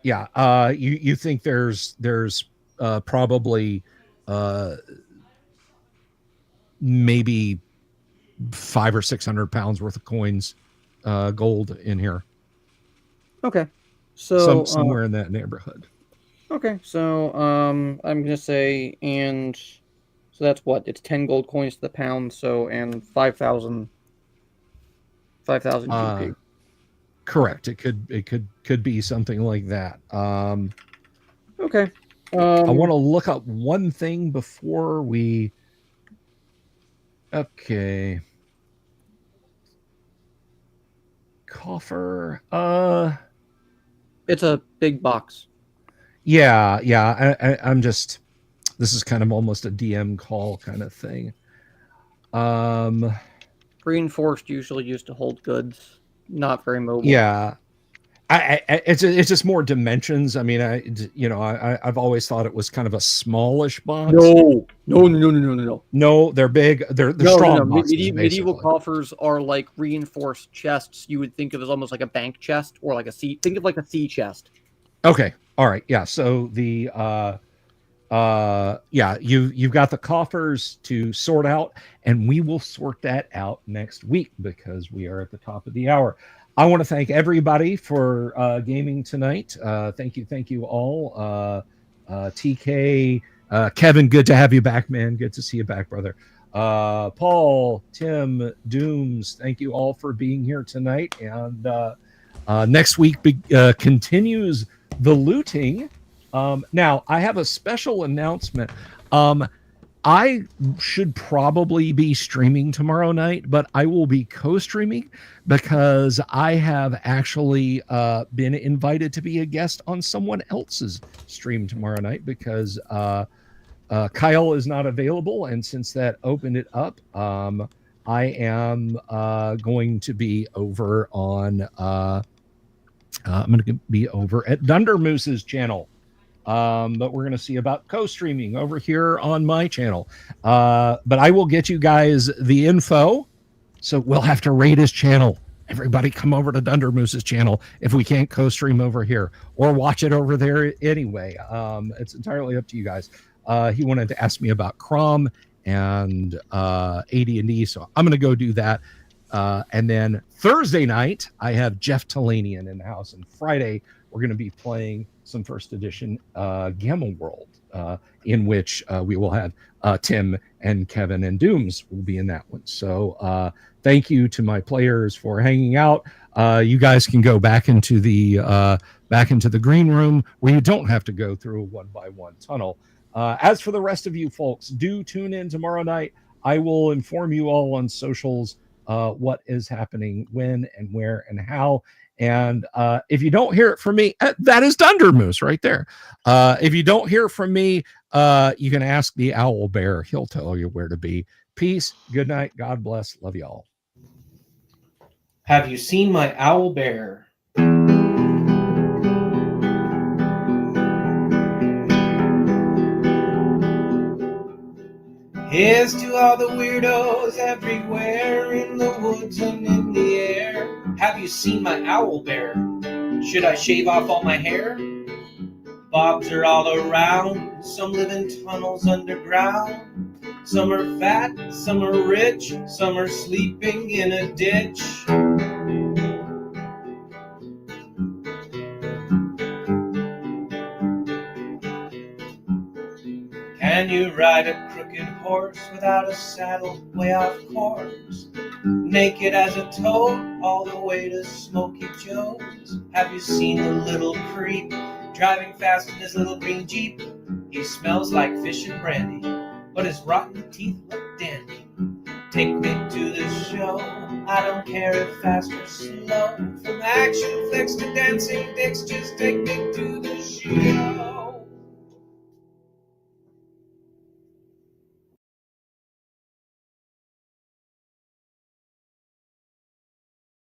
[SPEAKER 1] yeah. You think there's probably maybe 500 or 600 pounds worth of coins, gold in here.
[SPEAKER 2] Okay, so
[SPEAKER 1] somewhere in that neighborhood.
[SPEAKER 2] Okay, so I'm gonna say, and so that's what, it's 10 gold coins to the pound, so, and 5,000 GP.
[SPEAKER 1] Correct. It could be something like that.
[SPEAKER 2] Okay.
[SPEAKER 1] I want to look up one thing before we. Okay. Coffer.
[SPEAKER 2] It's a big box.
[SPEAKER 1] Yeah. I'm just. This is kind of almost a DM call kind of thing.
[SPEAKER 2] Reinforced usually used to hold goods, not very mobile.
[SPEAKER 1] Yeah. It's just more dimensions. I mean, I've always thought it was kind of a smallish box.
[SPEAKER 2] No.
[SPEAKER 1] No, they're big. They're strong boxes.
[SPEAKER 2] Medieval coffers are like reinforced chests. You would think of as almost like a bank chest or like a sea. Think of like a sea chest.
[SPEAKER 1] Okay. All right. Yeah. So the you've got the coffers to sort out, and we will sort that out next week because we are at the top of the hour. I want to thank everybody for gaming tonight. Thank you all. TK, Kevin, good to have you back, man. Good to see you back, brother. Paul, Tim, Dooms, thank you all for being here tonight. And next week continues the looting. Now, I have a special announcement. I should probably be streaming tomorrow night, but I will be co-streaming because I have actually been invited to be a guest on someone else's stream tomorrow night because Kyle is not available. And since that opened it up, I am going to be over on... I'm going to be over at Dunder Moose's channel. But we're going to see about co-streaming over here on my channel. But I will get you guys the info. So we'll have to raid his channel. Everybody come over to Dunder Moose's channel if we can't co-stream over here or watch it over there anyway. It's entirely up to you guys. He wanted to ask me about Crom and AD&D. So I'm going to go do that. And then Thursday night, I have Jeff Talanian in the house. And Friday, we're going to be playing some first edition Gamma World, in which we will have Tim and Kevin and Dooms will be in that one. So thank you to my players for hanging out. You guys can go back into the green room where you don't have to go through a 1x1 tunnel. As for the rest of you folks, do tune in tomorrow night. I will inform you all on socials what is happening, when and where and how. And if you don't hear it from me, that is Dunder Moose right there. If you don't hear from me, you can ask the Owl Bear. He'll tell you where to be. Peace. Good night. God bless. Love y'all.
[SPEAKER 7] Have you seen my owl bear? Here's to all the weirdos everywhere, in the woods and in the air. Have you seen my owl bear? Should I shave off all my hair? Bobs are all around, some live in tunnels underground. Some are fat, some are rich, some are sleeping in a ditch. Can you ride a crooked horse without a saddle, way off course? Naked as a toad, all the way to Smoky Joe's. Have you seen the little creep driving fast in his little green Jeep? He smells like fish and brandy, but his rotten teeth look dandy. Take me to the show, I don't care if fast or slow. From action flicks to dancing dicks, just take me to the show.